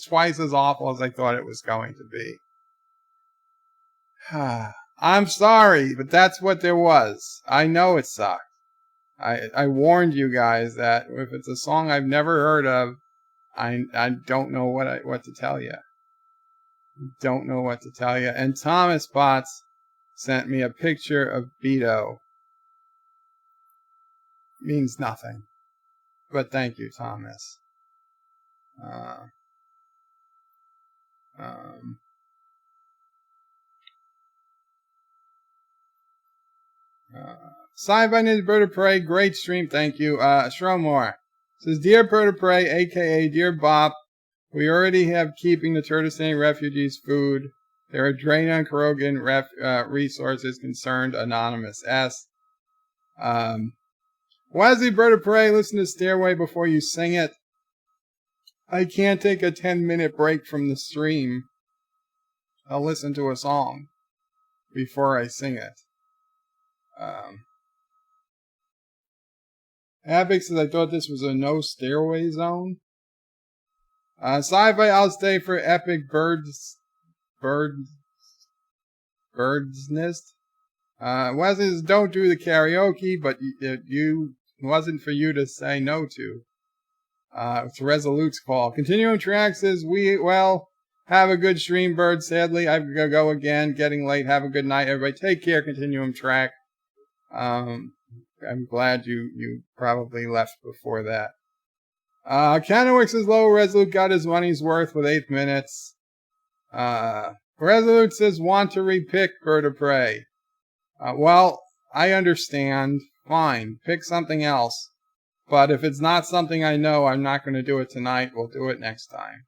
twice as awful as I thought it was going to be. I'm sorry, but that's what there was. I know it sucked. I warned you guys that if it's a song I've never heard of, I don't know what to tell you. Don't know what to tell you. And Thomas Potts sent me a picture of Beto. Means nothing. But thank you, Thomas. Sci-Fi Ninja Bird of Prey, great stream, thank you. Shromore says, Dear Bird of Prey, aka Dear Bop, we already have keeping the Kurdistan refugees food. There are drain on Krogan resources concerned, Anonymous S. Wesley Bird of Prey, listen to Stairway before you sing it. I can't take a 10-minute break from the stream. I'll listen to a song before I sing it. Epic says, I thought this was a no stairway zone. Sci-Fi, I'll stay for Epic Bird's nest. Wesley says, don't do the karaoke, but it wasn't for you to say no to. It's Resolute's call. Continuum Track says, have a good stream, Bird. Sadly, I've got to go again. Getting late. Have a good night, everybody. Take care, Continuum Track. I'm glad you probably left before that. Kennewick says, low Resolute got his money's worth with 8 minutes. Resolute says, want to repick Bird of Prey. Well, I understand. Fine. Pick something else. But if it's not something I know, I'm not going to do it tonight. We'll do it next time.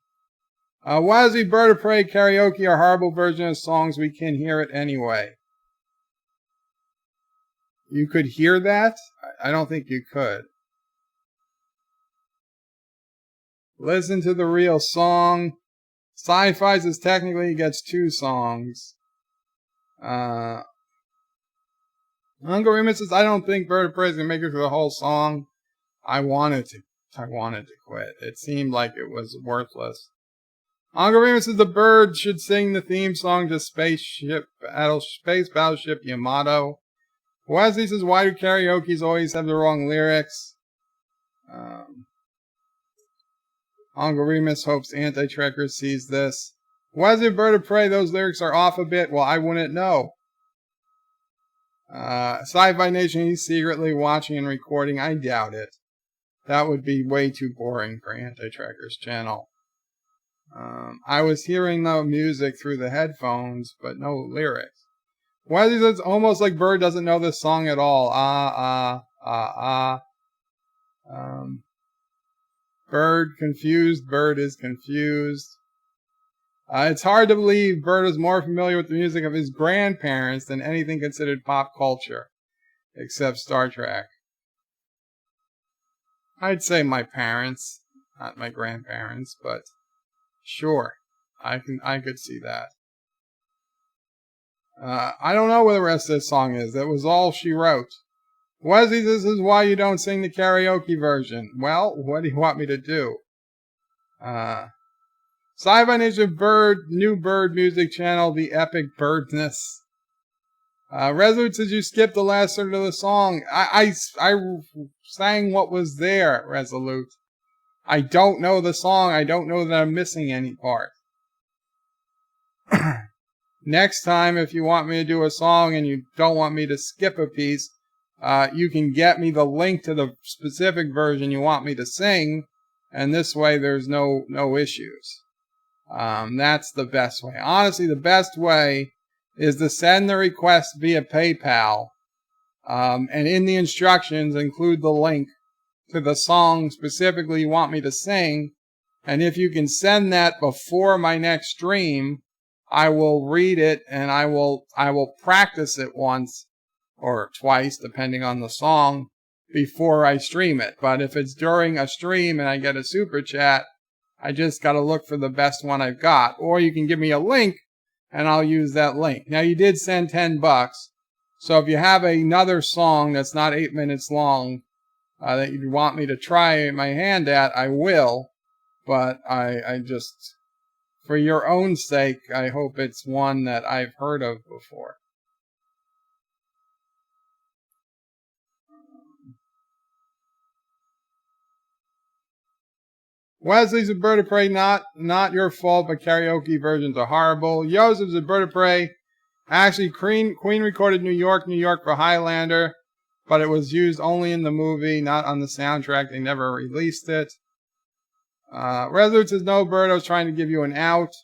Wazzy Bird of Prey karaoke are horrible version of songs. We can hear it anyway. You could hear that? I don't think you could. Listen to the real song. Sci-Fi says technically he gets 2 songs. Uncle Remus says, I don't think Bird of Prey is going to make it through the whole song. I wanted to quit. It seemed like it was worthless. Uncle Remus says the Bird should sing the theme song to Space Battleship Yamato. Wesley says, why do karaoke's always have the wrong lyrics? Uncle Remus hopes Anti-Trekker sees this. Wesley Bird of Prey, those lyrics are off a bit. Well, I wouldn't know. Sci-Fi Nation, he's secretly watching and recording. I doubt it. That would be way too boring for Anti-Trekker's channel. I was hearing the music through the headphones, but no lyrics. Wesley says it's almost like Bird doesn't know this song at all. Bird confused. Bird is confused. It's hard to believe Bird is more familiar with the music of his grandparents than anything considered pop culture, except Star Trek. I'd say my parents, not my grandparents, but sure, I could see that. I don't know what the rest of this song is. That was all she wrote. Wesley, this is why you don't sing the karaoke version. Well, what do you want me to do? Sci-Fi Nation new bird music channel, The Epic Birdness. Resolute says you skipped the last third of the song. I sang what was there, Resolute. I don't know the song. I don't know that I'm missing any part. Next time, if you want me to do a song and you don't want me to skip a piece, you can get me the link to the specific version you want me to sing, and this way there's no issues. That's the best way. Honestly, the best way is to send the request via PayPal, and in the instructions include the link to the song specifically you want me to sing, and if you can send that before my next stream, I will read it and I will practice it once or twice, depending on the song, before I stream it. But if it's during a stream and I get a super chat, I just got to look for the best one I've got. Or you can give me a link and I'll use that link. Now, you did send $10, so if you have another song that's not 8 minutes long that you want me to try my hand at, I will. But I just, for your own sake, I hope it's one that I've heard of before. Wesley's a Bird of Prey, not your fault, but karaoke versions are horrible. Joseph's a Bird of Prey. Actually, Queen recorded New York for Highlander, but it was used only in the movie, not on the soundtrack. They never released it. Resolute says, no, Bird, I was trying to give you an out.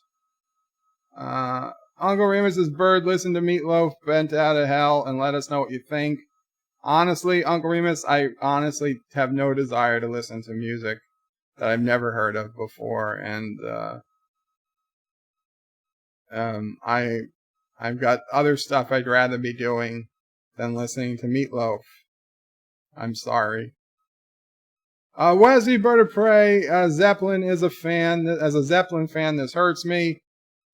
Uncle Remus says, Bird, listen to Meatloaf, Bent Out of Hell, and let us know what you think. Honestly, Uncle Remus, I honestly have no desire to listen to music that I've never heard of before, and I've got other stuff I'd rather be doing than listening to Meatloaf. I'm sorry. Wesley, Bird of Prey, Zeppelin is a fan. As a Zeppelin fan, this hurts me.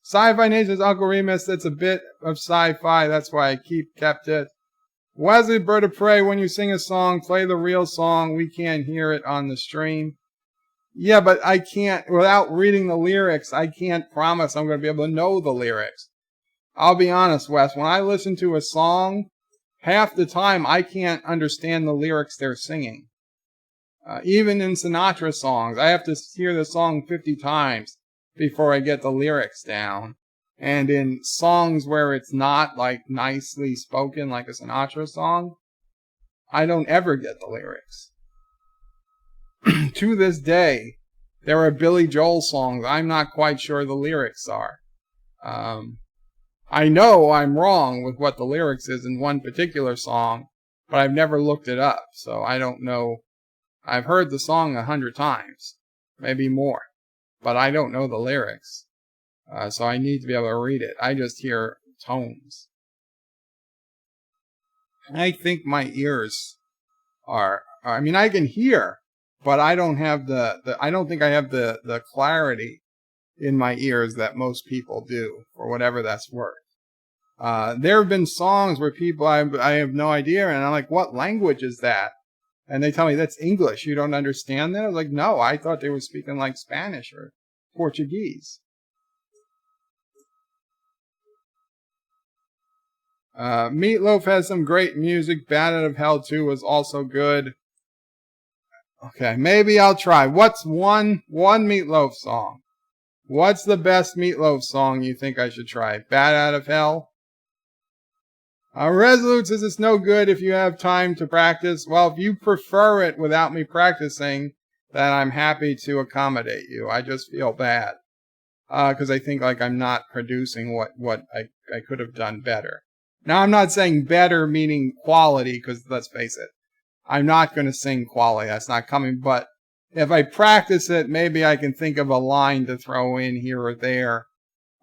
Sci-Fi Nation's Uncle Remus, it's a bit of sci-fi, that's why I kept it. Wesley, Bird of Prey, when you sing a song, play the real song. We can't hear it on the stream. Yeah, but I can't, without reading the lyrics, I can't promise I'm going to be able to know the lyrics. I'll be honest, Wes, when I listen to a song, half the time I can't understand the lyrics they're singing. Even in Sinatra songs, I have to hear the song 50 times before I get the lyrics down. And in songs where it's not like nicely spoken like a Sinatra song, I don't ever get the lyrics. To this day, there are Billy Joel songs I'm not quite sure the lyrics are. I know I'm wrong with what the lyrics is in one particular song, but I've never looked it up, so I don't know. I've heard the song 100 times, maybe more, but I don't know the lyrics, so I need to be able to read it. I just hear tones. I think my ears are, I mean, I can hear, but I don't have I don't think I have the clarity in my ears that most people do, for whatever that's worth. There have been songs where people, I have no idea, and I'm like, what language is that? And they tell me, that's English, you don't understand that? I was like, no, I thought they were speaking like Spanish or Portuguese. Meatloaf has some great music. Bat Out of Hell 2 was also good. Okay, maybe I'll try. What's one Meatloaf song? What's the best Meatloaf song you think I should try? Bat Out of Hell? Resolute says it's no good if you have time to practice. Well, if you prefer it without me practicing, then I'm happy to accommodate you. I just feel bad. Because I think like I'm not producing what I could have done better. Now, I'm not saying better meaning quality, because let's face it, I'm not going to sing quality. That's not coming. But if I practice it, maybe I can think of a line to throw in here or there.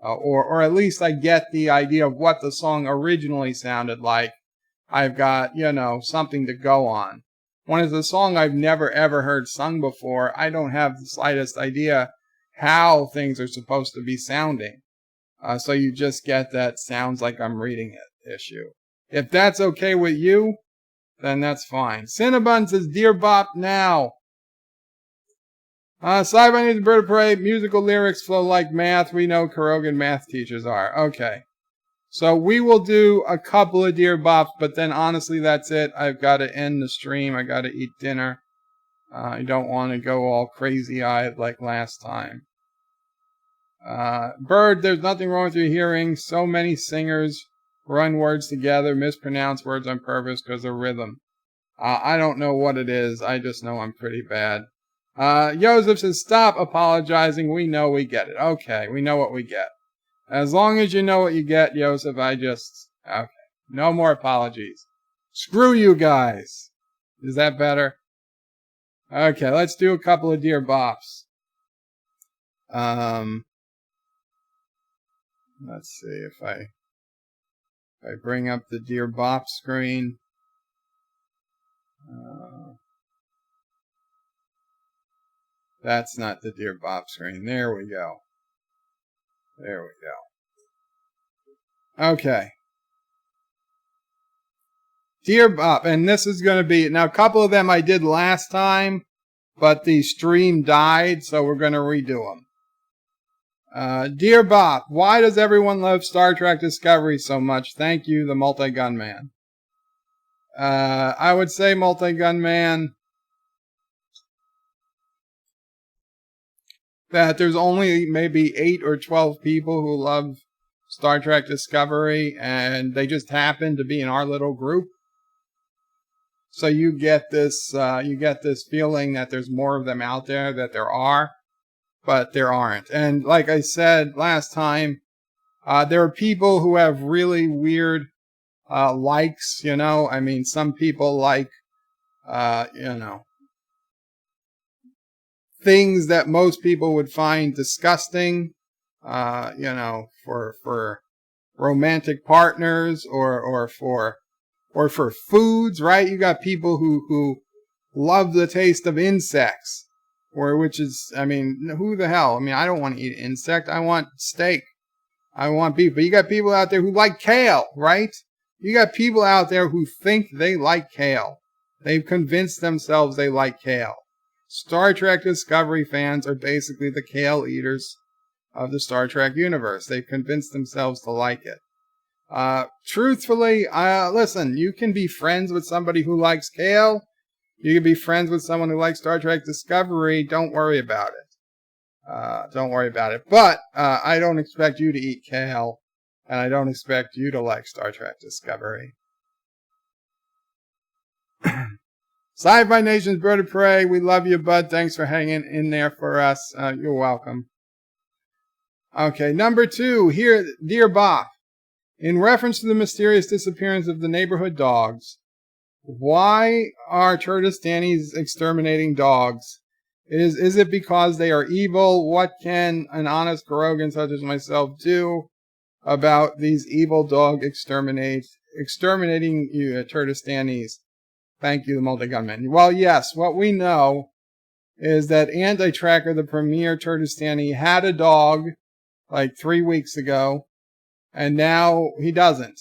Or at least I get the idea of what the song originally sounded like. I've got, something to go on. When it's a song I've never ever heard sung before, I don't have the slightest idea how things are supposed to be sounding. So you just get that sounds like I'm reading it issue. If that's okay with you, then that's fine. Cinnabon says, Dear Bop now. Sci-fi needs a bird of prey. Musical lyrics flow like math. We know Kurogan math teachers are. Okay. So we will do a couple of Dear Bops, but then honestly, that's it. I've got to end the stream. I got to eat dinner. I don't want to go all crazy-eyed like last time. Bird, there's nothing wrong with your hearing. So many singers run words together, mispronounce words on purpose because of rhythm. I don't know what it is. I just know I'm pretty bad. Joseph says, stop apologizing. We know we get it. Okay, we know what we get. As long as you know what you get, Joseph, okay. No more apologies. Screw you guys. Is that better? Okay, let's do a couple of Dear Bops. Let's see if I bring up the Dear Bop screen. That's not the Dear Bop screen. There we go. There we go. Okay. Dear Bop, and this is going to be, now a couple of them I did last time, but the stream died, so we're going to redo them. Dear Bop, why does everyone love Star Trek Discovery so much? Thank you, the Multi-Gun Man. I would say Multi-Gun Man, that there's only maybe 8 or 12 people who love Star Trek Discovery, and they just happen to be in our little group. So you get this feeling that there's more of them out there that there are, but there aren't. And like I said last time, there are people who have really weird likes. You know, I mean, some people like things that most people would find disgusting, for romantic partners or for foods, right? You got people who love the taste of insects, which is, I mean, who the hell? I mean, I don't want to eat an insect. I want steak. I want beef. But you got people out there who like kale, right? You got people out there who think they like kale. They've convinced themselves they like kale. Star Trek Discovery fans are basically the kale eaters of the Star Trek universe. They've convinced themselves to like it. Truthfully, listen, you can be friends with somebody who likes kale. You can be friends with someone who likes Star Trek Discovery. Don't worry about it. Don't worry about it. But I don't expect you to eat kale, and I don't expect you to like Star Trek Discovery. Sci-Fi Nation's Bird of Prey, we love you, bud. Thanks for hanging in there for us. You're welcome. Okay, number 2, here, Dear Bop. In reference to the mysterious disappearance of the neighborhood dogs, why are Turdistanis exterminating dogs? Is it because they are evil? What can an honest Kurogan such as myself do about these evil dog exterminating Turdistanis? Thank you, the Multi-Gunman. Well, yes, what we know is that Anti-Tracker, the premier Turdistani, had a dog like 3 weeks ago, and now he doesn't.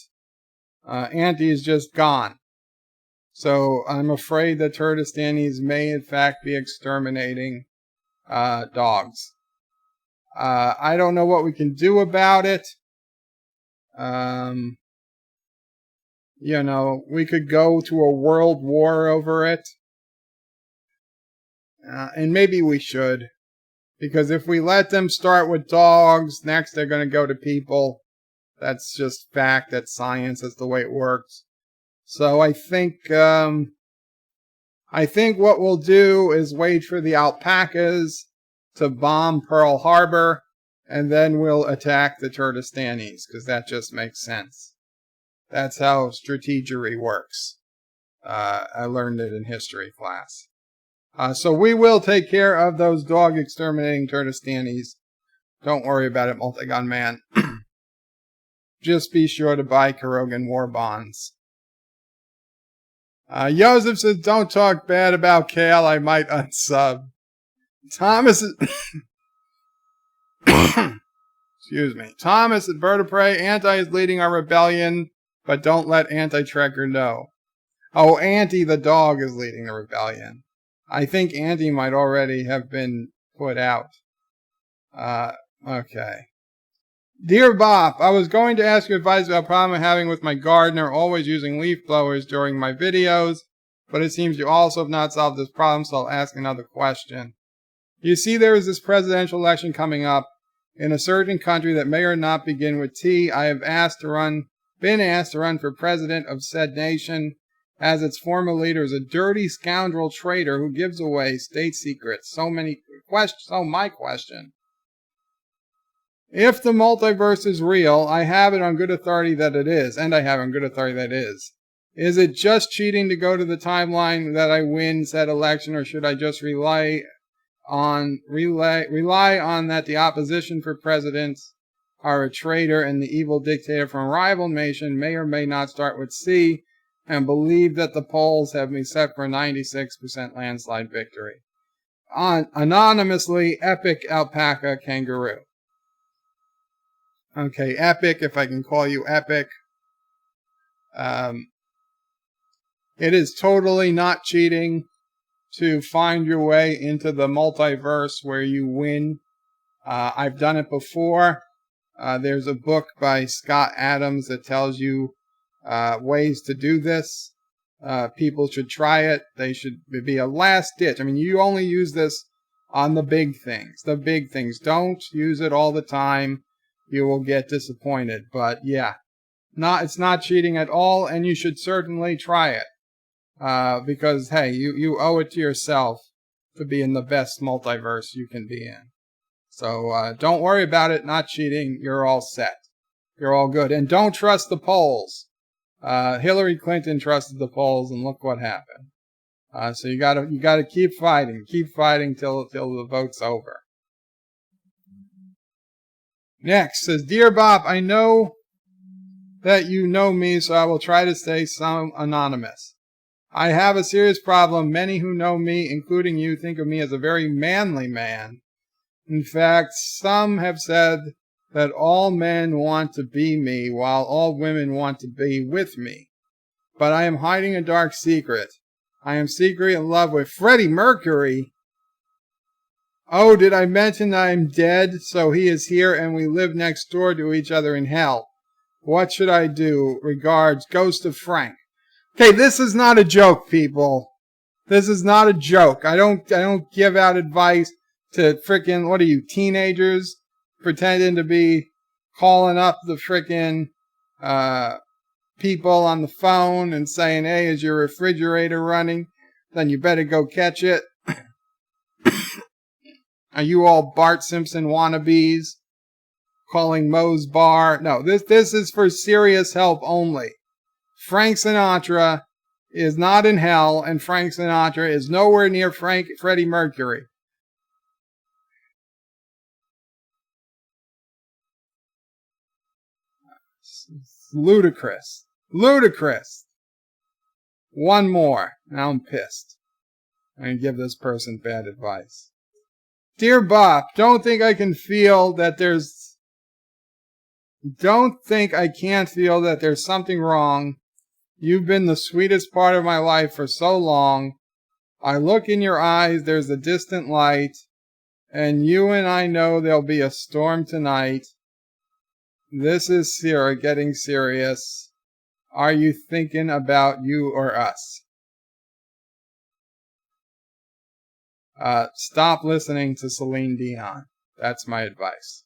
Anti is just gone. So I'm afraid the Turdistanis may in fact be exterminating dogs. I don't know what we can do about it. We could go to a world war over it. And maybe we should. Because if we let them start with dogs, next they're going to go to people. That's just fact. That's science. That's the way it works. So I think what we'll do is wait for the alpacas to bomb Pearl Harbor, and then we'll attack the Turdistanis, because that just makes sense. That's how strategery works. I learned it in history class. So we will take care of those dog exterminating Turdistanis. Don't worry about it, Multi-Gun Man. Just be sure to buy Kurogan War Bonds. Joseph says, don't talk bad about kale. I might unsub. Thomas is... Excuse me. Thomas at Vertebrae, Anti is leading our rebellion, but don't let Anti-Trekker know. Oh, Auntie the dog is leading the rebellion. I think Auntie might already have been put out. Okay. Dear Bop, I was going to ask you advice about a problem I'm having with my gardener always using leaf blowers during my videos, but it seems you also have not solved this problem, so I'll ask another question. You see, there is this presidential election coming up in a certain country that may or not begin with T. I have been asked to run for president of said nation, as its former leader is a dirty scoundrel traitor who gives away state secrets. So my question. If the multiverse is real, I have it on good authority that it is, and I have it on good authority that it is. Is it just cheating to go to the timeline that I win said election, or should I just rely on that the opposition for president are a traitor and the evil dictator from a rival nation may or may not start with C, and believe that the polls have me set for a 96% landslide victory? Anonymously, Epic Alpaca Kangaroo. Okay, Epic, if I can call you Epic. It is totally not cheating to find your way into the multiverse where you win. I've done it before. There's a book by Scott Adams that tells you ways to do this. People should try it. They should be a last ditch. I mean, you only use this on the big things. The big things. Don't use it all the time. You will get disappointed. But yeah, it's not cheating at all, and you should certainly try it. Because, hey, you owe it to yourself to be in the best multiverse you can be in. So don't worry about it, not cheating. You're all set. You're all good. And don't trust the polls. Hillary Clinton trusted the polls, and look what happened. So you gotta keep fighting till the vote's over. Next says, Dear Bop, I know that you know me, so I will try to stay anonymous. I have a serious problem. Many who know me, including you, think of me as a very manly man. In fact, some have said that all men want to be me, while all women want to be with me. But I am hiding a dark secret. I am secretly in love with Freddie Mercury. Oh, did I mention that I'm dead? So he is here and we live next door to each other in hell. What should I do? Regards, Ghost of Frank. Okay, this is not a joke, people. This is not a joke. I don't give out advice to frickin', what are you, teenagers? Pretending to be calling up the frickin' people on the phone and saying, hey, is your refrigerator running? Then you better go catch it. Are you all Bart Simpson wannabes calling Moe's Bar? No, this is for serious help only. Frank Sinatra is not in hell, and Frank Sinatra is nowhere near Freddie Mercury. Ludicrous. Ludicrous. One more. Now I'm pissed. I'm going to give this person bad advice. Dear Bop, don't think I can't feel that there's something wrong. You've been the sweetest part of my life for so long. I look in your eyes, there's a distant light, and you and I know there'll be a storm tonight. This is getting serious. Are you thinking about you or us? Stop listening to Celine Dion. That's my advice.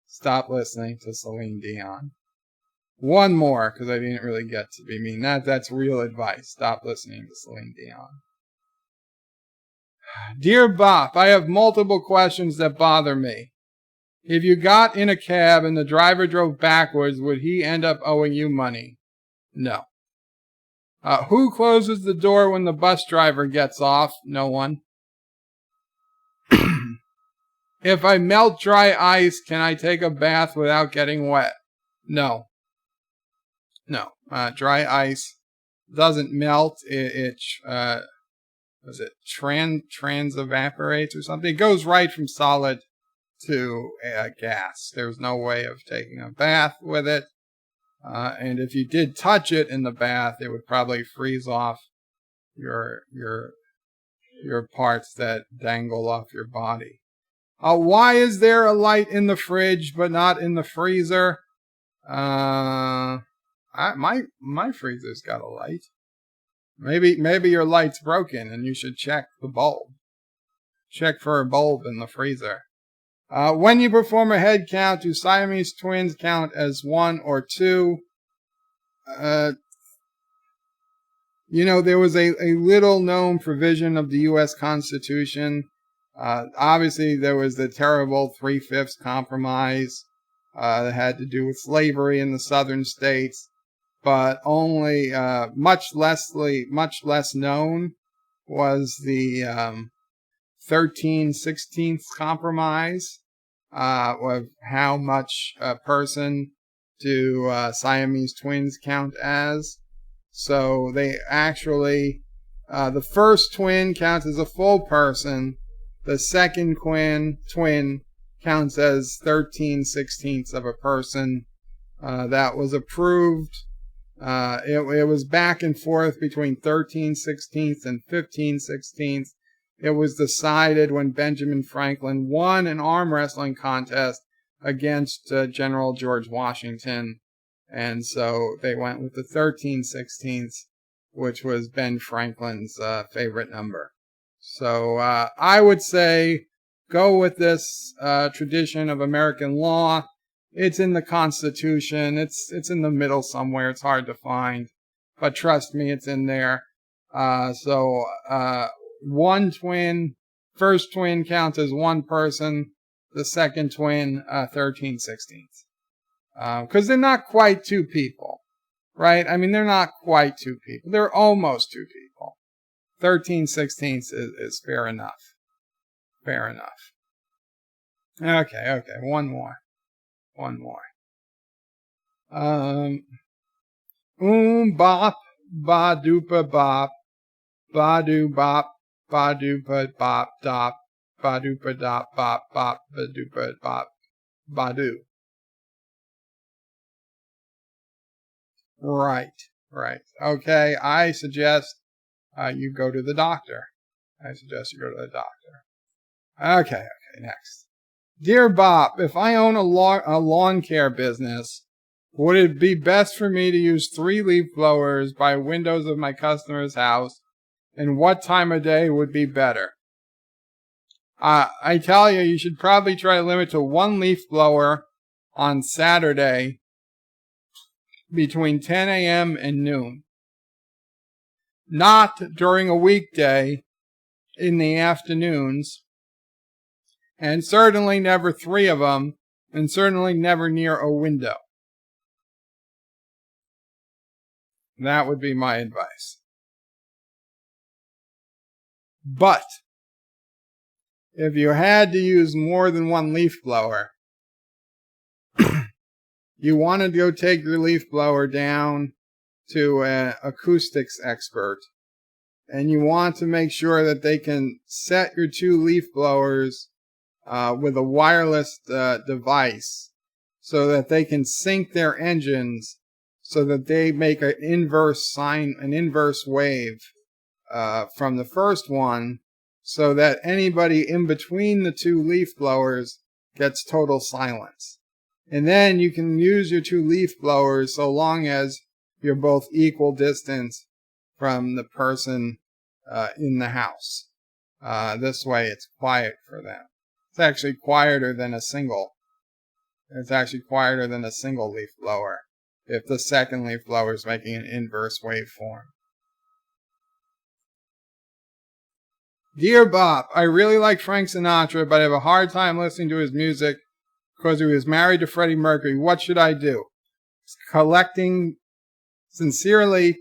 Stop listening to Celine Dion. One more, because I didn't really get to be mean. That's real advice. Stop listening to Celine Dion. Dear Bop, I have multiple questions that bother me. If you got in a cab and the driver drove backwards, would he end up owing you money? No. Who closes the door when the bus driver gets off? No one. If I melt dry ice, can I take a bath without getting wet? No. No. Dry ice doesn't melt. It trans evaporates or something. It goes right from solid to gas. There's no way of taking a bath with it. And if you did touch it in the bath, it would probably freeze off your parts that dangle off your body. Why is there a light in the fridge but not in the freezer? My freezer's got a light. Maybe your light's broken and you should check the bulb. Check for a bulb in the freezer. When you perform a head count, do Siamese twins count as one or two? There was a little known provision of the U.S. Constitution. Obviously, there was the terrible 3/5 compromise that had to do with slavery in the southern states, but only much less known was the 13/16 compromise of how much a person do Siamese twins count as. So they actually, the first twin counts as a full person. The second twin counts as 13/16 of a person. That was approved. It was back and forth between 13/16 and 15/16. It was decided when Benjamin Franklin won an arm wrestling contest against General George Washington. And so they went with the 13/16, which was Ben Franklin's favorite number. So I would say go with this tradition of American law. It's in the Constitution. It's in the middle somewhere. It's hard to find, but trust me, it's in there. So one twin, first twin counts as one person. The second twin, 13/16. Because they're not quite two people, right? I mean, they're not quite two people. They're almost two people. 13/16 is fair enough. Fair enough. Okay. One more. Bop, ba doopa bop, ba doo bop, ba doopa bop dop, ba doopa dop bop bop, ba doopa bop, ba doo. Right. Okay, I suggest you go to the doctor. Okay, next. Dear Bop, if I own a lawn care business, would it be best for me to use 3 leaf blowers by windows of my customer's house, and what time of day would be better? I tell you, you should probably try to limit to 1 leaf blower on Saturday between 10 a.m. and noon. Not during a weekday in the afternoons, and certainly never 3 of them, and certainly never near a window. That would be my advice. But if you had to use more than 1 leaf blower, you want to go take your leaf blower down to an acoustics expert, and you want to make sure that they can set your 2 leaf blowers with a wireless device so that they can sync their engines so that they make an inverse wave from the first one, so that anybody in between the 2 leaf blowers gets total silence. And then you can use your 2 leaf blowers so long as you're both equal distance from the person in the house. This way it's quiet for them. It's actually quieter than a single. It's actually quieter than a single leaf blower if the second leaf blower is making an inverse waveform. Dear Bop, I really like Frank Sinatra, but I have a hard time listening to his music because he was married to Freddie Mercury. What should I do? Sincerely,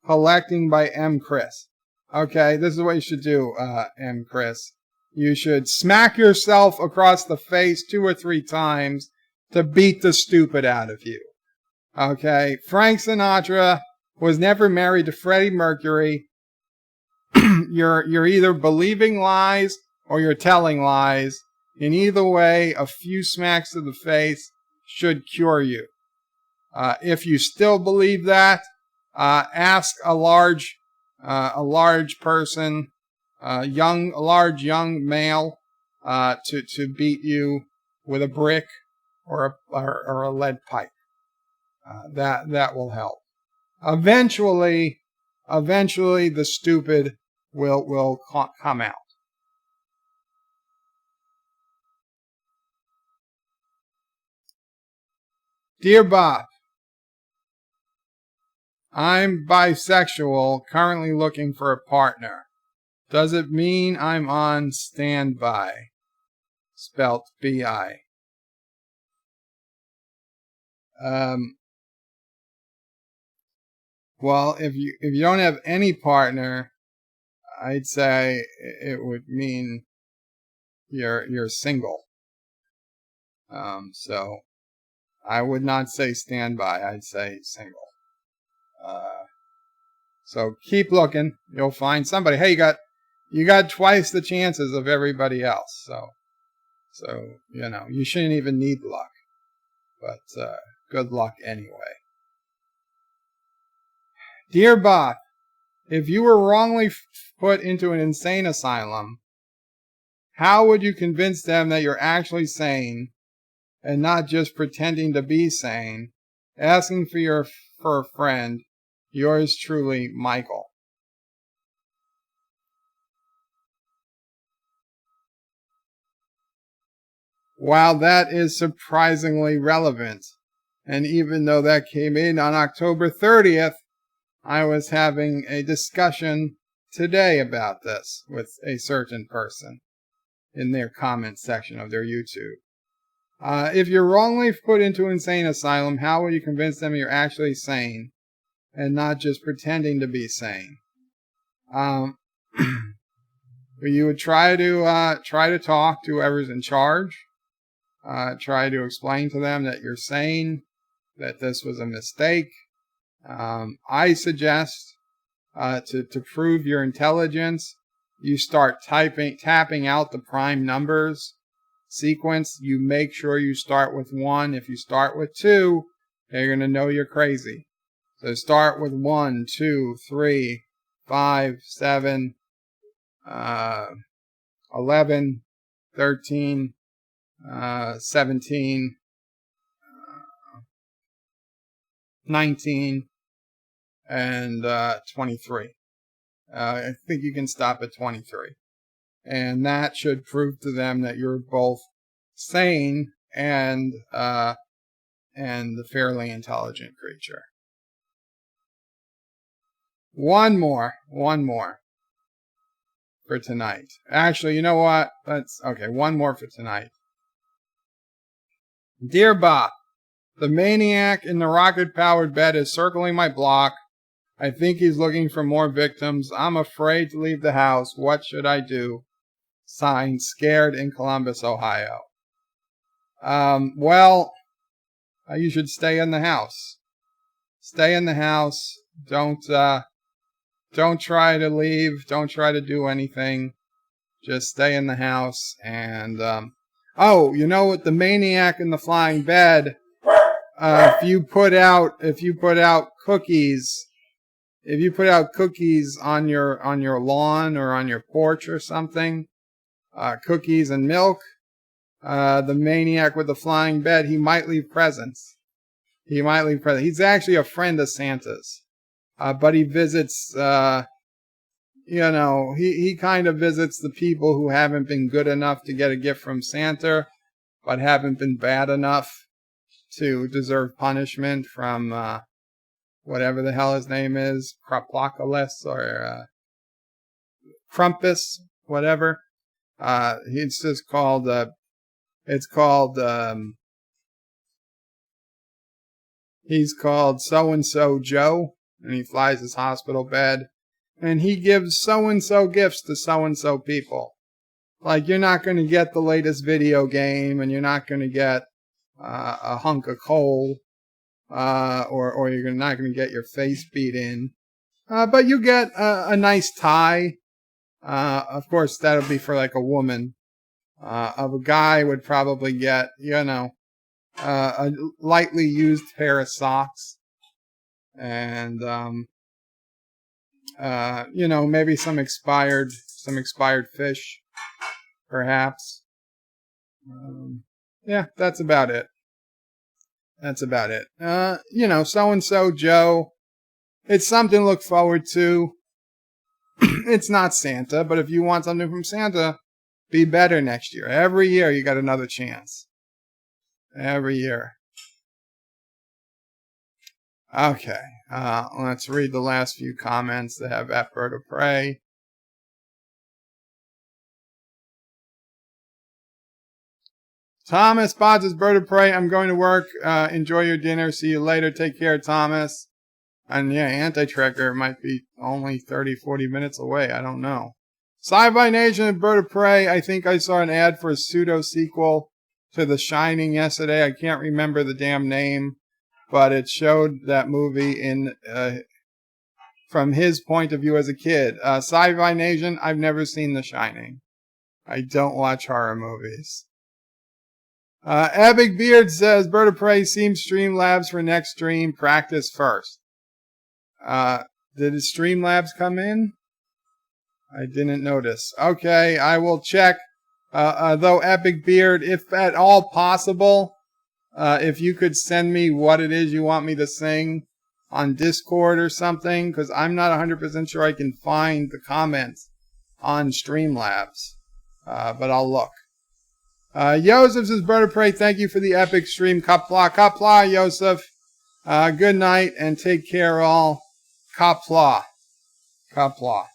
collecting by M. Chris. Okay, this is what you should do, M. Chris. You should smack yourself across the face 2 or 3 times to beat the stupid out of you. Okay, Frank Sinatra was never married to Freddie Mercury. You're either believing lies or you're telling lies. In either way, a few smacks to the face should cure you. If you still believe that, ask a large person, a large young male, to beat you with a brick or a lead pipe. That will help. Eventually, the stupid will come out. Dear Bop, I'm bisexual, currently looking for a partner. Does it mean I'm on standby? Spelt B-I. Well, if you don't have any partner, I'd say it would mean you're single. So I would not say standby. I'd say single. So keep looking. You'll find somebody. Hey, you got twice the chances of everybody else. So you shouldn't even need luck. But good luck anyway. Dear Bop, if you were wrongly put into an insane asylum, how would you convince them that you're actually sane and not just pretending to be sane, asking for a friend? Yours truly, Michael. Wow, that is surprisingly relevant. And even though that came in on October 30th, I was having a discussion today about this with a certain person in their comment section of their YouTube. If you're wrongly put into an insane asylum, how will you convince them you're actually sane and not just pretending to be sane? You would try to talk to whoever's in charge. Try to explain to them that you're sane, that this was a mistake. I suggest to prove your intelligence, you start tapping out the prime numbers sequence. You make sure you start with 1. If you start with 2, they're going to know you're crazy. So start with 1, 2, 3, 5, 7, 11, 13, 17, 19, and 23. I think you can stop at 23. And that should prove to them that you're both sane and a fairly intelligent creature. One more for tonight. Actually, you know what? One more for tonight. Dear Bop, the maniac in the rocket-powered bed is circling my block. I think he's looking for more victims. I'm afraid to leave the house. What should I do? Signed, Scared in Columbus, Ohio. Well, you should stay in the house. Stay in the house. Don't try to leave. Don't try to do anything. Just stay in the house. And you know what? The maniac in the flying bed. If you put out cookies. If you put out cookies on your lawn or on your porch or something, cookies and milk, the maniac with the flying bed, he might leave presents. He's actually a friend of Santa's, but he visits. He kind of visits the people who haven't been good enough to get a gift from Santa, but haven't been bad enough to deserve punishment from whatever the hell his name is, Qapla or Krampus, whatever. It's just called. He's called So-and-so Joe, and he flies his hospital bed, and he gives so-and-so gifts to so-and-so people. Like, you're not going to get the latest video game, and you're not going to get a hunk of coal, or you're not going to get your face beat in. But you get a nice tie. Of course, that'll be for like a woman. of a guy would probably get, a lightly used pair of socks and, maybe some expired fish, perhaps. Yeah, that's about it. So-and-so Joe. It's something to look forward to. It's not Santa, but if you want something from Santa, be better next year. Every year you got another chance. Every year. Okay, let's read the last few comments that have that bird of prey. Thomas Potts' bird of prey. I'm going to work. Enjoy your dinner. See you later. Take care, Thomas. And yeah, Anti-Tracker might be only 30, 40 minutes away. I don't know. Sci-Fi Nation and Bird of Prey. I think I saw an ad for a pseudo sequel to The Shining yesterday. I can't remember the damn name, but it showed that movie in from his point of view as a kid. Sci-Fi Nation. I've never seen The Shining. I don't watch horror movies. Epic Beard says, Bird of Prey seems Streamlabs for next stream. Practice first. Did his Streamlabs come in? I didn't notice. Okay, I will check. Though, Epic Beard, if at all possible, if you could send me what it is you want me to sing on Discord or something, because I'm not 100% sure I can find the comments on Streamlabs. But I'll look. Yosef says, Bird of Prey, thank you for the epic stream. Qapla, Qapla, Yosef. Good night and take care all. Qapla. Qapla.